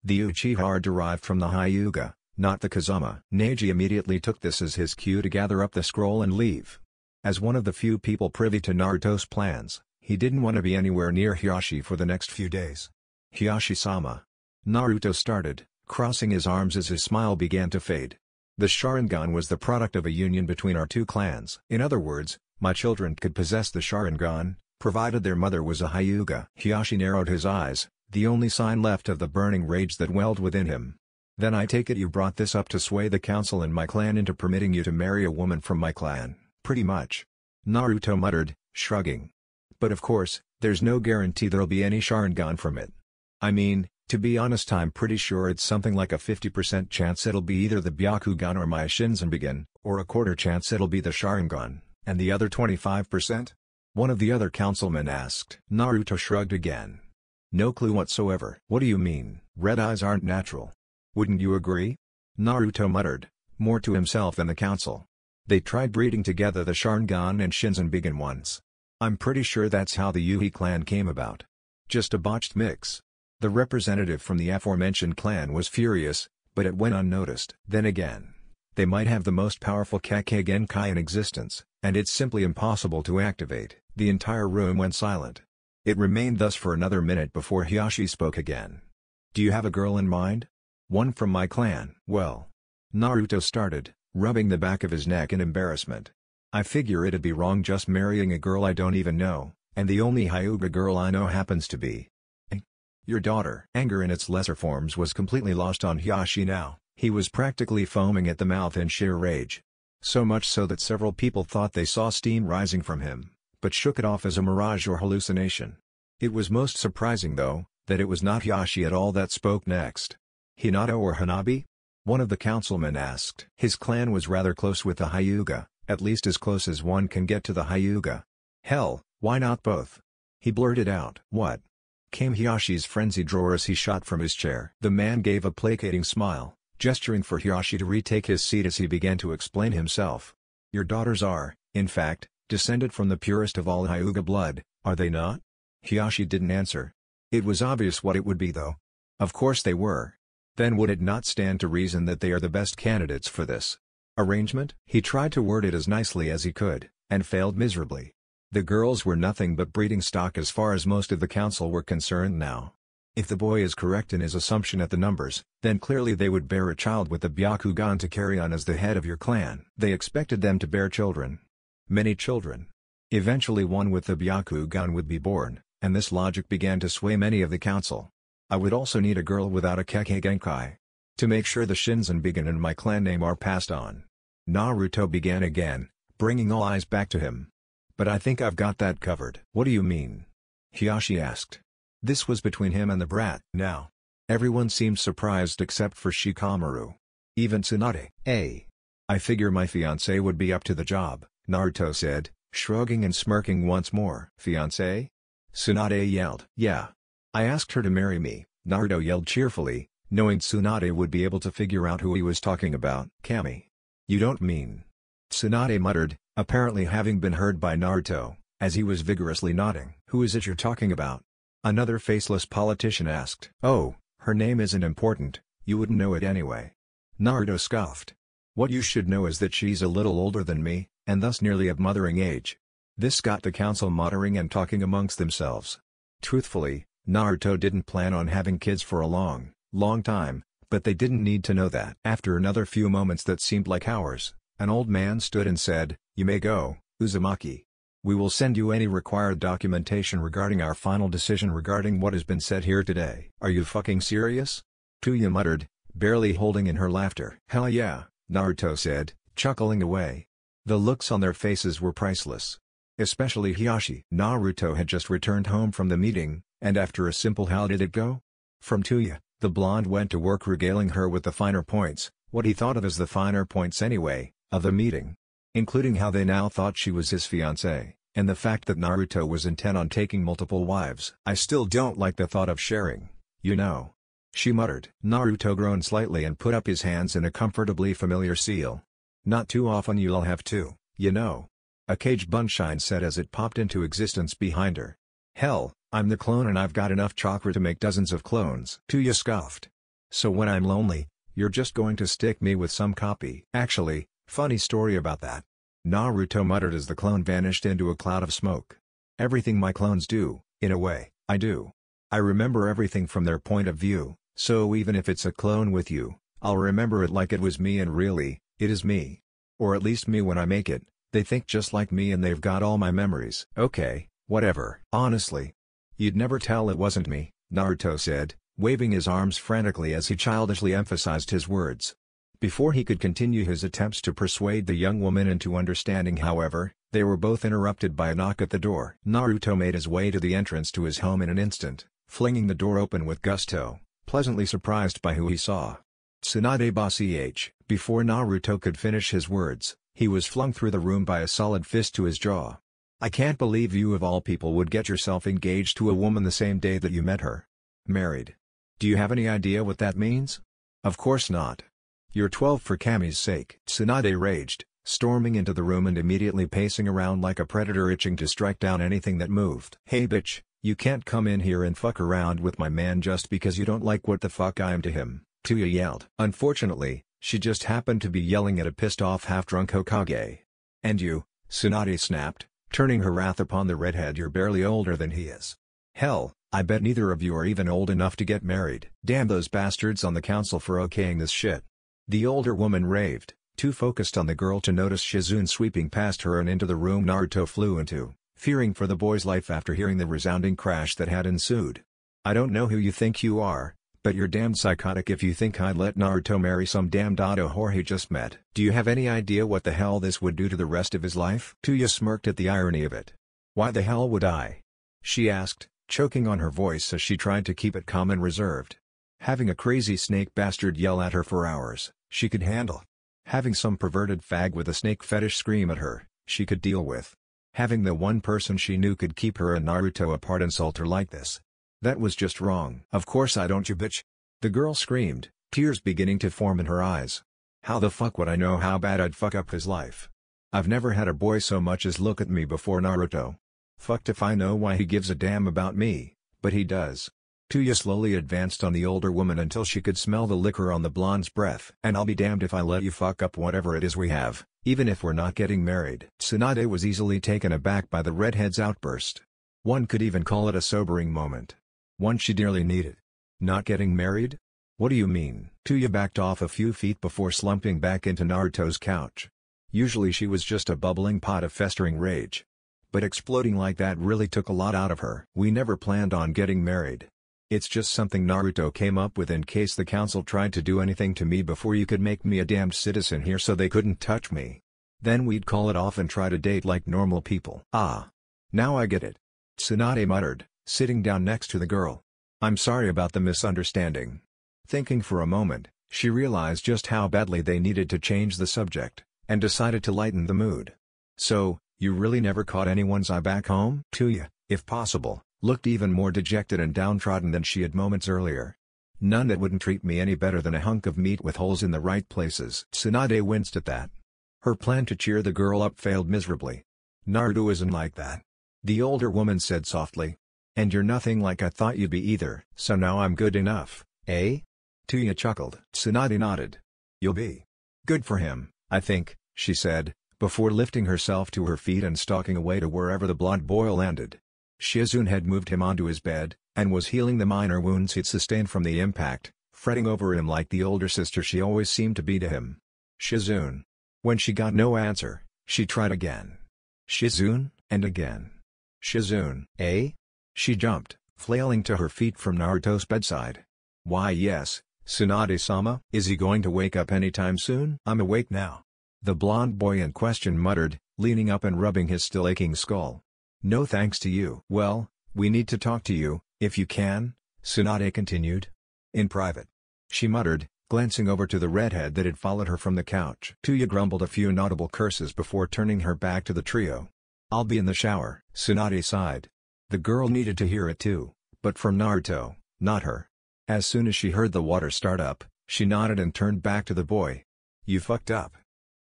The Uchiha are derived from the Hyuga, not the Kazama. Neji immediately took this as his cue to gather up the scroll and leave. As one of the few people privy to Naruto's plans, he didn't want to be anywhere near Hiyashi for the next few days. Hiyashi-sama. Naruto started, crossing his arms as his smile began to fade. The Sharingan was the product of a union between our two clans. In other words, my children could possess the Sharingan, provided their mother was a Hyuga. Hiyashi narrowed his eyes, the only sign left of the burning rage that welled within him. Then I take it you brought this up to sway the council and my clan into permitting you to marry a woman from my clan. Pretty much. Naruto muttered, shrugging. But of course, there's no guarantee there'll be any Sharingan from it. I mean, to be honest, I'm pretty sure it's something like a 50% chance it'll be either the Byakugan or my Shinzan, or a quarter chance it'll be the Sharingan, and the other 25%? One of the other councilmen asked. Naruto shrugged again. No clue whatsoever. What do you mean? Red eyes aren't natural. Wouldn't you agree? Naruto muttered, more to himself than the council. They tried breeding together the Sharingan and Shinzan once. I'm pretty sure that's how the Yuhi clan came about. Just a botched mix. The representative from the aforementioned clan was furious, but it went unnoticed. Then again, they might have the most powerful Kake Genkai in existence, and it's simply impossible to activate. The entire room went silent. It remained thus for another minute before Hiyashi spoke again. Do you have a girl in mind? One from my clan. Well, Naruto started, rubbing the back of his neck in embarrassment. I figure it'd be wrong just marrying a girl I don't even know, and the only Hyuga girl I know happens to be your daughter. Anger in its lesser forms was completely lost on Hiashi now. He was practically foaming at the mouth in sheer rage. So much so that several people thought they saw steam rising from him, but shook it off as a mirage or hallucination. It was most surprising though, that it was not Hiashi at all that spoke next. Hinata or Hanabi? One of the councilmen asked. His clan was rather close with the Hyuga, at least as close as one can get to the Hyuga. Hell, why not both? He blurted out. What? Came Hiashi's frenzied roar as he shot from his chair. The man gave a placating smile, gesturing for Hiashi to retake his seat as he began to explain himself. Your daughters are, in fact, descended from the purest of all Hyuga blood, are they not? Hiashi didn't answer. It was obvious what it would be though. Of course they were. Then would it not stand to reason that they are the best candidates for this arrangement? He tried to word it as nicely as he could, and failed miserably. The girls were nothing but breeding stock as far as most of the council were concerned now. If the boy is correct in his assumption at the numbers, then clearly they would bear a child with the Byakugan to carry on as the head of your clan. They expected them to bear children. Many children. Eventually one with the Byakugan would be born, and this logic began to sway many of the council. I would also need a girl without a Kekkei Genkai. To make sure the Shinzan and my clan name are passed on. Naruto began again, bringing all eyes back to him. But I think I've got that covered. What do you mean? Hiashi asked. This was between him and the brat. Now. Everyone seemed surprised except for Shikamaru. Even Tsunade. I figure my fiancé would be up to the job, Naruto said, shrugging and smirking once more. Fiancé? Tsunade yelled. Yeah. I asked her to marry me, Naruto yelled cheerfully, knowing Tsunade would be able to figure out who he was talking about. Kami. You don't mean. Tsunade muttered, apparently having been heard by Naruto, as he was vigorously nodding. Who is it you're talking about? Another faceless politician asked. Oh, her name isn't important, you wouldn't know it anyway. Naruto scoffed. What you should know is that she's a little older than me, and thus nearly of mothering age. This got the council muttering and talking amongst themselves. Truthfully, Naruto didn't plan on having kids for a long time, but they didn't need to know that. After another few moments that seemed like hours, an old man stood and said, You may go, Uzumaki. We will send you any required documentation regarding our final decision regarding what has been said here today. Are you fucking serious? Tuya muttered, barely holding in her laughter. Hell yeah, Naruto said, chuckling away. The looks on their faces were priceless. Especially Hiashi. Naruto had just returned home from the meeting, and after a simple how did it go? From Tuya, the blonde went to work regaling her with the finer points, what he thought of as the finer points anyway, of the meeting. Including how they now thought she was his fiancée, and the fact that Naruto was intent on taking multiple wives. I still don't like the thought of sharing, you know. She muttered. Naruto groaned slightly and put up his hands in a comfortably familiar seal. Not too often you'll have to, you know. A cage Bunshine said as it popped into existence behind her. Hell, I'm the clone and I've got enough chakra to make dozens of clones. Tuya scoffed. So when I'm lonely, you're just going to stick me with some copy. Actually, funny story about that. Naruto muttered as the clone vanished into a cloud of smoke. Everything my clones do, in a way, I do. I remember everything from their point of view, so even if it's a clone with you, I'll remember it like it was me and really, it is me. Or at least me when I make it, they think just like me and they've got all my memories. Okay, whatever. Honestly. You'd never tell it wasn't me, Naruto said, waving his arms frantically as he childishly emphasized his words. Before he could continue his attempts to persuade the young woman into understanding however, they were both interrupted by a knock at the door. Naruto made his way to the entrance to his home in an instant, flinging the door open with gusto, pleasantly surprised by who he saw. Tsunade Bosch. Before Naruto could finish his words, he was flung through the room by a solid fist to his jaw. I can't believe you of all people would get yourself engaged to a woman the same day that you met her. Married. Do you have any idea what that means? Of course not. You're 12 for Kami's sake. Tsunade raged, storming into the room and immediately pacing around like a predator itching to strike down anything that moved. Hey bitch, you can't come in here and fuck around with my man just because you don't like what the fuck I am to him, Tuya yelled. Unfortunately, she just happened to be yelling at a pissed-off half-drunk Hokage. And you, Tsunade snapped, turning her wrath upon the redhead. You're barely older than he is. Hell, I bet neither of you are even old enough to get married. Damn those bastards on the council for okaying this shit. The older woman raved, too focused on the girl to notice Shizune sweeping past her and into the room Naruto flew into, fearing for the boy's life after hearing the resounding crash that had ensued. "I don't know who you think you are, but you're damned psychotic if you think I'd let Naruto marry some damned auto whore he just met. Do you have any idea what the hell this would do to the rest of his life?" Tuya smirked at the irony of it. "Why the hell would I?" she asked, choking on her voice as she tried to keep it calm and reserved. Having a crazy snake bastard yell at her for hours, she could handle. Having some perverted fag with a snake fetish scream at her, she could deal with. Having the one person she knew could keep her and Naruto apart insult her like this. That was just wrong. "Of course I don't, you bitch!" the girl screamed, tears beginning to form in her eyes. "How the fuck would I know how bad I'd fuck up his life? I've never had a boy so much as look at me before, Naruto. Fucked if I know why he gives a damn about me, but he does." Tuya slowly advanced on the older woman until she could smell the liquor on the blonde's breath. "And I'll be damned if I let you fuck up whatever it is we have, even if we're not getting married." Tsunade was easily taken aback by the redhead's outburst. One could even call it a sobering moment. One she dearly needed. "Not getting married? What do you mean?" Tuya backed off a few feet before slumping back into Naruto's couch. Usually she was just a bubbling pot of festering rage. But exploding like that really took a lot out of her. "We never planned on getting married. It's just something Naruto came up with in case the council tried to do anything to me before you could make me a damned citizen here so they couldn't touch me. Then we'd call it off and try to date like normal people." "Ah. Now I get it," Tsunade muttered, sitting down next to the girl. "I'm sorry about the misunderstanding." Thinking for a moment, she realized just how badly they needed to change the subject, and decided to lighten the mood. "So, you really never caught anyone's eye back home?" Tuya, if possible, looked even more dejected and downtrodden than she had moments earlier. "None that wouldn't treat me any better than a hunk of meat with holes in the right places." Tsunade winced at that. Her plan to cheer the girl up failed miserably. "Naruto isn't like that," the older woman said softly. "And you're nothing like I thought you'd be either. So now I'm good enough, eh?" Tuya chuckled. Tsunade nodded. "You'll be good for him, I think," she said, before lifting herself to her feet and stalking away to wherever the blonde boy landed. Shizune had moved him onto his bed, and was healing the minor wounds he'd sustained from the impact, fretting over him like the older sister she always seemed to be to him. "Shizune." When she got no answer, she tried again. "Shizune," and again. "Shizune, eh?" She jumped, flailing to her feet from Naruto's bedside. "Why yes, Tsunade-sama." "Is he going to wake up anytime soon?" "I'm awake now," the blonde boy in question muttered, leaning up and rubbing his still aching skull. "No thanks to you." "Well, we need to talk to you, if you can," Tsunade continued. "In private," she muttered, glancing over to the redhead that had followed her from the couch. Tuya grumbled a few inaudible curses before turning her back to the trio. "I'll be in the shower," Tsunade sighed. The girl needed to hear it too, but from Naruto, not her. As soon as she heard the water start up, she nodded and turned back to the boy. "You fucked up.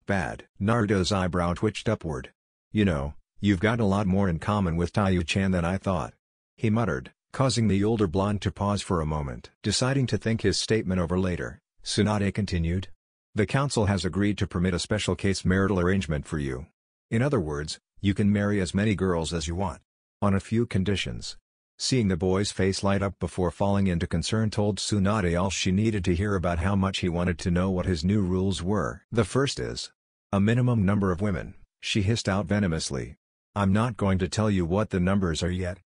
Bad." Naruto's eyebrow twitched upward. "You know, you've got a lot more in common with Taiyu-chan than I thought," he muttered, causing the older blonde to pause for a moment. Deciding to think his statement over later, Tsunade continued. "The council has agreed to permit a special case marital arrangement for you. In other words, you can marry as many girls as you want. On a few conditions." Seeing the boy's face light up before falling into concern told Tsunade all she needed to hear about how much he wanted to know what his new rules were. "The first is a minimum number of women," she hissed out venomously. "I'm not going to tell you what the numbers are yet.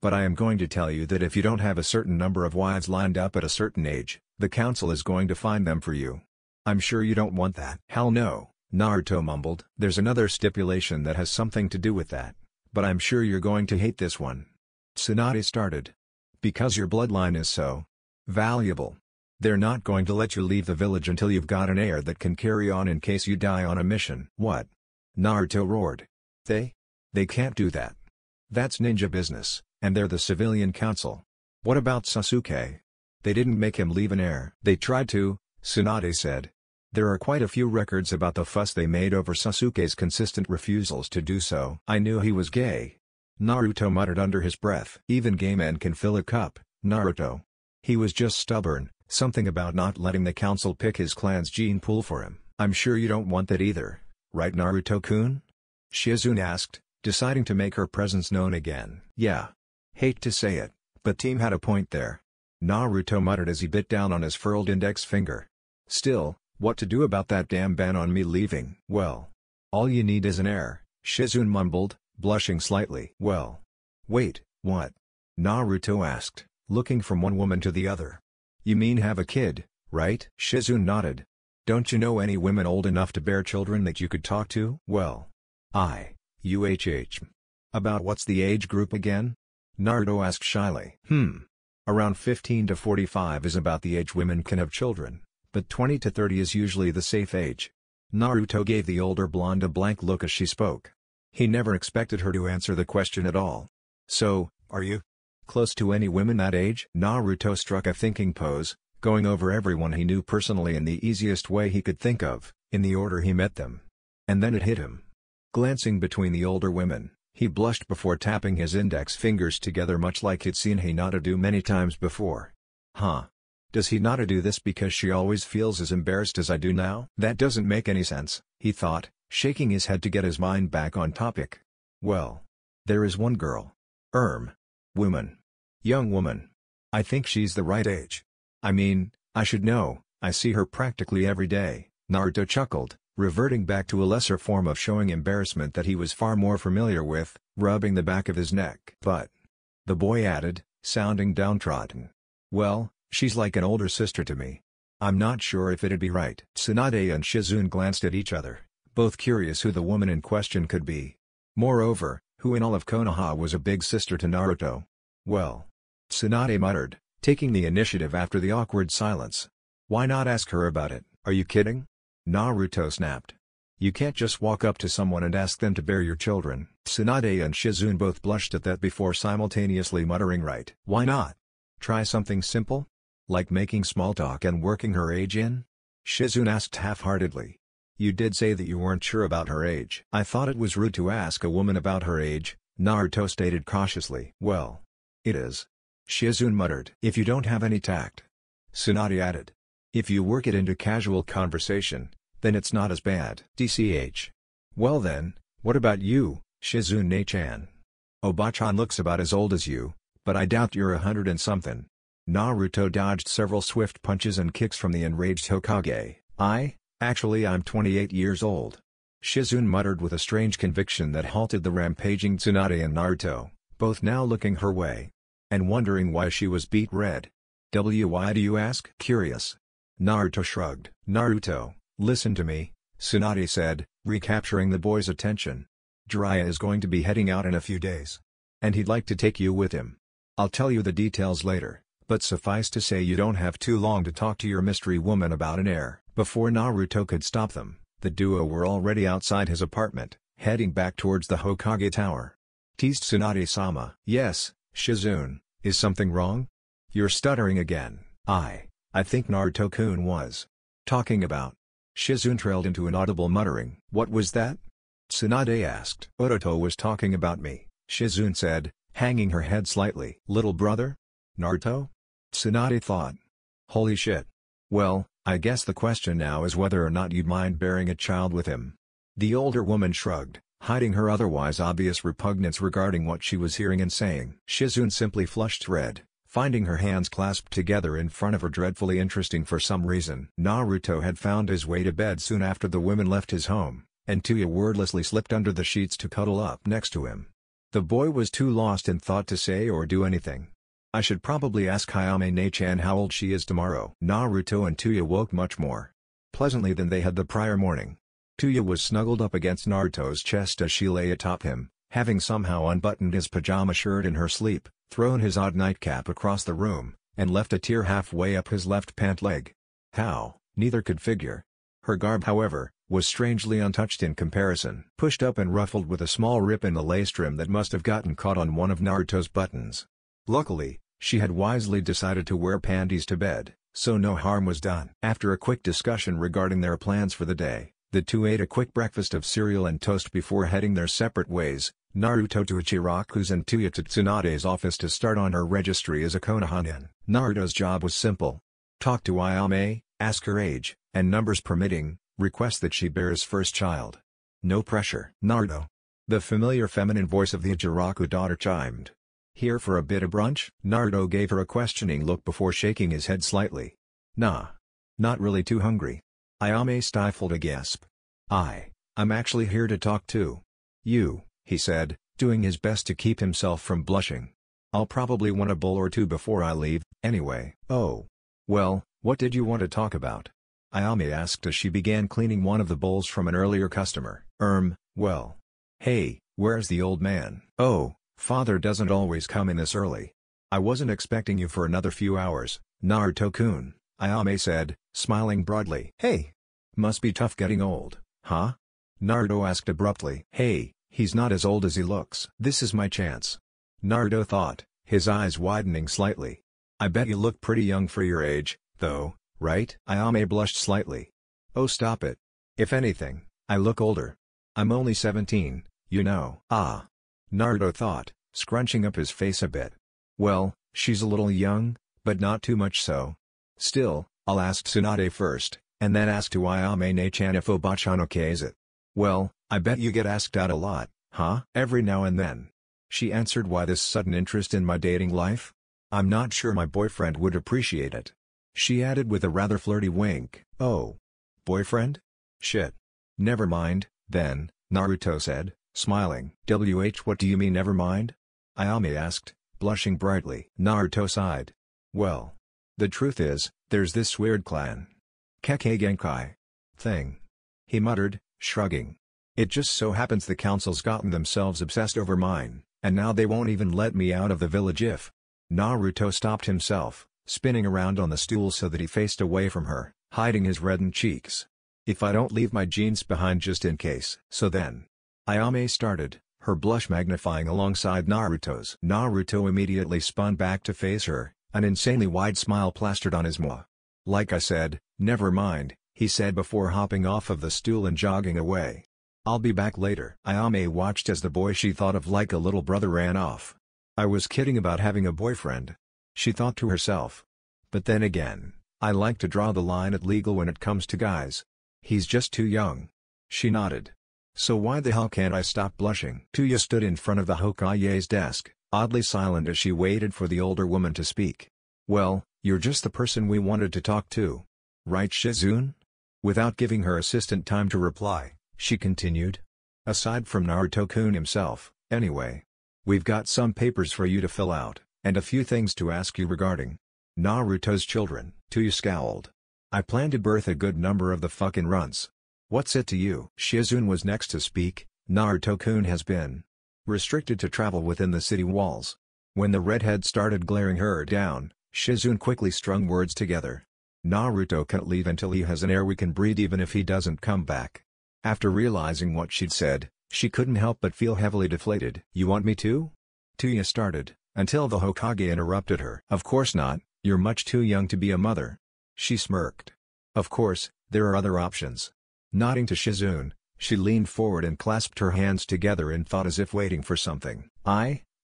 But I am going to tell you that if you don't have a certain number of wives lined up at a certain age, the council is going to find them for you. I'm sure you don't want that." "Hell no," Naruto mumbled. "There's another stipulation that has something to do with that, but I'm sure you're going to hate this one." Tsunade started. "Because your bloodline is so valuable. They're not going to let you leave the village until you've got an heir that can carry on in case you die on a mission." "What?" Naruto roared. They can't do that. That's ninja business, and they're the civilian council. What about Sasuke? They didn't make him leave an heir." "They tried to," Tsunade said. "There are quite a few records about the fuss they made over Sasuke's consistent refusals to do so." "I knew he was gay," Naruto muttered under his breath. "Even gay men can fill a cup, Naruto. He was just stubborn, something about not letting the council pick his clan's gene pool for him." "I'm sure you don't want that either, right Naruto-kun?" Shizune asked, deciding to make her presence known again. "Yeah. Hate to say it, but Team had a point there," Naruto muttered as he bit down on his furled index finger. "Still, What to do about that damn ban on me leaving? Well, all you need is an heir, Shizune mumbled, blushing slightly. Well, wait, what? Naruto asked, looking from one woman to the other. You mean have a kid, right? Shizune nodded. Don't you know any women old enough to bear children that you could talk to? Well, About what's the age group again? Naruto asked shyly. Around 15 to 45 is about the age women can have children, but 20 to 30 is usually the safe age. Naruto gave the older blonde a blank look as she spoke. He never expected her to answer the question at all. So, are you close to any women that age? Naruto struck a thinking pose, going over everyone he knew personally in the easiest way he could think of, in the order he met them. And then it hit him. Glancing between the older women, he blushed before tapping his index fingers together much like he'd seen Hinata do many times before. Huh. Does Hinata do this because she always feels as embarrassed as I do now? That doesn't make any sense, he thought, shaking his head to get his mind back on topic. Well, there is one girl. Woman. Young woman. I think she's the right age. I mean, I should know, I see her practically every day. Naruto chuckled, reverting back to a lesser form of showing embarrassment that he was far more familiar with, rubbing the back of his neck. But, the boy added, sounding downtrodden. Well, she's like an older sister to me. I'm not sure if it'd be right. Tsunade and Shizune glanced at each other, both curious who the woman in question could be. Moreover, who in all of Konoha was a big sister to Naruto? Well, Tsunade muttered, taking the initiative after the awkward silence. Why not ask her about it? Are you kidding? Naruto snapped. You can't just walk up to someone and ask them to bear your children. Tsunade and Shizune both blushed at that before simultaneously muttering right. Why not? Try something simple? Like making small talk and working her age in? Shizune asked half-heartedly. You did say that you weren't sure about her age. I thought it was rude to ask a woman about her age, Naruto stated cautiously. Well, it is. Shizune muttered. If you don't have any tact. Tsunade added. If you work it into casual conversation, then it's not as bad. DCH. Well then, what about you, Shizune-chan? Oba-chan looks about as old as you, but I doubt you're 100 and something. Naruto dodged several swift punches and kicks from the enraged Hokage. Actually I'm 28 years old. Shizune muttered with a strange conviction that halted the rampaging Tsunade and Naruto, both now looking her way. And wondering why she was beet red. Why do you ask? Curious. Naruto shrugged. Naruto, listen to me, Tsunade said, recapturing the boy's attention. Jiraiya is going to be heading out in a few days. And he'd like to take you with him. I'll tell you the details later, but suffice to say you don't have too long to talk to your mystery woman about an heir. Before Naruto could stop them, the duo were already outside his apartment, heading back towards the Hokage Tower. Teased Tsunade-sama. Yes, Shizune, is something wrong? You're stuttering again. I think Naruto-kun was talking about. Shizune trailed into an audible muttering. What was that? Tsunade asked. Naruto was talking about me, Shizune said, hanging her head slightly. Little brother? Naruto? Tsunade thought. Holy shit. Well, I guess the question now is whether or not you'd mind bearing a child with him. The older woman shrugged, hiding her otherwise obvious repugnance regarding what she was hearing and saying. Shizune simply flushed red, finding her hands clasped together in front of her dreadfully interesting for some reason. Naruto had found his way to bed soon after the women left his home, and Tuya wordlessly slipped under the sheets to cuddle up next to him. The boy was too lost in thought to say or do anything. I should probably ask Hayame-ne-chan how old she is tomorrow. Naruto and Tuya woke much more pleasantly than they had the prior morning. Tuya was snuggled up against Naruto's chest as she lay atop him, having somehow unbuttoned his pajama shirt in her sleep, thrown his odd nightcap across the room, and left a tear halfway up his left pant leg. How, neither could figure. Her garb however, was strangely untouched in comparison. Pushed up and ruffled with a small rip in the lace trim that must have gotten caught on one of Naruto's buttons. Luckily, she had wisely decided to wear panties to bed, so no harm was done. After a quick discussion regarding their plans for the day, the two ate a quick breakfast of cereal and toast before heading their separate ways, Naruto to Ichiraku's and Tuya to Tsunade's office to start on her registry as a Konoha-nin. Naruto's job was simple. Talk to Ayame, ask her age, and numbers permitting, request that she bear his first child. No pressure. Naruto. The familiar feminine voice of the Ichiraku daughter chimed. Here for a bit of brunch? Naruto gave her a questioning look before shaking his head slightly. Nah. Not really too hungry. Ayame stifled a gasp. I'm actually here to talk to you, he said, doing his best to keep himself from blushing. I'll probably want a bowl or two before I leave, anyway. Oh. Well, what did you want to talk about? Ayame asked as she began cleaning one of the bowls from an earlier customer. Well. Hey, where's the old man? Oh, father doesn't always come in this early. I wasn't expecting you for another few hours, Naruto-kun, Ayame said, smiling broadly. Hey. Must be tough getting old, huh? Naruto asked abruptly. Hey, he's not as old as he looks. This is my chance. Naruto thought, his eyes widening slightly. I bet you look pretty young for your age, though, right? Ayame blushed slightly. Oh, stop it. If anything, I look older. I'm only 17, you know. Ah. Naruto thought, scrunching up his face a bit. Well, she's a little young, but not too much so. Still, I'll ask Tsunade first, and then ask to Ayame-ne-chan if Obacha-no-ke is it. Well, I bet you get asked out a lot, huh? Every now and then. She answered. Why this sudden interest in my dating life? I'm not sure my boyfriend would appreciate it. She added with a rather flirty wink. Oh. Boyfriend? Shit. Never mind, then, Naruto said, smiling. What do you mean never mind? Ayame asked, blushing brightly. Naruto sighed. Well. The truth is, there's this weird clan Kekkei Genkai thing. He muttered, shrugging. It just so happens the council's gotten themselves obsessed over mine, and now they won't even let me out of the village if... Naruto stopped himself, spinning around on the stool so that he faced away from her, hiding his reddened cheeks. If I don't leave my jeans behind just in case. So then... Ayame started, her blush magnifying alongside Naruto's. Naruto immediately spun back to face her, an insanely wide smile plastered on his maw. Like I said, never mind, he said before hopping off of the stool and jogging away. I'll be back later. Ayame watched as the boy she thought of like a little brother ran off. I was kidding about having a boyfriend, she thought to herself. But then again, I like to draw the line at legal when it comes to guys. He's just too young. She nodded. So why the hell can't I stop blushing? Tuya stood in front of the Hokage's desk, oddly silent as she waited for the older woman to speak. Well, you're just the person we wanted to talk to. Right, Shizune? Without giving her assistant time to reply, she continued. Aside from Naruto-kun himself, anyway. We've got some papers for you to fill out, and a few things to ask you regarding Naruto's children. Tuya scowled. I plan to birth a good number of the fucking runts. What's it to you? Shizune was next to speak. Naruto-kun has been restricted to travel within the city walls. When the redhead started glaring her down, Shizune quickly strung words together. Naruto can't leave until he has an air we can breathe, even if he doesn't come back. After realizing what she'd said, she couldn't help but feel heavily deflated. You want me to? Tuya started, until the Hokage interrupted her. Of course not, you're much too young to be a mother. She smirked. Of course, there are other options. Nodding to Shizune, she leaned forward and clasped her hands together in thought as if waiting for something.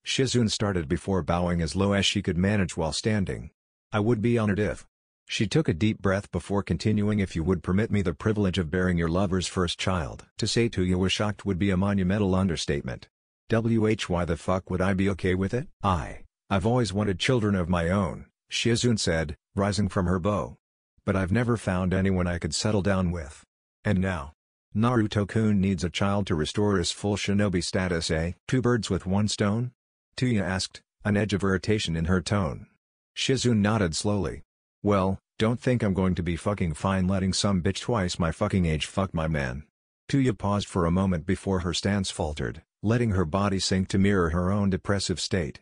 Shizune started before bowing as low as she could manage while standing. I would be honored if... She took a deep breath before continuing. If you would permit me the privilege of bearing your lover's first child. To say Tuya was shocked would be a monumental understatement. Why the fuck would I be okay with it? I've always wanted children of my own, Shizune said, rising from her bow. But I've never found anyone I could settle down with. And now, Naruto-kun needs a child to restore his full shinobi status, eh? Two birds with one stone? Tuya asked, an edge of irritation in her tone. Shizune nodded slowly. Well, don't think I'm going to be fucking fine letting some bitch twice my fucking age fuck my man. Tuya paused for a moment before her stance faltered, letting her body sink to mirror her own depressive state.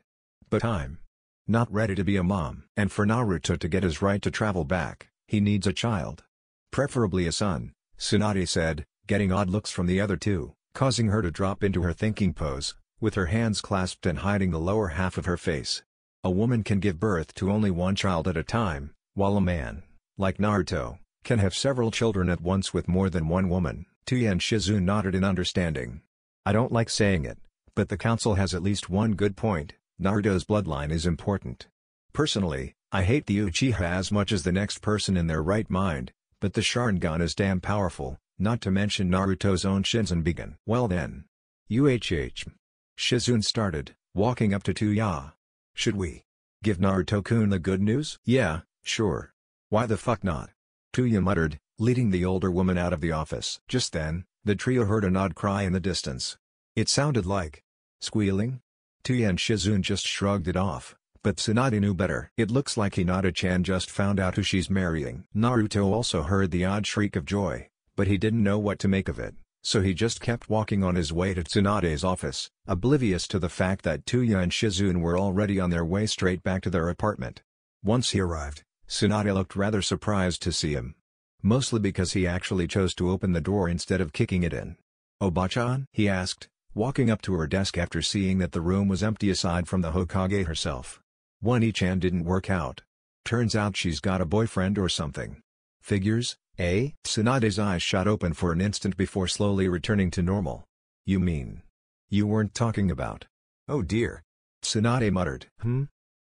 But I'm not ready to be a mom. And for Naruto to get his right to travel back, he needs a child. Preferably a son, Tsunade said, getting odd looks from the other two, causing her to drop into her thinking pose, with her hands clasped and hiding the lower half of her face. A woman can give birth to only one child at a time, while a man, like Naruto, can have several children at once with more than one woman. Tuya and Shizune nodded in understanding. I don't like saying it, but the council has at least one good point. Naruto's bloodline is important. Personally, I hate the Uchiha as much as the next person in their right mind, but the Sharingan is damn powerful, not to mention Naruto's own Shinzan. Well then. Shizune started, walking up to Tuya. Should we give Naruto-kun the good news? Yeah, sure. Why the fuck not? Tuya muttered, leading the older woman out of the office. Just then, the trio heard an odd cry in the distance. It sounded like squealing. Tuya and Shizune just shrugged it off, but Tsunade knew better. It looks like Hinata-chan just found out who she's marrying. Naruto also heard the odd shriek of joy, but he didn't know what to make of it, so he just kept walking on his way to Tsunade's office, oblivious to the fact that Tuya and Shizune were already on their way straight back to their apartment. Once he arrived, Tsunade looked rather surprised to see him. Mostly because he actually chose to open the door instead of kicking it in. "Oba-chan?" he asked, walking up to her desk after seeing that the room was empty aside from the Hokage herself. Oni-chan didn't work out. Turns out she's got a boyfriend or something. Figures, eh? Tsunade's eyes shot open for an instant before slowly returning to normal. "You mean you weren't talking about?" "Oh dear." Tsunade muttered.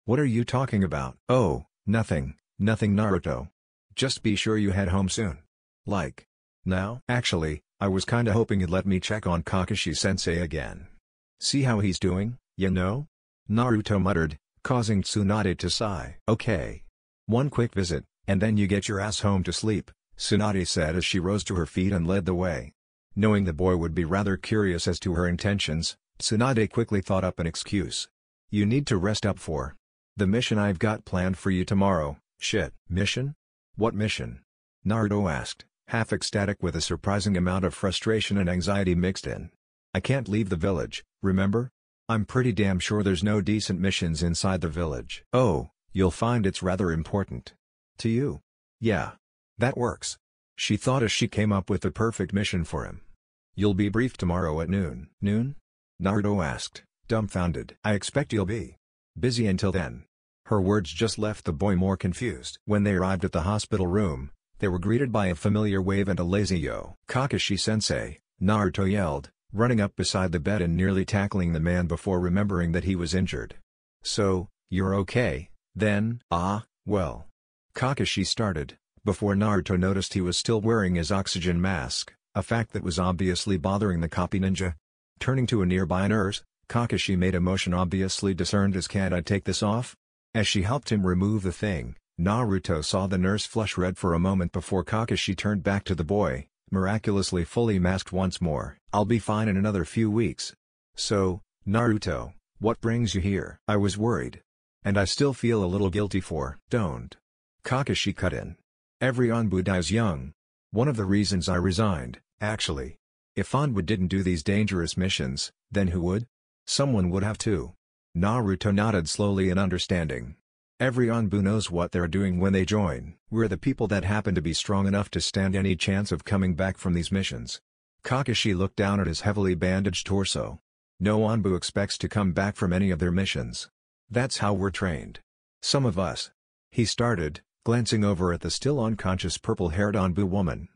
What are you talking about?" "Oh, nothing, Naruto. Just be sure you head home soon." "Like now?" "Actually, I was kinda hoping you'd let me check on Kakashi-sensei again. See how he's doing, you know?" Naruto muttered, causing Tsunade to sigh. "Okay. One quick visit, and then you get your ass home to sleep," Tsunade said as she rose to her feet and led the way. Knowing the boy would be rather curious as to her intentions, Tsunade quickly thought up an excuse. "You need to rest up for the mission I've got planned for you tomorrow." "Shit. Mission? What mission?" Naruto asked, half ecstatic with a surprising amount of frustration and anxiety mixed in. "I can't leave the village, remember? I'm pretty damn sure there's no decent missions inside the village." "Oh, you'll find it's rather important. To you." "Yeah. That works." She thought as she came up with the perfect mission for him. "You'll be briefed tomorrow at noon." "Noon?" Naruto asked, dumbfounded. "I expect you'll be busy until then." Her words just left the boy more confused. When they arrived at the hospital room, they were greeted by a familiar wave and a lazy yo. "Kakashi-sensei," Naruto yelled, running up beside the bed and nearly tackling the man before remembering that he was injured. "So, you're okay, then?" Well." Kakashi started, before Naruto noticed he was still wearing his oxygen mask, a fact that was obviously bothering the copy ninja. Turning to a nearby nurse, Kakashi made a motion obviously discerned as "Can't I take this off?" As she helped him remove the thing, Naruto saw the nurse flush red for a moment before Kakashi turned back to the boy, miraculously fully masked once more. "I'll be fine in another few weeks." "So, Naruto, what brings you here?" "I was worried. And I still feel a little guilty for." "Don't." Kakashi cut in. "Every Anbu dies young. One of the reasons I resigned, actually. If Anbu didn't do these dangerous missions, then who would? Someone would have to." Naruto nodded slowly in understanding. "Every Anbu knows what they're doing when they join. We're the people that happen to be strong enough to stand any chance of coming back from these missions." Kakashi looked down at his heavily bandaged torso. "No Anbu expects to come back from any of their missions. That's how we're trained. Some of us." He started, glancing over at the still unconscious purple-haired Anbu woman.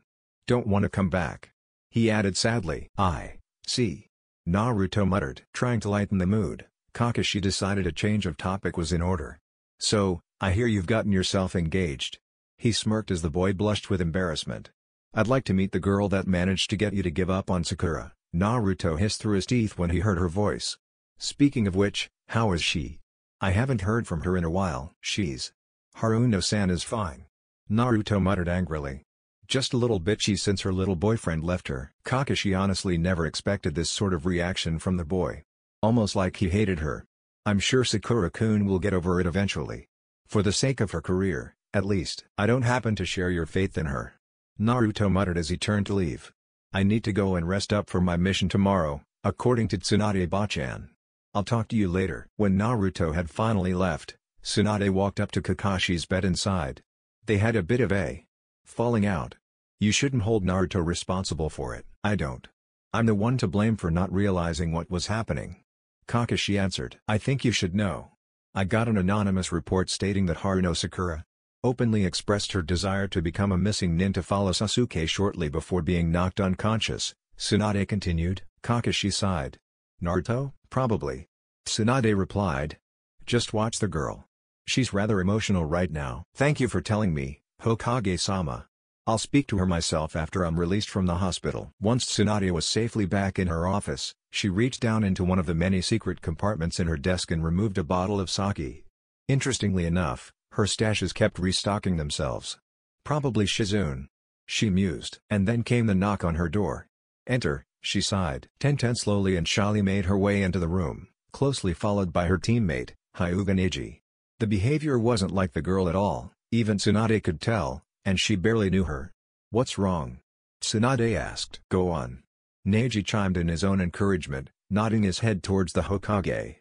"Don't want to come back." He added sadly. "I see." Naruto muttered. Trying to lighten the mood, Kakashi decided a change of topic was in order. "So, I hear you've gotten yourself engaged." He smirked as the boy blushed with embarrassment. "I'd like to meet the girl that managed to get you to give up on Sakura," Naruto hissed through his teeth when he heard her voice. "Speaking of which, how is she? I haven't heard from her in a while." "She's Haruno-san is fine." Naruto muttered angrily. "Just a little bitchy since her little boyfriend left her." Kakashi honestly never expected this sort of reaction from the boy. Almost like he hated her. "I'm sure Sakura-kun will get over it eventually. For the sake of her career, at least." "I don't happen to share your faith in her," Naruto muttered as he turned to leave. "I need to go and rest up for my mission tomorrow, according to Tsunade-bachan. I'll talk to you later." When Naruto had finally left, Tsunade walked up to Kakashi's bed and sighed. They had a bit of a falling out. "You shouldn't hold Naruto responsible for it." "I don't. I'm the one to blame for not realizing what was happening," Kakashi answered. "I think you should know. I got an anonymous report stating that Haruno Sakura openly expressed her desire to become a missing nin to follow Sasuke shortly before being knocked unconscious," Tsunade continued. Kakashi sighed. "Naruto, probably," Tsunade replied. "Just watch the girl. She's rather emotional right now." "Thank you for telling me, Hokage-sama. I'll speak to her myself after I'm released from the hospital." Once Tsunade was safely back in her office, she reached down into one of the many secret compartments in her desk and removed a bottle of sake. Interestingly enough, her stashes kept restocking themselves. Probably Shizune. she mused. And then came the knock on her door. "Enter," she sighed. Tenten slowly and shyly made her way into the room, closely followed by her teammate, Hyuga Neji. The behavior wasn't like the girl at all, even Tsunade could tell, and she barely knew her. "What's wrong?" Tsunade asked. "Go on." Neji chimed in his own encouragement, nodding his head towards the Hokage.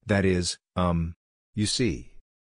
That is, you see."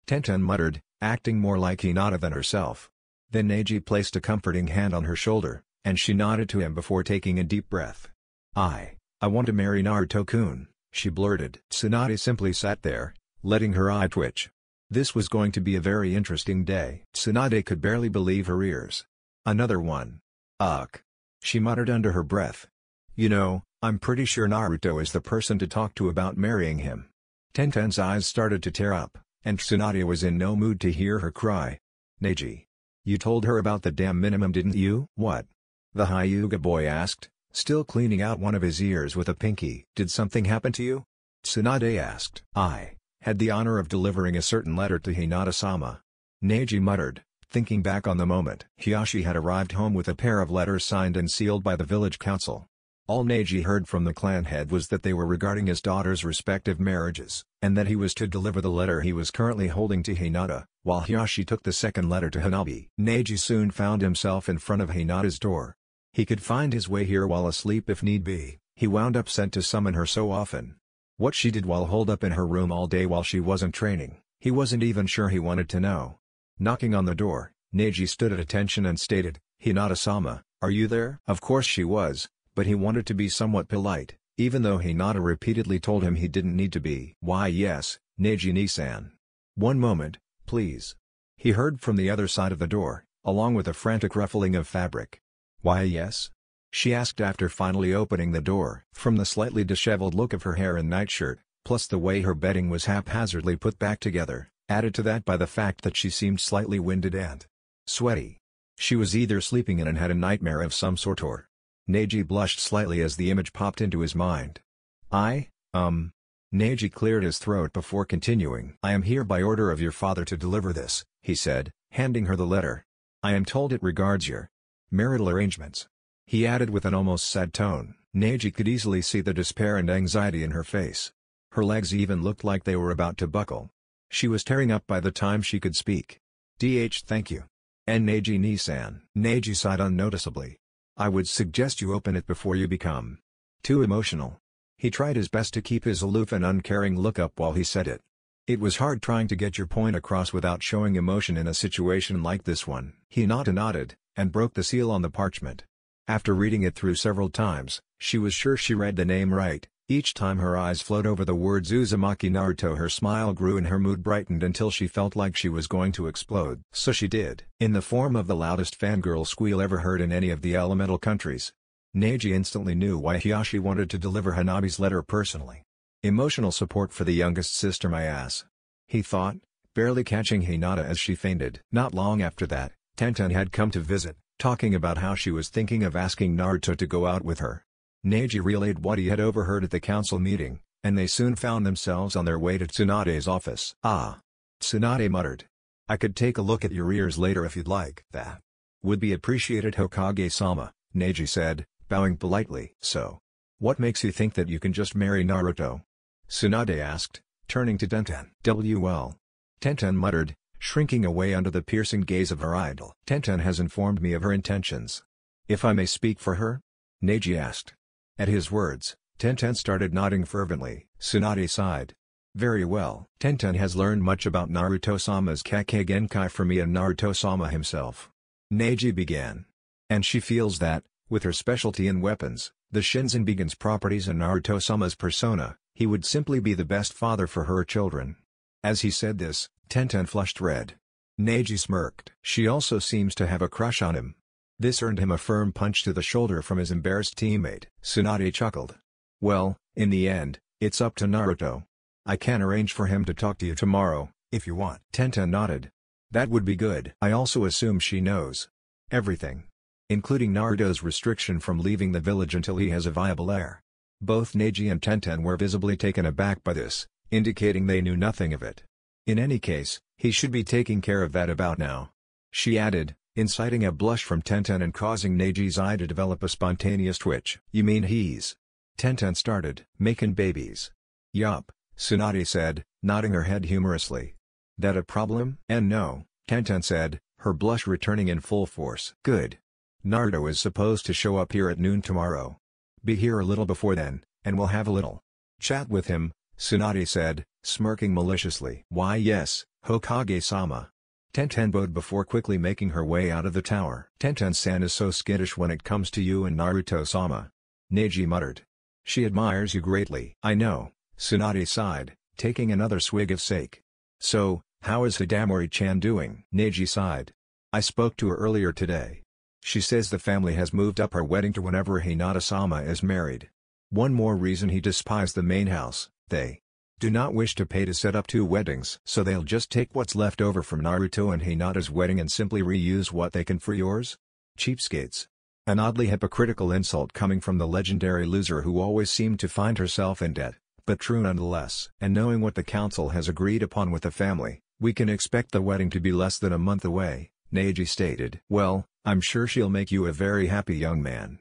Tenten muttered, acting more like Hinata than herself. Then Neji placed a comforting hand on her shoulder, and she nodded to him before taking a deep breath. I want to marry Naruto-kun," she blurted. Tsunade simply sat there, letting her eye twitch. This was going to be a very interesting day. Tsunade could barely believe her ears. "Another one. Ugh," she muttered under her breath. "You know, I'm pretty sure Naruto is the person to talk to about marrying him." Tenten's eyes started to tear up, and Tsunade was in no mood to hear her cry. "Neji. You told her about the damn minimum, didn't you?" "What?" the Hyuga boy asked, still cleaning out one of his ears with a pinky. "Did something happen to you?" Tsunade asked. "I had the honor of delivering a certain letter to Hinata-sama." Neji muttered, thinking back on the moment. Hiashi had arrived home with a pair of letters signed and sealed by the village council. All Neji heard from the clan head was that they were regarding his daughter's respective marriages, and that he was to deliver the letter he was currently holding to Hinata, while Hiashi took the second letter to Hanabi. Neji soon found himself in front of Hinata's door. He could find his way here while asleep if need be. He wound up sent to summon her so often. What she did while holed up in her room all day while she wasn't training, he wasn't even sure he wanted to know. Knocking on the door, Neji stood at attention and stated, "Hinata-sama, are you there?" Of course she was, but he wanted to be somewhat polite, even though Hinata repeatedly told him he didn't need to be. "Why yes, Neji-ni-san. One moment, please." He heard from the other side of the door, along with a frantic ruffling of fabric. "Why yes?" she asked after finally opening the door. From the slightly disheveled look of her hair and nightshirt, plus the way her bedding was haphazardly put back together, added to that by the fact that she seemed slightly winded and sweaty. She was either sleeping in and had a nightmare of some sort or... Neji blushed slightly as the image popped into his mind. Neji cleared his throat before continuing. "I am here by order of your father to deliver this," he said, handing her the letter. "I am told it regards your marital arrangements," he added with an almost sad tone. Neji could easily see the despair and anxiety in her face. Her legs even looked like they were about to buckle. She was tearing up by the time she could speak. Thank you. And Neji-ni-san." Neji sighed unnoticeably. "I would suggest you open it before you become too emotional." He tried his best to keep his aloof and uncaring look up while he said it. It was hard trying to get your point across without showing emotion in a situation like this one. Hinata nodded, and broke the seal on the parchment. After reading it through several times, she was sure she read the name right. Each time her eyes flowed over the words Uzumaki Naruto, her smile grew and her mood brightened until she felt like she was going to explode. So she did. In the form of the loudest fangirl squeal ever heard in any of the elemental countries. Neji instantly knew why Hiashi wanted to deliver Hanabi's letter personally. Emotional support for the youngest sister, my ass, he thought, barely catching Hinata as she fainted. Not long after that, Tenten had come to visit, talking about how she was thinking of asking Naruto to go out with her. Neji relayed what he had overheard at the council meeting, and they soon found themselves on their way to Tsunade's office. Tsunade muttered. "I could take a look at your ears later if you'd like." "That would be appreciated, Hokage-sama," Neji said, bowing politely. "So, what makes you think that you can just marry Naruto?" Tsunade asked, turning to Tenten. "Well," Tenten muttered, shrinking away under the piercing gaze of her idol. "Tenten has informed me of her intentions." "If I may speak for her?" Neji asked. At his words, Tenten started nodding fervently. Tsunade sighed. "Very well. Tenten has learned much about Naruto-sama's Kake Genkai from me and Naruto-sama himself," Neji began. "And she feels that, with her specialty in weapons, the Shinzenbigen's properties and Naruto-sama's persona, he would simply be the best father for her children." As he said this, Tenten flushed red. Neji smirked. "She also seems to have a crush on him." This earned him a firm punch to the shoulder from his embarrassed teammate. Tsunade chuckled. "Well, in the end, it's up to Naruto. I can arrange for him to talk to you tomorrow, if you want." Tenten nodded. "That would be good. I also assume she knows everything, including Naruto's restriction from leaving the village until he has a viable heir." Both Neji and Tenten were visibly taken aback by this, indicating they knew nothing of it. "In any case, he should be taking care of that about now," she added, inciting a blush from Tenten and causing Neji's eye to develop a spontaneous twitch. "You mean he's..." Tenten started. "Making babies." "Yup," Tsunade said, nodding her head humorously. "That a problem?" "And no," Tenten said, her blush returning in full force. "Good. Naruto is supposed to show up here at noon tomorrow. Be here a little before then, and we'll have a little chat with him," Tsunade said, smirking maliciously. "Why yes, Hokage-sama." Tenten bowed before quickly making her way out of the tower. "Tenten-san is so skittish when it comes to you and Naruto-sama," Neji muttered. "She admires you greatly." "I know," Tsunade sighed, taking another swig of sake. "So, how is Hidamori-chan doing?" Neji sighed. "I spoke to her earlier today. She says the family has moved up her wedding to whenever Hinata-sama is married. One more reason he despised the main house, they do not wish to pay to set up two weddings. So they'll just take what's left over from Naruto and Hinata's wedding and simply reuse what they can for yours? Cheapskates." An oddly hypocritical insult coming from the legendary loser who always seemed to find herself in debt, but true nonetheless. "And knowing what the council has agreed upon with the family, we can expect the wedding to be less than a month away," Neji stated. "Well, I'm sure she'll make you a very happy young man,"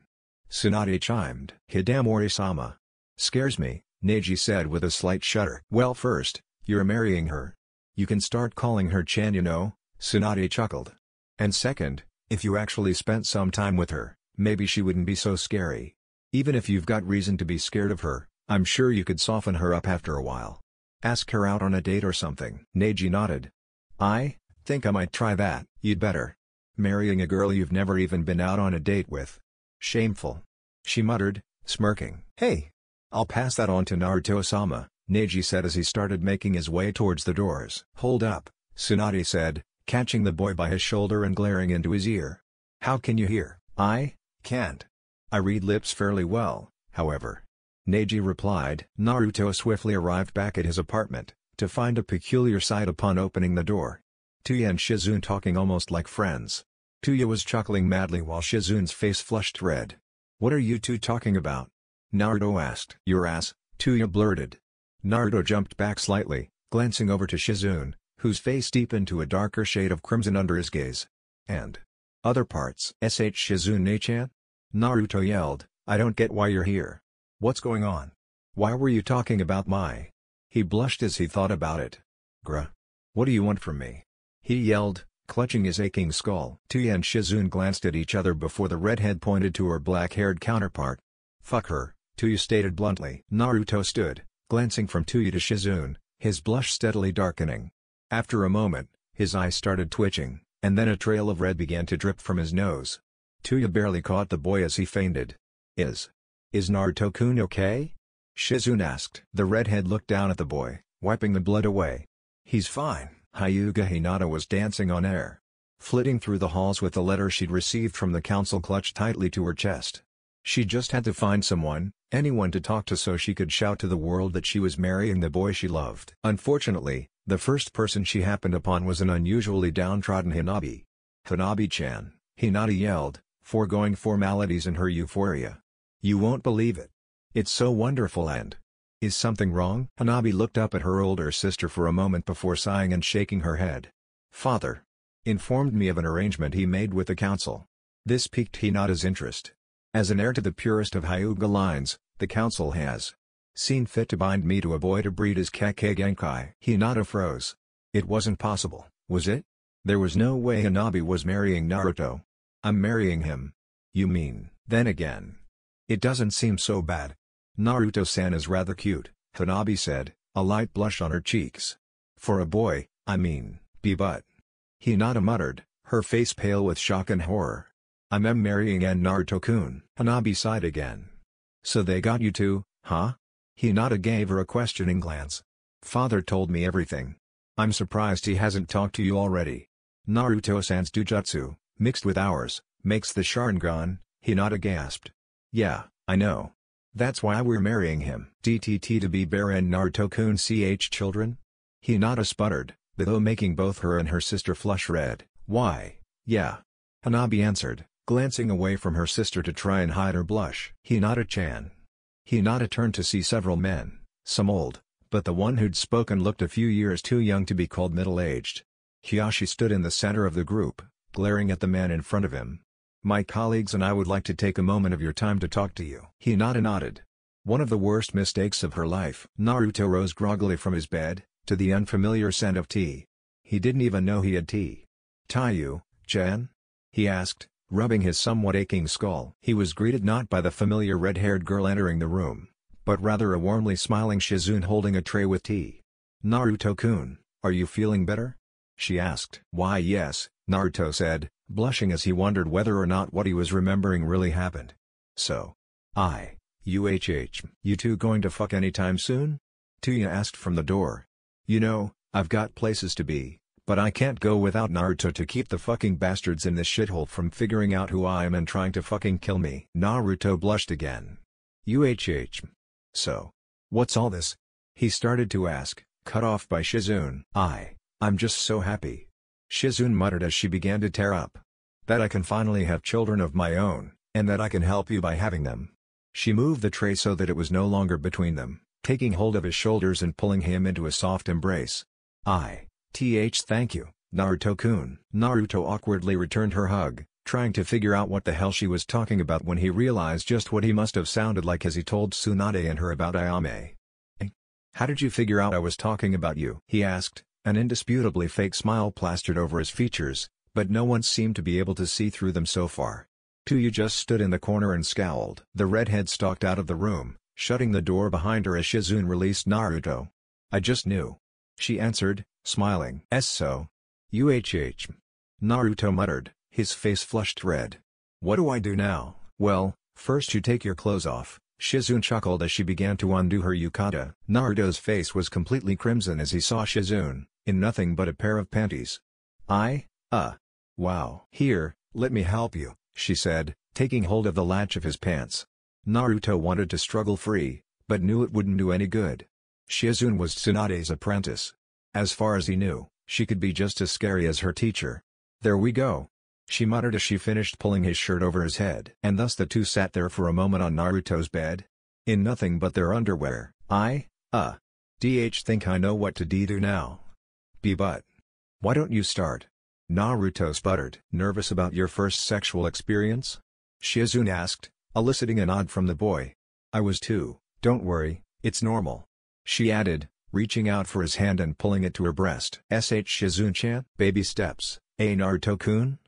Tsunade chimed. "Hidamori-sama scares me," Neji said with a slight shudder. "Well, first, you're marrying her. You can start calling her Chan, you know," Tsunade chuckled. "And second, if you actually spent some time with her, maybe she wouldn't be so scary. Even if you've got reason to be scared of her, I'm sure you could soften her up after a while. Ask her out on a date or something." Neji nodded. "I think I might try that." "You'd better. Marrying a girl you've never even been out on a date with. Shameful," she muttered, smirking. "Hey, I'll pass that on to Naruto-sama," Neji said as he started making his way towards the doors. "Hold up," Tsunade said, catching the boy by his shoulder and glaring into his ear. "How can you hear?" "I can't. I read lips fairly well, however," Neji replied. Naruto swiftly arrived back at his apartment, to find a peculiar sight upon opening the door. Tuya and Shizune talking almost like friends. Tuya was chuckling madly while Shizune's face flushed red. "What are you two talking about?" Naruto asked. "Your ass," Tuya blurted. Naruto jumped back slightly, glancing over to Shizune, whose face deepened to a darker shade of crimson under his gaze. "And other parts." Shizune-chan? Naruto yelled, "I don't get why you're here. What's going on? Why were you talking about my..." He blushed as he thought about it. "Grr. What do you want from me?" he yelled, clutching his aching skull. Tuya and Shizune glanced at each other before the redhead pointed to her black-haired counterpart. "Fuck her," Tuya stated bluntly. Naruto stood, glancing from Tuya to Shizune, his blush steadily darkening. After a moment, his eyes started twitching, and then a trail of red began to drip from his nose. Tuya barely caught the boy as he fainted. Is Naruto-kun okay?" Shizune asked. The redhead looked down at the boy, wiping the blood away. "He's fine." Hyuga Hinata was dancing on air. Flitting through the halls with the letter she'd received from the council clutched tightly to her chest. She just had to find someone, anyone to talk to so she could shout to the world that she was marrying the boy she loved. Unfortunately, the first person she happened upon was an unusually downtrodden Hanabi. "Hanabi-chan," Hinata yelled, foregoing formalities in her euphoria. "You won't believe it. It's so wonderful and..." "Is something wrong?" Hanabi looked up at her older sister for a moment before sighing and shaking her head. "Father informed me of an arrangement he made with the council." This piqued Hinata's interest. "As an heir to the purest of Hyuga lines, the council has seen fit to bind me to a boy to breed as Kekkei Genkai." Hinata froze. It wasn't possible, was it? There was no way Hanabi was marrying Naruto. "I'm marrying him." "You mean?" "Then again, it doesn't seem so bad. Naruto-san is rather cute," Hanabi said, a light blush on her cheeks. "For a boy, I mean, but..." Hinata muttered, her face pale with shock and horror. "I'm marrying an Naruto-kun." Hanabi sighed again. "So they got you too, huh?" Hinata gave her a questioning glance. "Father told me everything. I'm surprised he hasn't talked to you already. Naruto-san's Dujutsu, mixed with ours, makes the Sharingan," Hinata gasped. "Yeah, I know. That's why we're marrying him." "DTT to be bear and Naruto-kun ch children?" Hinata sputtered, though making both her and her sister flush red. "Why, yeah," Hanabi answered, glancing away from her sister to try and hide her blush. "Hinata-chan." Hinata turned to see several men, some old, but the one who'd spoken looked a few years too young to be called middle-aged. Hiyashi stood in the center of the group, glaring at the man in front of him. "My colleagues and I would like to take a moment of your time to talk to you." Hinata nodded. One of the worst mistakes of her life. Naruto rose groggily from his bed, to the unfamiliar scent of tea. He didn't even know he had tea. "Taiyu-chan?" he asked, rubbing his somewhat aching skull. He was greeted not by the familiar red-haired girl entering the room, but rather a warmly smiling Shizune holding a tray with tea. "Naruto-kun, are you feeling better?" she asked. "Why yes," Naruto said, blushing as he wondered whether or not what he was remembering really happened. "So. You two going to fuck anytime soon?" Tuya asked from the door. "You know, I've got places to be, but I can't go without Naruto to keep the fucking bastards in this shithole from figuring out who I am and trying to fucking kill me." Naruto blushed again. So. What's all this?" he started to ask, cut off by Shizune. I'm just so happy," Shizune muttered as she began to tear up. "That I can finally have children of my own, and that I can help you by having them." She moved the tray so that it was no longer between them, taking hold of his shoulders and pulling him into a soft embrace. Thank you, Naruto-kun." Naruto awkwardly returned her hug, trying to figure out what the hell she was talking about when he realized just what he must have sounded like as he told Tsunade and her about Ayame. "How did you figure out I was talking about you?" he asked, an indisputably fake smile plastered over his features, but no one seemed to be able to see through them so far. Tuya just stood in the corner and scowled. The redhead stalked out of the room, shutting the door behind her as Shizune released Naruto. "I just knew," she answered, smiling. So. Naruto muttered, his face flushed red. "What do I do now?" "Well, first you take your clothes off," Shizune chuckled as she began to undo her yukata. Naruto's face was completely crimson as he saw Shizune, in nothing but a pair of panties. Wow. "Here, let me help you," she said, taking hold of the latch of his pants. Naruto wanted to struggle free, but knew it wouldn't do any good. Shizune was Tsunade's apprentice. As far as he knew, she could be just as scary as her teacher. "There we go," she muttered as she finished pulling his shirt over his head. And thus the two sat there for a moment on Naruto's bed, in nothing but their underwear. Think I know what to do now." But. "Why don't you start?" Naruto sputtered. "Nervous about your first sexual experience?" Shizune asked, eliciting a nod from the boy. "I was too, don't worry, it's normal," she added, reaching out for his hand and pulling it to her breast. Shizune-chan? Baby steps, Naruto-kun?"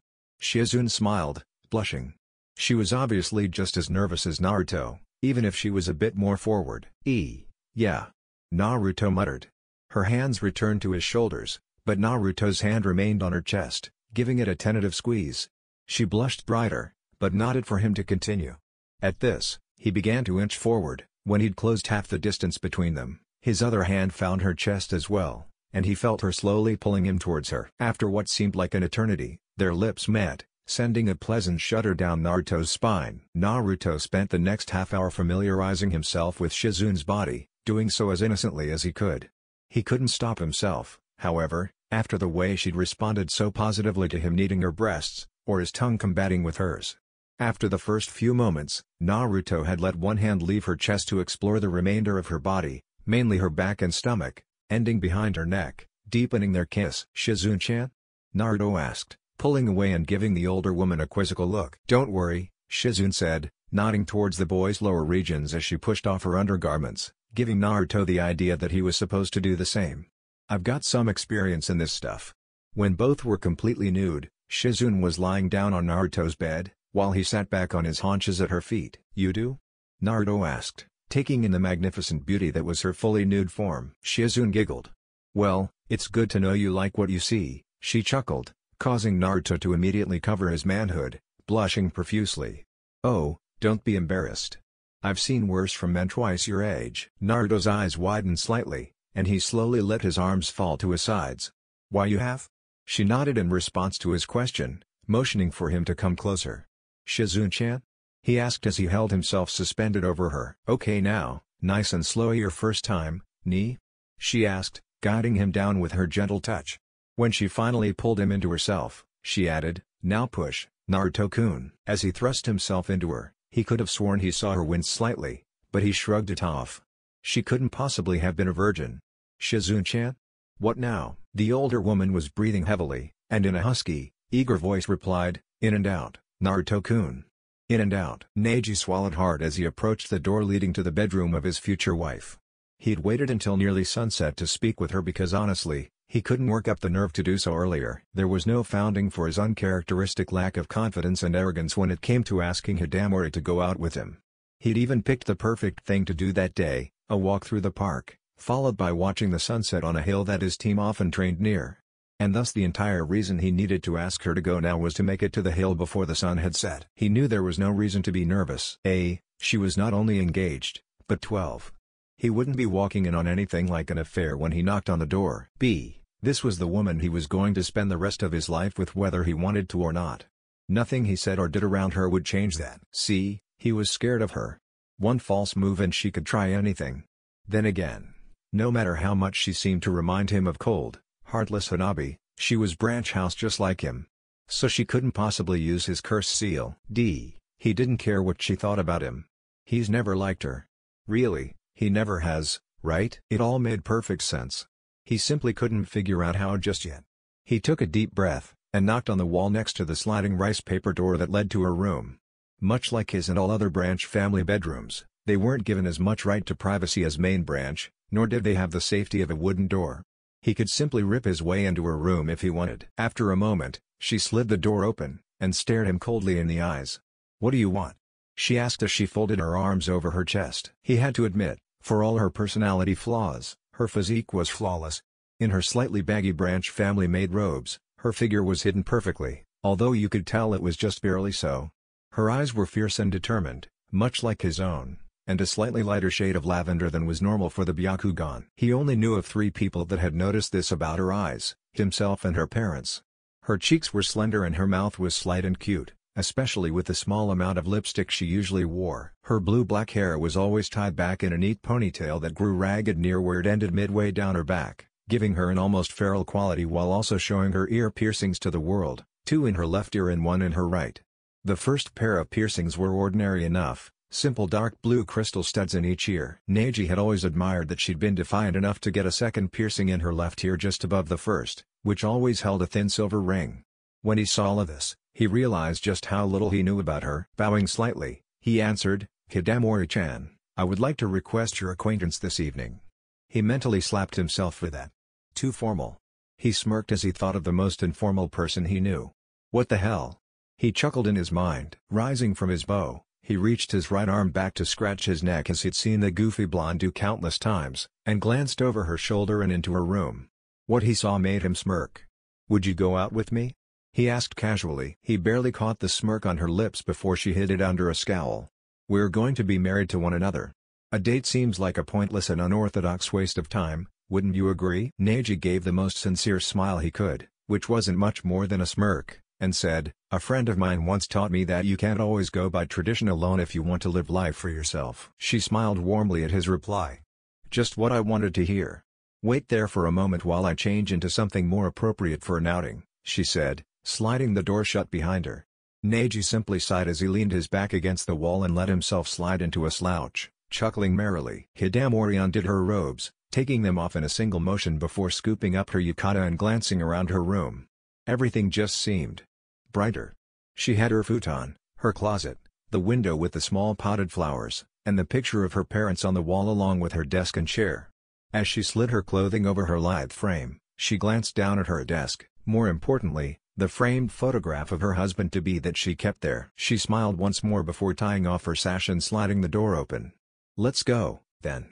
Shizune smiled, blushing. She was obviously just as nervous as Naruto, even if she was a bit more forward. Yeah," Naruto muttered. Her hands returned to his shoulders, but Naruto's hand remained on her chest, giving it a tentative squeeze. She blushed brighter, but nodded for him to continue. At this, he began to inch forward. When he'd closed half the distance between them, his other hand found her chest as well, and he felt her slowly pulling him towards her. After what seemed like an eternity, their lips met, sending a pleasant shudder down Naruto's spine. Naruto spent the next half-hour familiarizing himself with Shizune's body, doing so as innocently as he could. He couldn't stop himself, however, after the way she'd responded so positively to him kneading her breasts, or his tongue combating with hers. After the first few moments, Naruto had let one hand leave her chest to explore the remainder of her body, mainly her back and stomach, ending behind her neck, deepening their kiss. "Shizune-chan?" Naruto asked, pulling away and giving the older woman a quizzical look. "Don't worry," Shizune said, nodding towards the boy's lower regions as she pushed off her undergarments, giving Naruto the idea that he was supposed to do the same. "I've got some experience in this stuff." When both were completely nude, Shizune was lying down on Naruto's bed, while he sat back on his haunches at her feet. "You do?" Naruto asked, taking in the magnificent beauty that was her fully nude form. Shizune giggled. "Well, it's good to know you like what you see," she chuckled, causing Naruto to immediately cover his manhood, blushing profusely. "Oh, don't be embarrassed. I've seen worse from men twice your age." Naruto's eyes widened slightly, and he slowly let his arms fall to his sides. "Why you have?" She nodded in response to his question, motioning for him to come closer. "Shizune-chan?" he asked as he held himself suspended over her. "Okay now, nice and slow your first time, ni?" she asked, guiding him down with her gentle touch. When she finally pulled him into herself, she added, "Now push, Naruto-kun." As he thrust himself into her, he could have sworn he saw her wince slightly, but he shrugged it off. She couldn't possibly have been a virgin. "Shizune-chan? What now?" The older woman was breathing heavily, and in a husky, Eager voice replied, "In and out, Naruto-kun. In and out." Neji swallowed hard as he approached the door leading to the bedroom of his future wife. He'd waited until nearly sunset to speak with her because honestly, he couldn't work up the nerve to do so earlier. There was no founding for his uncharacteristic lack of confidence and arrogance when it came to asking Hidamori to go out with him. He'd even picked the perfect thing to do that day, a walk through the park, followed by watching the sunset on a hill that his team often trained near. And thus the entire reason he needed to ask her to go now was to make it to the hill before the sun had set. He knew there was no reason to be nervous. A. She was not only engaged, but 12. He wouldn't be walking in on anything like an affair when he knocked on the door. B. This was the woman he was going to spend the rest of his life with whether he wanted to or not. Nothing he said or did around her would change that. C. He was scared of her. One false move and she could try anything. Then again, no matter how much she seemed to remind him of cold, heartless Hanabi, she was Branch House just like him. So she couldn't possibly use his curse seal. D. He didn't care what she thought about him. He's never liked her. Really, he never has, right? It all made perfect sense. He simply couldn't figure out how just yet. He took a deep breath, and knocked on the wall next to the sliding rice paper door that led to her room. Much like his and all other Branch family bedrooms, they weren't given as much right to privacy as main Branch, nor did they have the safety of a wooden door. He could simply rip his way into her room if he wanted. After a moment, she slid the door open, and stared him coldly in the eyes. "What do you want?" she asked as she folded her arms over her chest. He had to admit, for all her personality flaws, her physique was flawless. In her slightly baggy Branch family-made robes, her figure was hidden perfectly, although you could tell it was just barely so. Her eyes were fierce and determined, much like his own, and a slightly lighter shade of lavender than was normal for the Byakugan. He only knew of 3 people that had noticed this about her eyes, himself and her parents. Her cheeks were slender and her mouth was slight and cute, especially with the small amount of lipstick she usually wore. Her blue-black hair was always tied back in a neat ponytail that grew ragged near where it ended midway down her back, giving her an almost feral quality while also showing her ear piercings to the world, 2 in her left ear and 1 in her right. The first pair of piercings were ordinary enough, simple dark blue crystal studs in each ear. Neji had always admired that she'd been defiant enough to get a second piercing in her left ear just above the first, which always held a thin silver ring. When he saw all of this, he realized just how little he knew about her. Bowing slightly, he answered, "Hidamori-chan, I would like to request your acquaintance this evening." He mentally slapped himself for that. Too formal. He smirked as he thought of the most informal person he knew. What the hell? He chuckled in his mind. Rising from his bow, he reached his right arm back to scratch his neck as he'd seen the goofy blonde do countless times, and glanced over her shoulder and into her room. What he saw made him smirk. "Would you go out with me?" he asked casually. He barely caught the smirk on her lips before she hid it under a scowl. "We're going to be married to one another. A date seems like a pointless and unorthodox waste of time, wouldn't you agree?" Neji gave the most sincere smile he could, which wasn't much more than a smirk, and said, "A friend of mine once taught me that you can't always go by tradition alone if you want to live life for yourself." She smiled warmly at his reply. "Just what I wanted to hear. Wait there for a moment while I change into something more appropriate for an outing," she said, sliding the door shut behind her. Neji simply sighed as he leaned his back against the wall and let himself slide into a slouch, chuckling merrily. Hidamori undid her robes, taking them off in a single motion before scooping up her yukata and glancing around her room. Everything just seemed brighter. She had her futon, her closet, the window with the small potted flowers, and the picture of her parents on the wall along with her desk and chair. As she slid her clothing over her lithe frame, she glanced down at her desk, more importantly, the framed photograph of her husband-to-be that she kept there. She smiled once more before tying off her sash and sliding the door open. "Let's go, then,"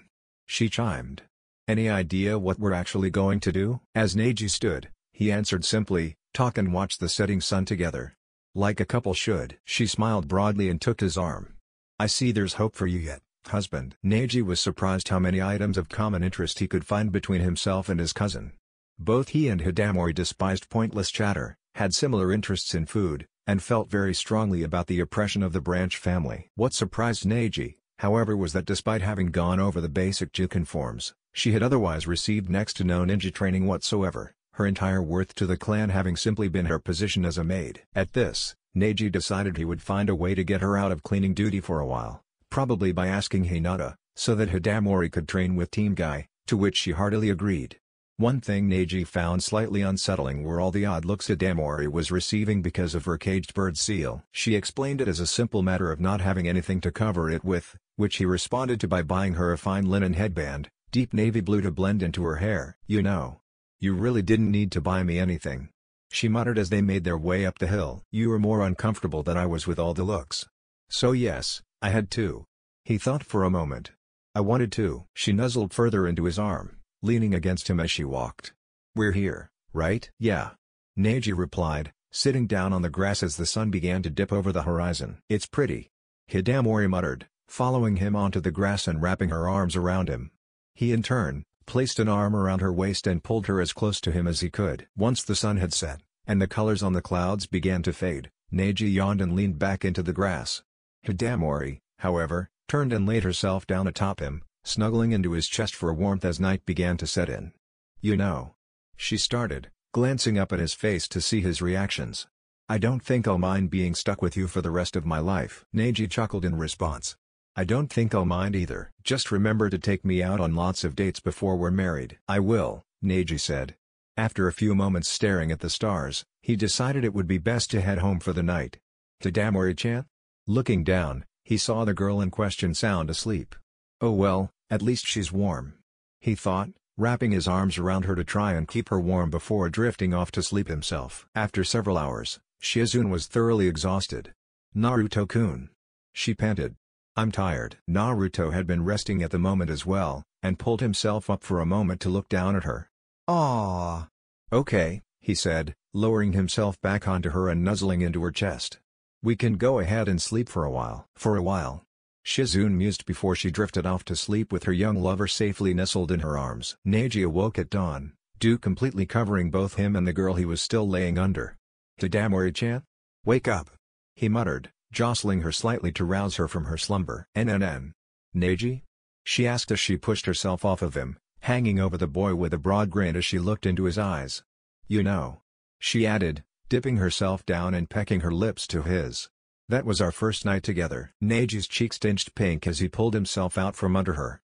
she chimed. "Any idea what we're actually going to do?" As Neji stood, he answered simply, "Talk and watch the setting sun together. Like a couple should." She smiled broadly and took his arm. "I see there's hope for you yet, husband." Neji was surprised how many items of common interest he could find between himself and his cousin. Both he and Hidamori despised pointless chatter, had similar interests in food, and felt very strongly about the oppression of the Branch family. What surprised Neji, however, was that despite having gone over the basic Juken forms, she had otherwise received next to no ninja training whatsoever, her entire worth to the clan having simply been her position as a maid. At this, Neji decided he would find a way to get her out of cleaning duty for a while, probably by asking Hinata, so that Hidamori could train with Team Guy, to which she heartily agreed. One thing Neji found slightly unsettling were all the odd looks Hidamori was receiving because of her caged bird seal. She explained it as a simple matter of not having anything to cover it with, which he responded to by buying her a fine linen headband, deep navy blue to blend into her hair. "You know, you really didn't need to buy me anything," she muttered as they made their way up the hill. "You were more uncomfortable than I was with all the looks. So yes, I had to." He thought for a moment. "I wanted to." She nuzzled further into his arm, leaning against him as she walked. "We're here, right?" "Yeah," Neji replied, sitting down on the grass as the sun began to dip over the horizon. "It's pretty," Hidamori muttered, following him onto the grass and wrapping her arms around him. He in turn, placed an arm around her waist and pulled her as close to him as he could. Once the sun had set, and the colors on the clouds began to fade, Neji yawned and leaned back into the grass. Hidamori, however, turned and laid herself down atop him, snuggling into his chest for warmth as night began to set in. "You know," she started, glancing up at his face to see his reactions. "I don't think I'll mind being stuck with you for the rest of my life." Neji chuckled in response. "I don't think I'll mind either. Just remember to take me out on lots of dates before we're married." "I will," Neji said. After a few moments staring at the stars, he decided it would be best to head home for the night. "Hidamori-chan?" Looking down, he saw the girl in question sound asleep. "Oh well, at least she's warm," he thought, wrapping his arms around her to try and keep her warm before drifting off to sleep himself. After several hours, Shizune was thoroughly exhausted. "Naruto-kun," she panted. "I'm tired." Naruto had been resting at the moment as well, and pulled himself up for a moment to look down at her. "Aww. Okay," he said, lowering himself back onto her and nuzzling into her chest. "We can go ahead and sleep for a while." "For a while," Shizune mused before she drifted off to sleep with her young lover safely nestled in her arms. Neji awoke at dawn, dew completely covering both him and the girl he was still laying under. "Hidamori-chan? Wake up," he muttered, jostling her slightly to rouse her from her slumber. "NNN. Neji?" she asked as she pushed herself off of him, hanging over the boy with a broad grin as she looked into his eyes. "You know," she added, dipping herself down and pecking her lips to his. "That was our first night together." Neji's cheeks tinged pink as he pulled himself out from under her.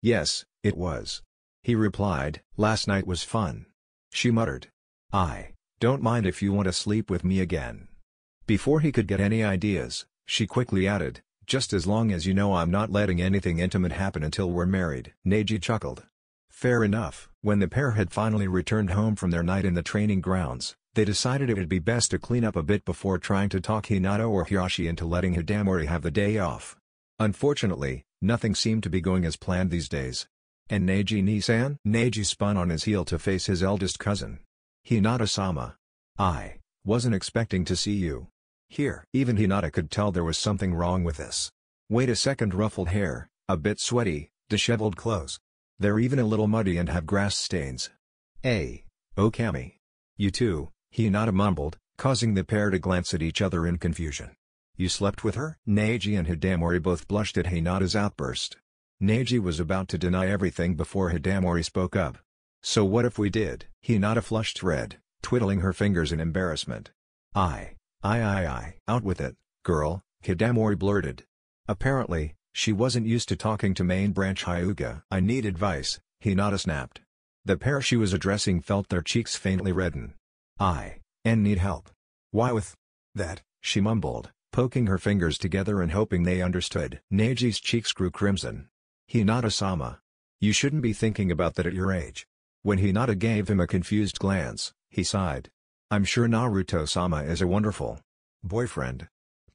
Yes, it was," he replied. "Last night was fun." She muttered. "I don't mind if you want to sleep with me again." Before he could get any ideas, she quickly added, "Just as long as you know I'm not letting anything intimate happen until we're married." Neji chuckled. Fair enough. When the pair had finally returned home from their night in the training grounds, they decided it would be best to clean up a bit before trying to talk Hinata or Hiyashi into letting Hidamori have the day off. Unfortunately, nothing seemed to be going as planned these days. "And Neji-ni-san?" Neji spun on his heel to face his eldest cousin. "Hinata-sama. I wasn't expecting to see you here." Even Hinata could tell there was something wrong with this. "Wait a second." Ruffled hair, a bit sweaty, disheveled clothes. They're even a little muddy and have grass stains. "Hey, Okami. You too," Hinata mumbled, causing the pair to glance at each other in confusion. "You slept with her?" Neji and Hidamori both blushed at Hinata's outburst. Neji was about to deny everything before Hidamori spoke up. "So what if we did?" Hinata flushed red, twiddling her fingers in embarrassment. I. Out with it, girl," Hidamori blurted. Apparently, she wasn't used to talking to main branch Hyuga. "I need advice," Hinata snapped. The pair she was addressing felt their cheeks faintly redden. "I need help." "Why with that?" she mumbled, poking her fingers together and hoping they understood. Neji's cheeks grew crimson. "Hinata-sama. You shouldn't be thinking about that at your age." When Hinata gave him a confused glance, he sighed. "I'm sure Naruto-sama is a wonderful boyfriend.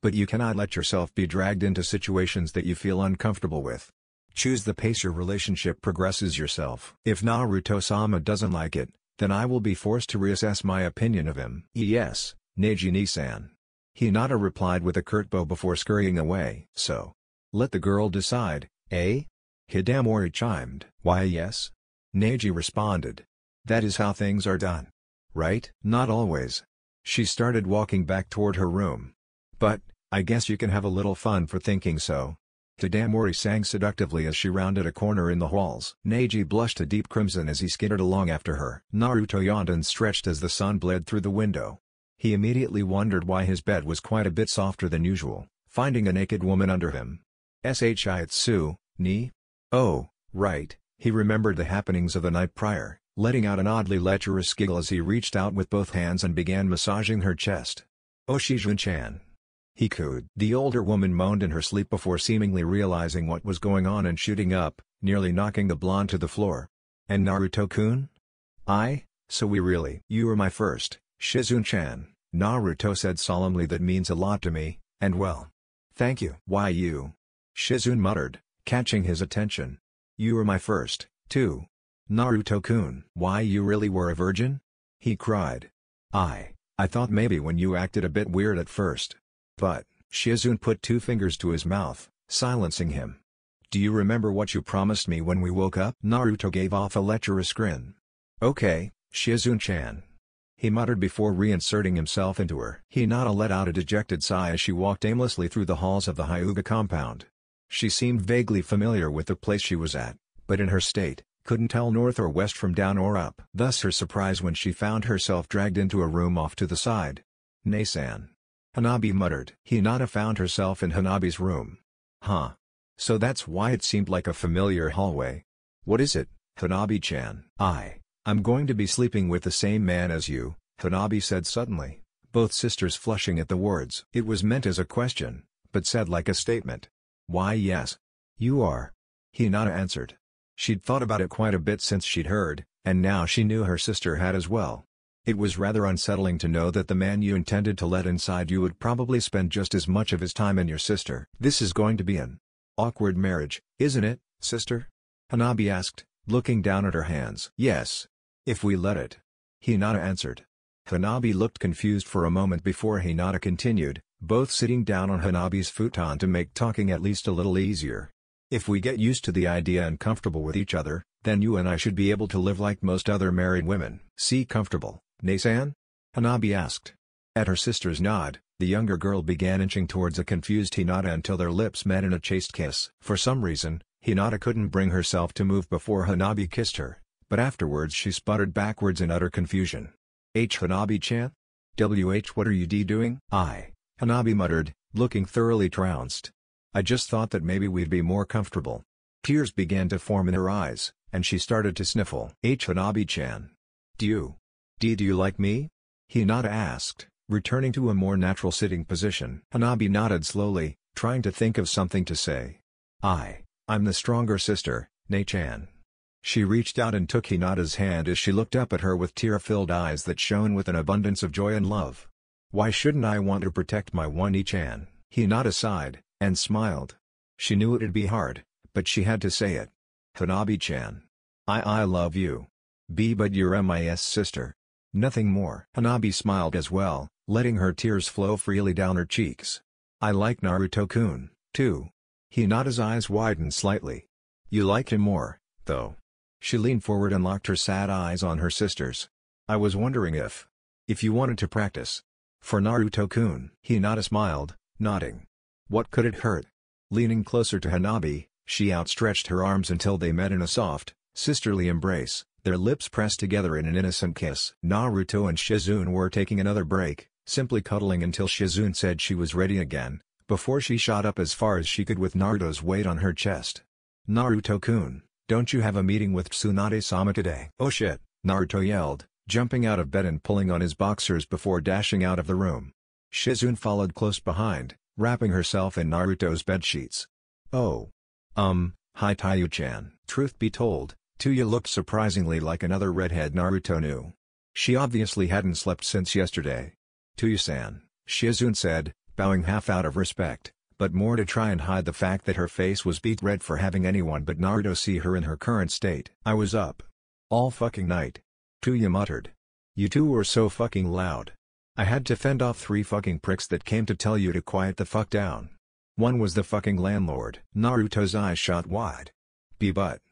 But you cannot let yourself be dragged into situations that you feel uncomfortable with. Choose the pace your relationship progresses yourself. If Naruto-sama doesn't like it, then I will be forced to reassess my opinion of him." "Yes, Neji-ni-san," Hinata replied with a curt bow before scurrying away. "So, let the girl decide, eh?" Hidamori chimed. "Why yes," Neji responded. "That is how things are done. Right?" "Not always." She started walking back toward her room. "But, I guess you can have a little fun for thinking so." Hidamori sang seductively as she rounded a corner in the halls. Neji blushed a deep crimson as he skittered along after her. Naruto yawned and stretched as the sun bled through the window. He immediately wondered why his bed was quite a bit softer than usual, finding a naked woman under him. "Shitsu, ni? Oh, right, He remembered the happenings of the night prior, letting out an oddly lecherous giggle as he reached out with both hands and began massaging her chest. "Oh Shizun-chan," he cooed. The older woman moaned in her sleep before seemingly realizing what was going on and shooting up, nearly knocking the blonde to the floor. "And Naruto-kun? So we really—" "You were my first, Shizun-chan," Naruto said solemnly. "That means a lot to me, and well. Thank you." "Why you?" Shizun muttered, catching his attention. "You were my first, too. Naruto-kun." "Why you really were a virgin?" he cried. I thought maybe when you acted a bit weird at first. But," Shizun put two fingers to his mouth, silencing him. "Do you remember what you promised me when we woke up?" Naruto gave off a lecherous grin. "Okay, Shizun-chan," he muttered before reinserting himself into her. Hinata let out a dejected sigh as she walked aimlessly through the halls of the Hyuga compound. She seemed vaguely familiar with the place she was at, but in her state, couldn't tell north or west from down or up. Thus her surprise when she found herself dragged into a room off to the side. "Ne-san," Hanabi muttered. Hinata found herself in Hanabi's room. "Huh. So that's why it seemed like a familiar hallway. What is it, Hanabi-chan?" I'm going to be sleeping with the same man as you," Hanabi said suddenly, both sisters flushing at the words. It was meant as a question, but said like a statement. "Why yes. You are," Hinata answered. She'd thought about it quite a bit since she'd heard, and now she knew her sister had as well. It was rather unsettling to know that the man you intended to let inside you would probably spend just as much of his time in your sister. "This is going to be an awkward marriage, isn't it, sister?" Hanabi asked, looking down at her hands. "Yes. If we let it," Hinata answered. Hanabi looked confused for a moment before Hinata continued, both sitting down on Hanabi's futon to make talking at least a little easier. "If we get used to the idea and comfortable with each other, then you and I should be able to live like most other married women." "See comfortable, Ne-san?" Hanabi asked. At her sister's nod, the younger girl began inching towards a confused Hinata until their lips met in a chaste kiss. For some reason, Hinata couldn't bring herself to move before Hanabi kissed her, but afterwards she sputtered backwards in utter confusion. "Hanabi-chan? What are you doing?" Hanabi muttered, looking thoroughly trounced. "I just thought that maybe we'd be more comfortable." Tears began to form in her eyes, and she started to sniffle. "Hanabi-chan. Do you like me?" Hinata asked, returning to a more natural sitting position. Hanabi nodded slowly, trying to think of something to say. I'm the stronger sister, Ne-chan." She reached out and took Hinata's hand as she looked up at her with tear-filled eyes that shone with an abundance of joy and love. "Why shouldn't I want to protect my one Ne-chan?" Hinata sighed, and smiled. She knew it'd be hard, but she had to say it. "Hanabi-chan. I love you. But you're my sister. Nothing more." Hanabi smiled as well, letting her tears flow freely down her cheeks. "I like Naruto-kun, too." Hinata's eyes widened slightly. "You like him more, though." She leaned forward and locked her sad eyes on her sister's. "I was wondering if you wanted to practice for Naruto-kun." Hinata smiled, nodding. "What could it hurt?" Leaning closer to Hanabi, she outstretched her arms until they met in a soft, sisterly embrace, their lips pressed together in an innocent kiss. Naruto and Shizun were taking another break, simply cuddling until Shizun said she was ready again, before she shot up as far as she could with Naruto's weight on her chest. "Naruto-kun, don't you have a meeting with Tsunade-sama today?" "Oh shit," Naruto yelled, jumping out of bed and pulling on his boxers before dashing out of the room. Shizun followed close behind, wrapping herself in Naruto's bedsheets. "Oh. Hi Taiyu-chan." Truth be told, Tuya looked surprisingly like another redhead Naruto knew. She obviously hadn't slept since yesterday. "Tuya-san," Shizun said, bowing half out of respect, but more to try and hide the fact that her face was beet red for having anyone but Naruto see her in her current state. "I was up all fucking night," Tuya muttered. "You two were so fucking loud. I had to fend off 3 fucking pricks that came to tell you to quiet the fuck down. One was the fucking landlord." Naruto's eyes shot wide. But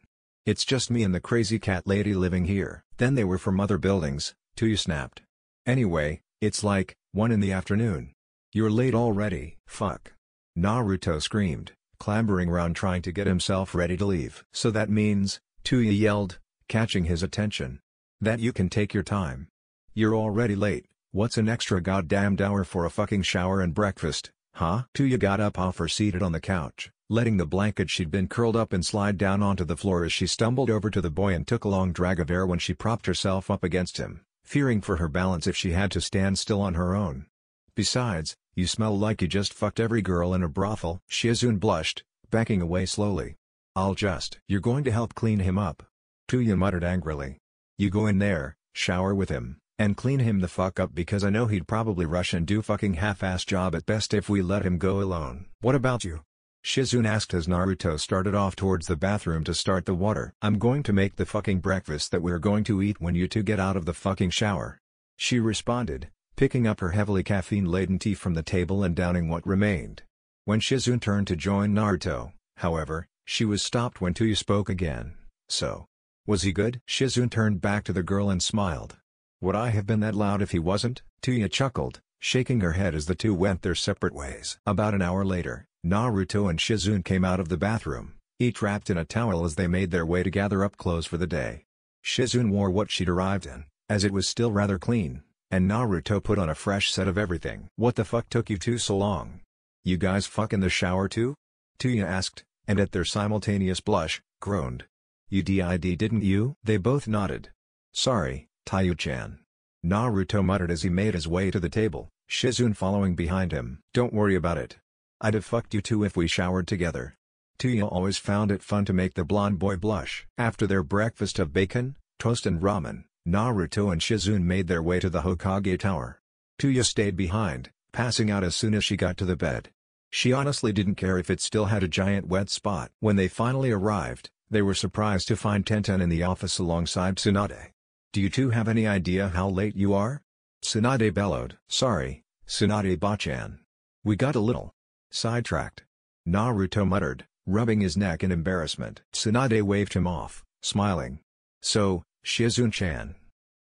it's just me and the crazy cat lady living here." "Then they were from other buildings," Tuya snapped. "Anyway, it's like 1 in the afternoon. You're late already." "Fuck." Naruto screamed, clambering around trying to get himself ready to leave. "So that means," Tuya yelled, catching his attention, "that you can take your time. You're already late. What's an extra goddamned hour for a fucking shower and breakfast, huh?" Tuya got up off her seated on the couch, letting the blanket she'd been curled up in slide down onto the floor as she stumbled over to the boy and took a long drag of air when she propped herself up against him, fearing for her balance if she had to stand still on her own. "Besides, you smell like you just fucked every girl in a brothel." Shizune blushed, backing away slowly. You're going to help clean him up?" Tuya muttered angrily. "You go in there, shower with him, and clean him the fuck up because I know he'd probably rush and do fucking half-ass job at best if we let him go alone." "What about you?" Shizune asked as Naruto started off towards the bathroom to start the water. "I'm going to make the fucking breakfast that we're going to eat when you two get out of the fucking shower," she responded, picking up her heavily caffeine-laden tea from the table and downing what remained. When Shizune turned to join Naruto, however, she was stopped when Tuya spoke again. "So, was he good?" Shizune turned back to the girl and smiled. "Would I have been that loud if he wasn't?" Tuya chuckled, shaking her head as the two went their separate ways. About an hour later, Naruto and Shizune came out of the bathroom, each wrapped in a towel as they made their way to gather up clothes for the day. Shizune wore what she'd arrived in, as it was still rather clean, and Naruto put on a fresh set of everything. "What the fuck took you two so long? You guys fuck in the shower too?" Tuya asked, and at their simultaneous blush, groaned. "You did, didn't you?" They both nodded. "Sorry, Taiyu-chan," Naruto muttered as he made his way to the table, Shizune following behind him. "Don't worry about it. I'd have fucked you too if we showered together." Tuya always found it fun to make the blonde boy blush. After their breakfast of bacon, toast and ramen, Naruto and Shizune made their way to the Hokage Tower. Tuya stayed behind, passing out as soon as she got to the bed. She honestly didn't care if it still had a giant wet spot. When they finally arrived, they were surprised to find Tenten in the office alongside Tsunade. "Do you two have any idea how late you are?" Tsunade bellowed. "Sorry, Tsunade-bachan. We got a little sidetracked," Naruto muttered, rubbing his neck in embarrassment. Tsunade waved him off, smiling. "So, Shizune-chan.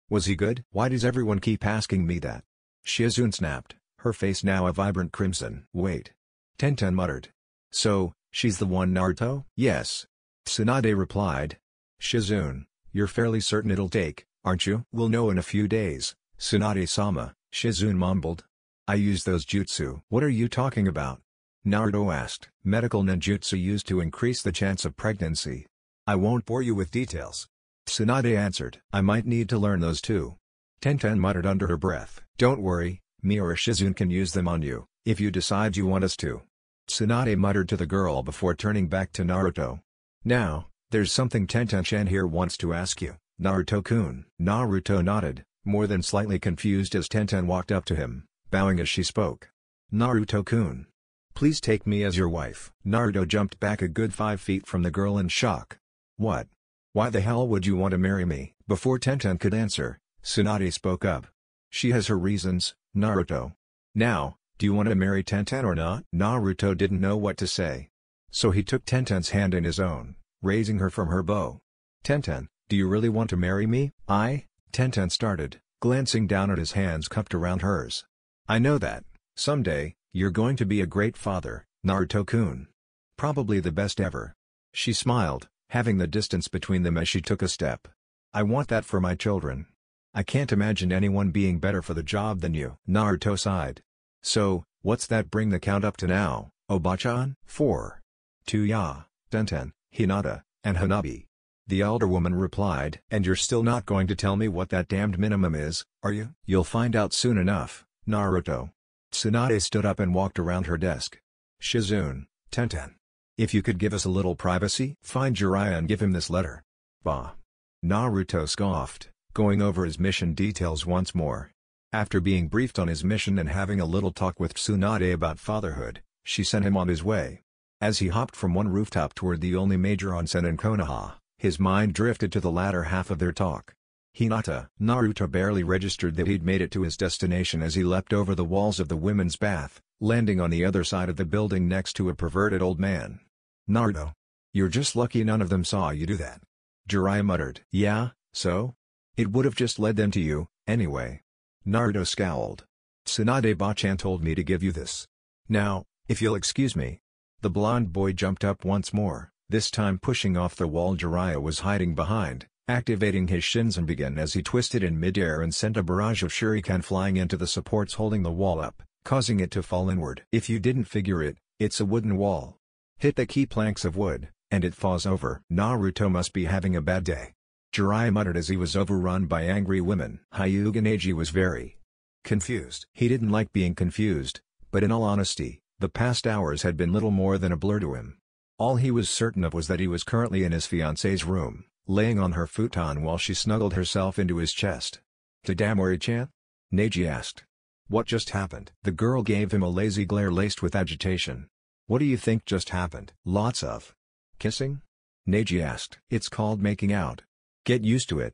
Was he good?" "Why does everyone keep asking me that?" Shizune snapped, her face now a vibrant crimson. "Wait." Tenten muttered. "So, she's the one, Naruto?" "Yes," Tsunade replied. "Shizune, you're fairly certain it'll take, aren't you?" "We'll know in a few days, Tsunade-sama," Shizune mumbled. "I use those jutsu." "What are you talking about?" Naruto asked. "Medical ninjutsu used to increase the chance of pregnancy. I won't bore you with details," Tsunade answered. "I might need to learn those too," Tenten muttered under her breath. "Don't worry, me or Shizune can use them on you, if you decide you want us to," Tsunade muttered to the girl before turning back to Naruto. "Now, there's something Tenten-chan here wants to ask you, Naruto-kun." Naruto nodded, more than slightly confused as Tenten walked up to him, bowing as she spoke. "Naruto-kun, please take me as your wife." Naruto jumped back a good 5 feet from the girl in shock. "What? Why the hell would you want to marry me?" Before Tenten could answer, Tsunade spoke up. "She has her reasons, Naruto. Now, do you want to marry Tenten or not?" Naruto didn't know what to say. So he took Tenten's hand in his own, raising her from her bow. "Tenten, do you really want to marry me?" Tenten started, glancing down at his hands cupped around hers. "I know that, someday, you're going to be a great father, Naruto-kun. Probably the best ever." She smiled, having the distance between them as she took a step. "I want that for my children. I can't imagine anyone being better for the job than you." Naruto sighed. "So, what's that bring the count up to now, Obachan?" 4. Tuya, Tenten, Hinata, and Hanabi. The elder woman replied. "And you're still not going to tell me what that damned minimum is, are you?" "You'll find out soon enough, Naruto." Tsunade stood up and walked around her desk. "Shizune, Tenten. If you could give us a little privacy?" "Find Jiraiya and give him this letter." "Bah." Naruto scoffed, going over his mission details once more. After being briefed on his mission and having a little talk with Tsunade about fatherhood, she sent him on his way. As he hopped from one rooftop toward the only major onsen in Konoha, his mind drifted to the latter half of their talk. Hinata. Naruto barely registered that he'd made it to his destination as he leapt over the walls of the women's bath, landing on the other side of the building next to a perverted old man. "Naruto. You're just lucky none of them saw you do that," Jiraiya muttered. "Yeah, so? It would have just led them to you, anyway." Naruto scowled. "Tsunade-bachan told me to give you this. Now, if you'll excuse me." The blonde boy jumped up once more, this time pushing off the wall Jiraiya was hiding behind, activating his Shinsenbingen as he twisted in midair and sent a barrage of shuriken flying into the supports holding the wall up, causing it to fall inward. "If you didn't figure it, it's a wooden wall." Hit the key planks of wood, and it falls over. Naruto must be having a bad day. Jiraiya muttered as he was overrun by angry women. Hyuga Neji was very confused. He didn't like being confused, but in all honesty, the past hours had been little more than a blur to him. All he was certain of was that he was currently in his fiancée's room, laying on her futon while she snuggled herself into his chest. "Tadamori-chan?" Neji asked. "What just happened?" The girl gave him a lazy glare laced with agitation. "What do you think just happened?" "Lots of kissing?" Neji asked. "It's called making out. Get used to it,"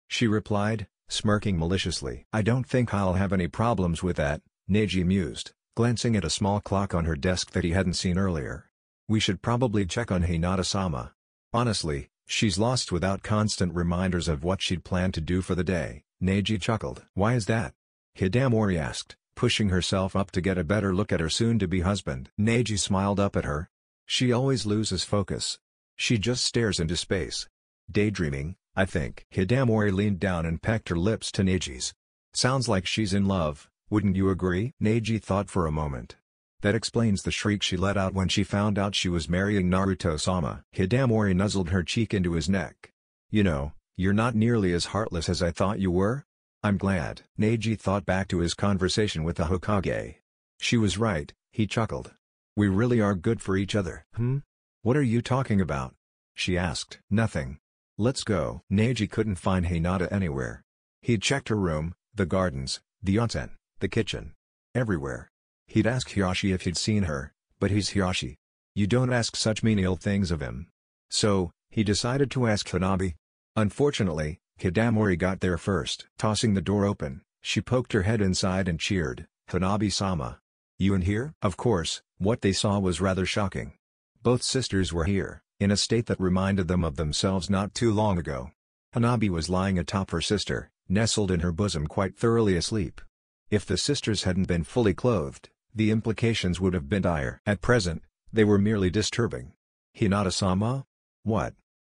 she replied, smirking maliciously. "I don't think I'll have any problems with that," Neji mused, glancing at a small clock on her desk that he hadn't seen earlier. "We should probably check on Hinata-sama. Honestly, she's lost without constant reminders of what she'd planned to do for the day." Neji chuckled. "Why is that?" Hidamori asked, pushing herself up to get a better look at her soon-to-be husband. Neji smiled up at her. "She always loses focus. She just stares into space. Daydreaming, I think." Hidamori leaned down and pecked her lips to Neji's. "Sounds like she's in love, wouldn't you agree?" Neji thought for a moment. "That explains the shriek she let out when she found out she was marrying Naruto-sama." Hidamori nuzzled her cheek into his neck. "You know, you're not nearly as heartless as I thought you were. I'm glad." Neji thought back to his conversation with the Hokage. "She was right," he chuckled. "We really are good for each other." What are you talking about?" she asked. "Nothing. Let's go." Neji couldn't find Hinata anywhere. He'd checked her room, the gardens, the onsen, the kitchen. Everywhere. He'd asked Hiyashi if he'd seen her, but he's Hiyashi. You don't ask such menial things of him. So, he decided to ask Hanabi. Unfortunately, Hidamori got there first. Tossing the door open, she poked her head inside and cheered, "Hanabi-sama. You in here?" Of course, what they saw was rather shocking. Both sisters were here, in a state that reminded them of themselves not too long ago. Hanabi was lying atop her sister, nestled in her bosom quite thoroughly asleep. If the sisters hadn't been fully clothed, the implications would have been dire. At present, they were merely disturbing. "Hinata-sama? What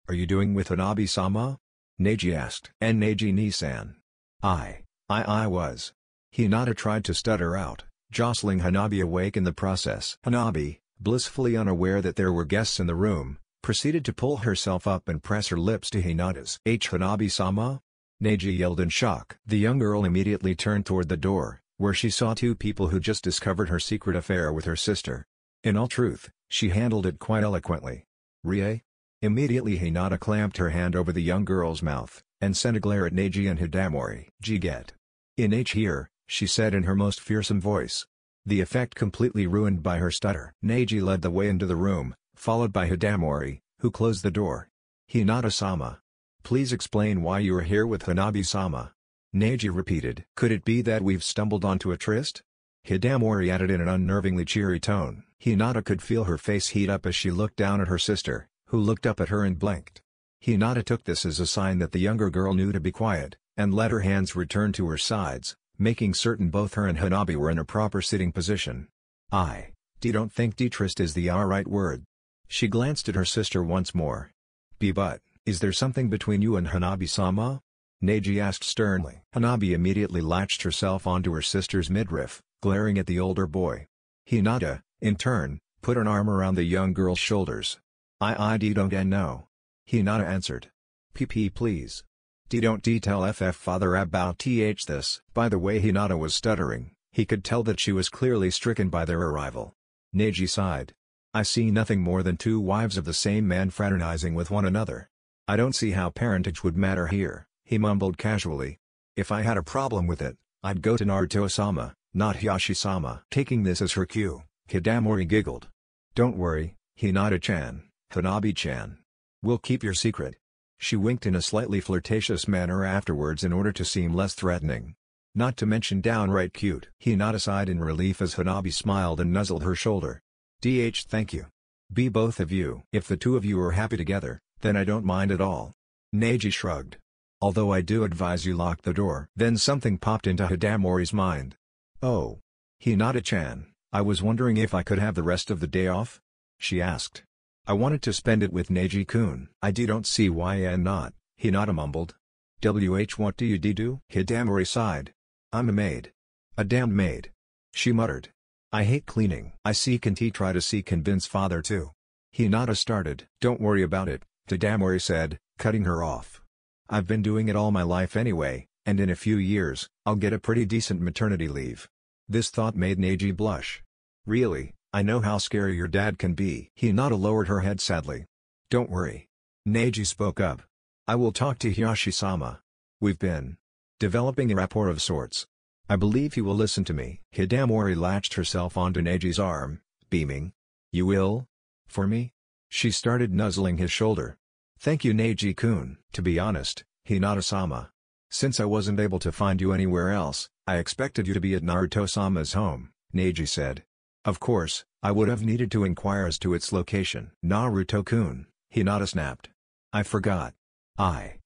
are you doing with Hanabi-sama?" Neji asked. "And Neji-ni-san. I was." Hinata tried to stutter out, jostling Hanabi awake in the process. Hanabi, blissfully unaware that there were guests in the room, proceeded to pull herself up and press her lips to Hinata's. "Hanabi-sama?" Neji yelled in shock. The young girl immediately turned toward the door, where she saw two people who just discovered her secret affair with her sister. In all truth, she handled it quite eloquently. "Rie?" Immediately Hinata clamped her hand over the young girl's mouth, and sent a glare at Neji and Hidamori. "Get in here," she said in her most fearsome voice. The effect completely ruined by her stutter. Neji led the way into the room, followed by Hidamori, who closed the door. "Hinata-sama. Please explain why you are here with Hanabi-sama." Neji repeated. "Could it be that we've stumbled onto a tryst?" Hidamori added in an unnervingly cheery tone. Hinata could feel her face heat up as she looked down at her sister, who looked up at her and blinked. Hinata took this as a sign that the younger girl knew to be quiet, and let her hands return to her sides, making certain both her and Hanabi were in a proper sitting position. "I don't think tryst is the right word." She glanced at her sister once more. But, is there something between you and Hanabi-sama?" Neji asked sternly. Hanabi immediately latched herself onto her sister's midriff, glaring at the older boy. Hinata, in turn, put an arm around the young girl's shoulders. I don't know." Hinata answered. Please. Don't tell father about this." By the way Hinata was stuttering, he could tell that she was clearly stricken by their arrival. Neji sighed. "I see nothing more than two wives of the same man fraternizing with one another. I don't see how parentage would matter here," he mumbled casually. "If I had a problem with it, I'd go to Naruto-sama, not Hiyashi-sama." Taking this as her cue, Hidamori giggled. "Don't worry, Hinata-chan, Hanabi-chan. We'll keep your secret." She winked in a slightly flirtatious manner afterwards in order to seem less threatening. Not to mention downright cute. Hinata sighed in relief as Hanabi smiled and nuzzled her shoulder. Thank you. Be both of you. If the two of you are happy together, then I don't mind at all." Neji shrugged. "Although I do advise you lock the door." Then something popped into Hidamori's mind. "Oh. Hinata-chan, I was wondering if I could have the rest of the day off?" she asked. "I wanted to spend it with Neji-kun." "I don't see why not," Hinata mumbled. What do you do?" Hidamori sighed. "I'm a maid. A damned maid," she muttered. "I hate cleaning." "I see. Can he try to convince father too?" Hinata started. "Don't worry about it," Tadamori said, cutting her off. "I've been doing it all my life anyway, and in a few years, I'll get a pretty decent maternity leave." This thought made Neji blush. "Really, I know how scary your dad can be." Hinata lowered her head sadly. "Don't worry." Neji spoke up. "I will talk to Hiyashi-sama. We've been developing a rapport of sorts. I believe he will listen to me." Hidamori latched herself onto Neji's arm, beaming. "You will? For me?" She started nuzzling his shoulder. "Thank you, Neji-kun." "To be honest, Hinata-sama. Since I wasn't able to find you anywhere else, I expected you to be at Naruto-sama's home," Neji said. "Of course, I would have needed to inquire as to its location." "Naruto-kun," Hinata snapped. "I forgot. I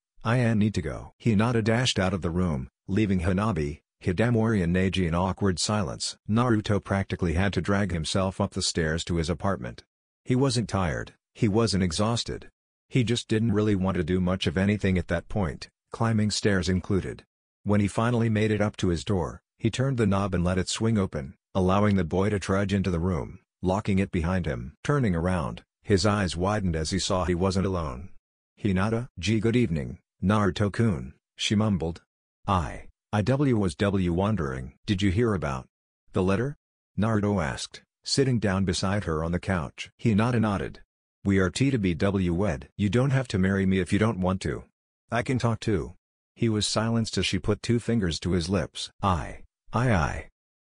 need to go." Hinata dashed out of the room, leaving Hanabi, Hidamori and Neji in awkward silence. Naruto practically had to drag himself up the stairs to his apartment. He wasn't tired, he wasn't exhausted. He just didn't really want to do much of anything at that point, climbing stairs included. When he finally made it up to his door, he turned the knob and let it swing open, allowing the boy to trudge into the room, locking it behind him. Turning around, his eyes widened as he saw he wasn't alone. "Hinata? Good evening, Naruto-kun," she mumbled. I was wondering. "Did you hear about the letter?" Naruto asked, sitting down beside her on the couch. Hinata nodded. "We are to be wed. You don't have to marry me if you don't want to. I can talk too." He was silenced as she put two fingers to his lips.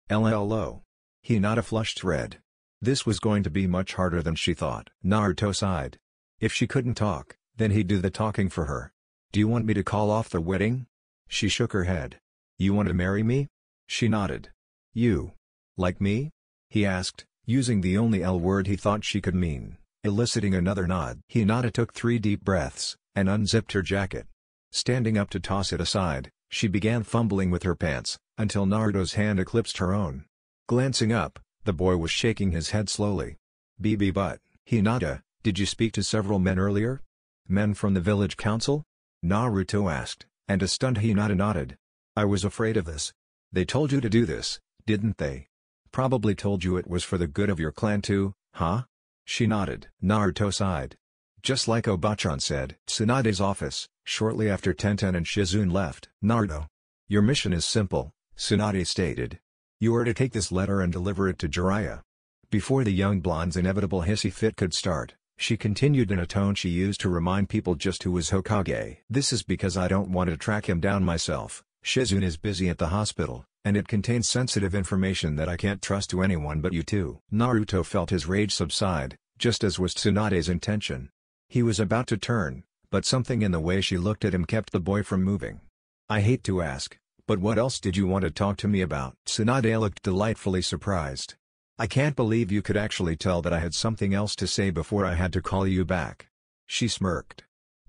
LLO. Hinata flushed red. This was going to be much harder than she thought. Naruto sighed. If she couldn't talk, then he'd do the talking for her. "Do you want me to call off the wedding?" She shook her head. "You want to marry me?" She nodded. "You like me?" he asked, using the only L word he thought she could mean, eliciting another nod. Hinata took 3 deep breaths, and unzipped her jacket. Standing up to toss it aside, she began fumbling with her pants, until Naruto's hand eclipsed her own. Glancing up, the boy was shaking his head slowly. But, Hinata, did you speak to several men earlier? Men from the village council?" Naruto asked, and a stunned Hinata nodded. "I was afraid of this. They told you to do this, didn't they? Probably told you it was for the good of your clan too, huh?" She nodded. Naruto sighed. "Just like Obachan said." Tsunade's office, shortly after Tenten and Shizune left. "Naruto. Your mission is simple," Tsunade stated. "You are to take this letter and deliver it to Jiraiya." Before the young blonde's inevitable hissy fit could start, she continued in a tone she used to remind people just who was Hokage. "This is because I don't want to track him down myself. Shizune is busy at the hospital, and it contains sensitive information that I can't trust to anyone but you two." Naruto felt his rage subside, just as was Tsunade's intention. He was about to turn, but something in the way she looked at him kept the boy from moving. "I hate to ask, but what else did you want to talk to me about?" Tsunade looked delightfully surprised. "I can't believe you could actually tell that I had something else to say before I had to call you back." She smirked.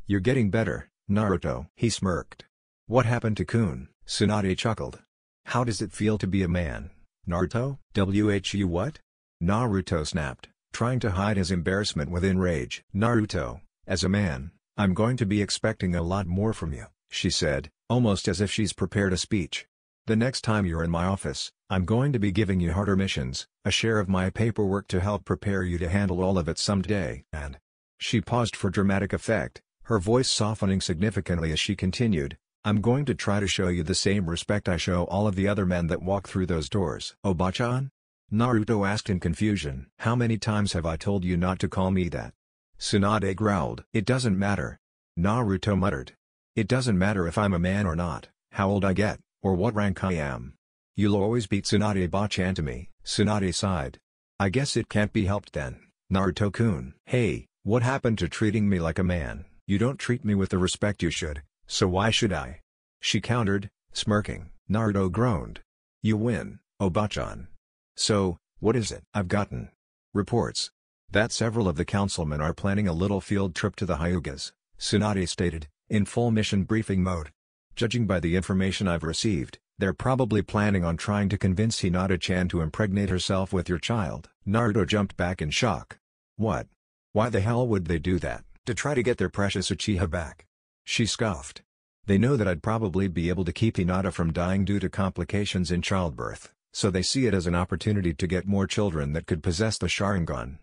"You're getting better, Naruto." He smirked. "What happened to Kun?" Tsunade chuckled. "How does it feel to be a man, Naruto?" "Whu what?" Naruto snapped, trying to hide his embarrassment within rage. "Naruto, as a man, I'm going to be expecting a lot more from you," she said, almost as if she's prepared a speech. "The next time you're in my office, I'm going to be giving you harder missions, a share of my paperwork to help prepare you to handle all of it someday. And..." She paused for dramatic effect, her voice softening significantly as she continued, "I'm going to try to show you the same respect I show all of the other men that walk through those doors." "Obachan?" Naruto asked in confusion. "How many times have I told you not to call me that?" Tsunade growled. "It doesn't matter." Naruto muttered. "It doesn't matter if I'm a man or not, how old I get, or what rank I am. You'll always be Tsunade-bachan to me." Tsunade sighed. "I guess it can't be helped then, Naruto-kun." "Hey, what happened to treating me like a man?" "You don't treat me with the respect you should, so why should I?" she countered, smirking. Naruto groaned. "You win, Obachan. So, what is it?" "I've gotten reports that several of the councilmen are planning a little field trip to the Hyugas," Tsunade stated, in full mission briefing mode. "Judging by the information I've received, they're probably planning on trying to convince Hinata-chan to impregnate herself with your child." Naruto jumped back in shock. "What? Why the hell would they do that?" "To try to get their precious Uchiha back." She scoffed. "They know that I'd probably be able to keep Hinata from dying due to complications in childbirth, so they see it as an opportunity to get more children that could possess the Sharingan."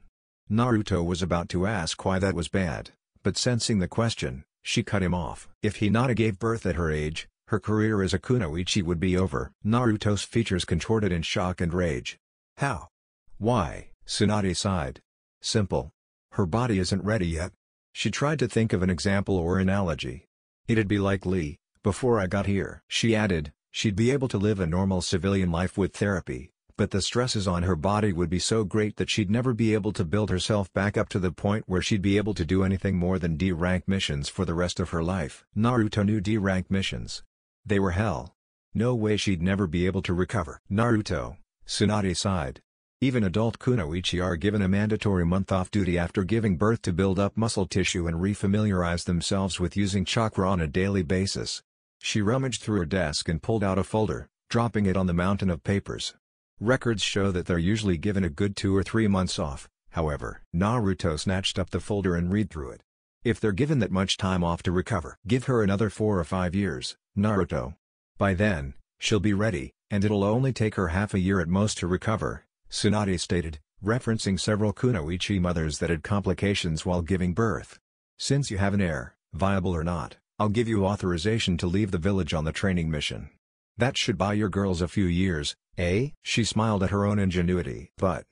Naruto was about to ask why that was bad, but sensing the question, she cut him off. If Hinata gave birth at her age, her career as a kunoichi would be over. Naruto's features contorted in shock and rage. How? Why? Tsunade sighed. Simple. Her body isn't ready yet. She tried to think of an example or analogy. It'd be like Lee, before I got here. She added, she'd be able to live a normal civilian life with therapy, but the stresses on her body would be so great that she'd never be able to build herself back up to the point where she'd be able to do anything more than D-rank missions for the rest of her life. Naruto knew D-rank missions. They were hell. No way she'd never be able to recover. Naruto, Tsunade sighed. Even adult kunoichi are given a mandatory month off duty after giving birth to build up muscle tissue and refamiliarize themselves with using chakra on a daily basis. She rummaged through her desk and pulled out a folder, dropping it on the mountain of papers. Records show that they're usually given a good 2 or 3 months off, however. Naruto snatched up the folder and read through it. If they're given that much time off to recover, give her another 4 or 5 years, Naruto. By then, she'll be ready, and it'll only take her half a year at most to recover, Tsunade stated, referencing several kunoichi mothers that had complications while giving birth. Since you have an heir, viable or not, I'll give you authorization to leave the village on the training mission. That should buy your girls a few years, eh? She smiled at her own ingenuity. But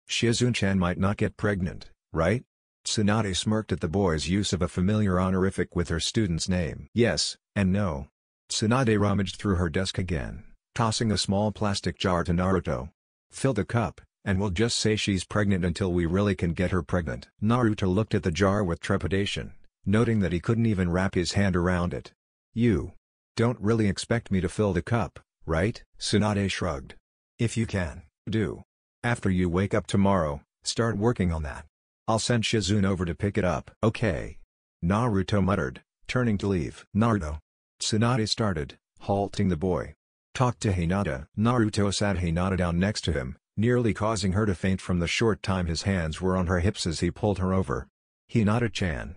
Shizune-chan might not get pregnant, right? Tsunade smirked at the boy's use of a familiar honorific with her student's name. Yes, and no. Tsunade rummaged through her desk again, tossing a small plastic jar to Naruto. Fill the cup, and we'll just say she's pregnant until we really can get her pregnant. Naruto looked at the jar with trepidation, noting that he couldn't even wrap his hand around it. You don't really expect me to fill the cup, right? Tsunade shrugged. If you can, do. After you wake up tomorrow, start working on that. I'll send Shizune over to pick it up. Okay. Naruto muttered, turning to leave. Naruto. Tsunade started, halting the boy. Talk to Hinata. Naruto sat Hinata down next to him, nearly causing her to faint from the short time his hands were on her hips as he pulled her over. Hinata-chan.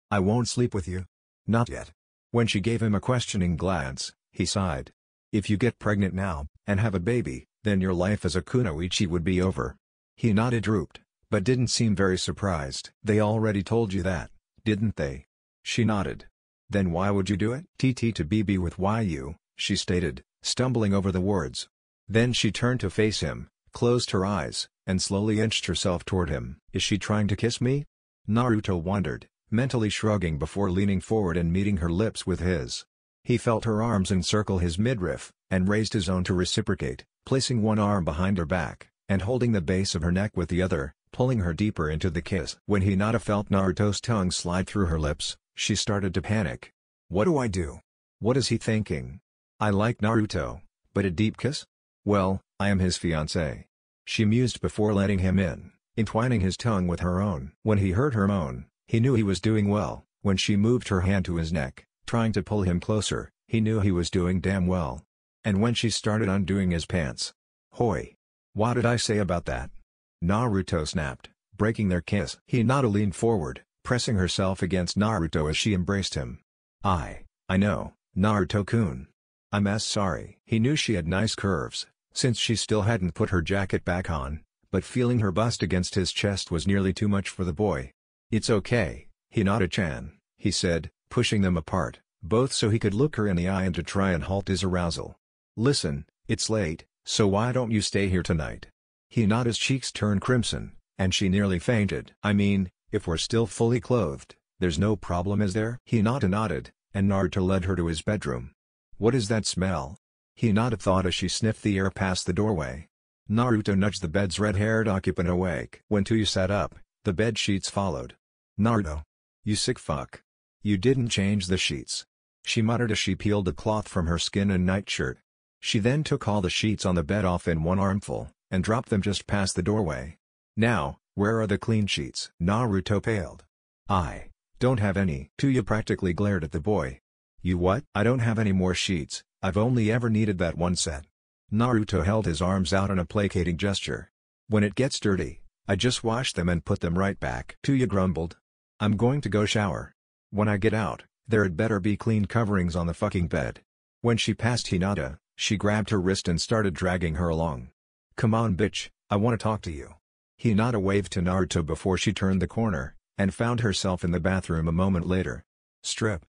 I won't sleep with you. Not yet. When she gave him a questioning glance, he sighed. If you get pregnant now, and have a baby, then your life as a kunoichi would be over. Hinata drooped, but didn't seem very surprised. They already told you that, didn't they? She nodded. Then why would you do it? TT to BB with YU, she stated, stumbling over the words. Then she turned to face him, closed her eyes, and slowly inched herself toward him. Is she trying to kiss me? Naruto wondered, mentally shrugging before leaning forward and meeting her lips with his. He felt her arms encircle his midriff, and raised his own to reciprocate, placing one arm behind her back, and holding the base of her neck with the other, pulling her deeper into the kiss. When Hinata felt Naruto's tongue slide through her lips, she started to panic. What do I do? What is he thinking? I like Naruto, but a deep kiss? Well, I am his fiancé. She mused before letting him in, entwining his tongue with her own. When he heard her moan, he knew he was doing well. When she moved her hand to his neck, trying to pull him closer, he knew he was doing damn well. And when she started undoing his pants. Hoi! What did I say about that? Naruto snapped, breaking their kiss. Hinata leaned forward, pressing herself against Naruto as she embraced him. I know, Naruto-kun. I'm as sorry. He knew she had nice curves, since she still hadn't put her jacket back on, but feeling her bust against his chest was nearly too much for the boy. It's okay, Hinata-chan, he said, pushing them apart, both so he could look her in the eye and to try and halt his arousal. Listen, it's late, so why don't you stay here tonight? Hinata's cheeks turned crimson, and she nearly fainted. I mean, if we're still fully clothed, there's no problem, is there? Hinata nodded, and Naruto led her to his bedroom. What is that smell? Hinata thought as she sniffed the air past the doorway. Naruto nudged the bed's red-haired occupant awake. When Tuyu sat up, the bed sheets followed. Naruto. You sick fuck. You didn't change the sheets. She muttered as she peeled the cloth from her skin and nightshirt. She then took all the sheets on the bed off in one armful, and dropped them just past the doorway. Now, where are the clean sheets? Naruto paled. I don't have any. Tuyu practically glared at the boy. You what? I don't have any more sheets, I've only ever needed that one set. Naruto held his arms out in a placating gesture. When it gets dirty, I just wash them and put them right back. Tuyu grumbled. I'm going to go shower. When I get out, there had better be clean coverings on the fucking bed. When she passed Hinata, she grabbed her wrist and started dragging her along. Come on bitch, I want to talk to you. Hinata waved to Naruto before she turned the corner, and found herself in the bathroom a moment later. Strip.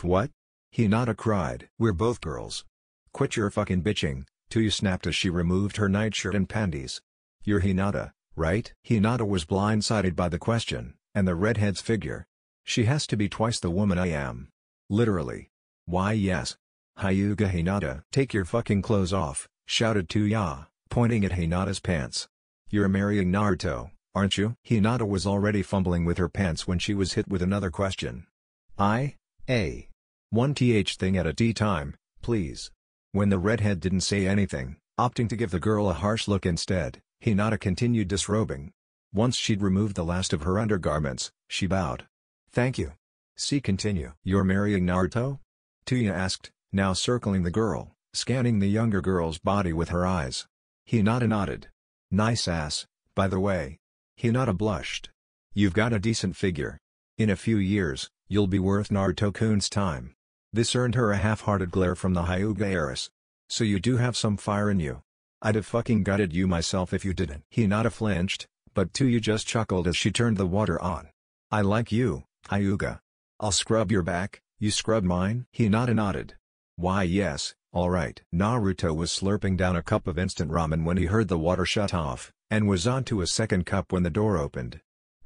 What? Hinata cried. We're both girls. Quit your fucking bitching, Tuya snapped as she removed her nightshirt and panties. You're Hinata, right? Hinata was blindsided by the question, and the redhead's figure. She has to be twice the woman I am. Literally. Why yes. Hyuga Hinata. Take your fucking clothes off, shouted Tuya, pointing at Hinata's pants. You're marrying Naruto, aren't you? Hinata was already fumbling with her pants when she was hit with another question. One thing at a time, please. When the redhead didn't say anything, opting to give the girl a harsh look instead, Hinata continued disrobing. Once she'd removed the last of her undergarments, she bowed. Thank you. See continue. You're marrying Naruto? Tuya asked, now circling the girl, scanning the younger girl's body with her eyes. Hinata nodded. Nice ass, by the way. Hinata blushed. You've got a decent figure. In a few years, you'll be worth Naruto-kun's time. This earned her a half-hearted glare from the Hyuga heiress. So you do have some fire in you. I'd have fucking gutted you myself if you didn't. Hinata flinched, but Tuya just chuckled as she turned the water on. I like you, Hyuga. I'll scrub your back, you scrub mine? Hinata nodded. Why yes, alright. Naruto was slurping down a cup of instant ramen when he heard the water shut off, and was on to a second cup when the door opened.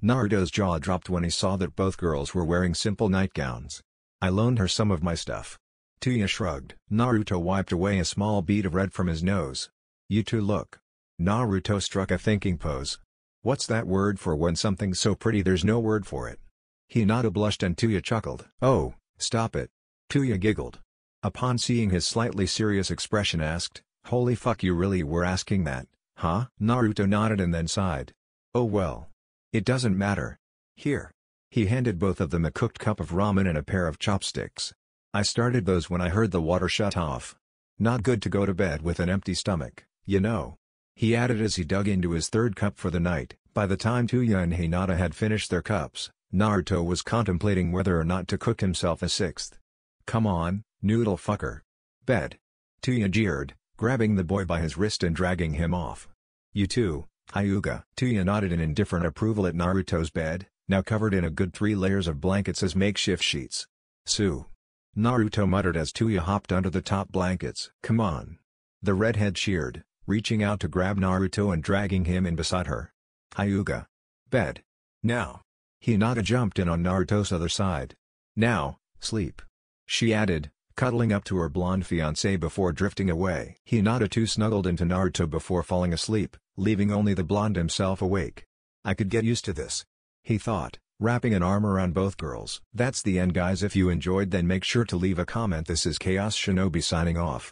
Naruto's jaw dropped when he saw that both girls were wearing simple nightgowns. I loaned her some of my stuff. Tuya shrugged. Naruto wiped away a small bead of red from his nose. You two look. Naruto struck a thinking pose. What's that word for when something's so pretty there's no word for it? Hinata blushed and Tuya chuckled. Oh, stop it. Tuya giggled. Upon seeing his slightly serious expression asked, holy fuck you really were asking that, huh? Naruto nodded and then sighed. Oh well. It doesn't matter. Here. He handed both of them a cooked cup of ramen and a pair of chopsticks. I started those when I heard the water shut off. Not good to go to bed with an empty stomach, you know. He added as he dug into his third cup for the night. By the time Tuya and Hinata had finished their cups, Naruto was contemplating whether or not to cook himself a sixth. Come on, noodle fucker. Bed. Tuya jeered, grabbing the boy by his wrist and dragging him off. You too, Hyuga. Tuya nodded in indifferent approval at Naruto's bed, now covered in a good 3 layers of blankets as makeshift sheets. Sue. Naruto muttered as Tuya hopped under the top blankets. Come on. The redhead cheered, reaching out to grab Naruto and dragging him in beside her. Hyuga. Bed. Now. Hinata jumped in on Naruto's other side. Now, sleep. She added, cuddling up to her blonde fiancé before drifting away. Hinata too snuggled into Naruto before falling asleep, leaving only the blonde himself awake. I could get used to this, he thought, wrapping an arm around both girls. That's the end guys. If you enjoyed then make sure to leave a comment. This is Chaos Shinobi signing off.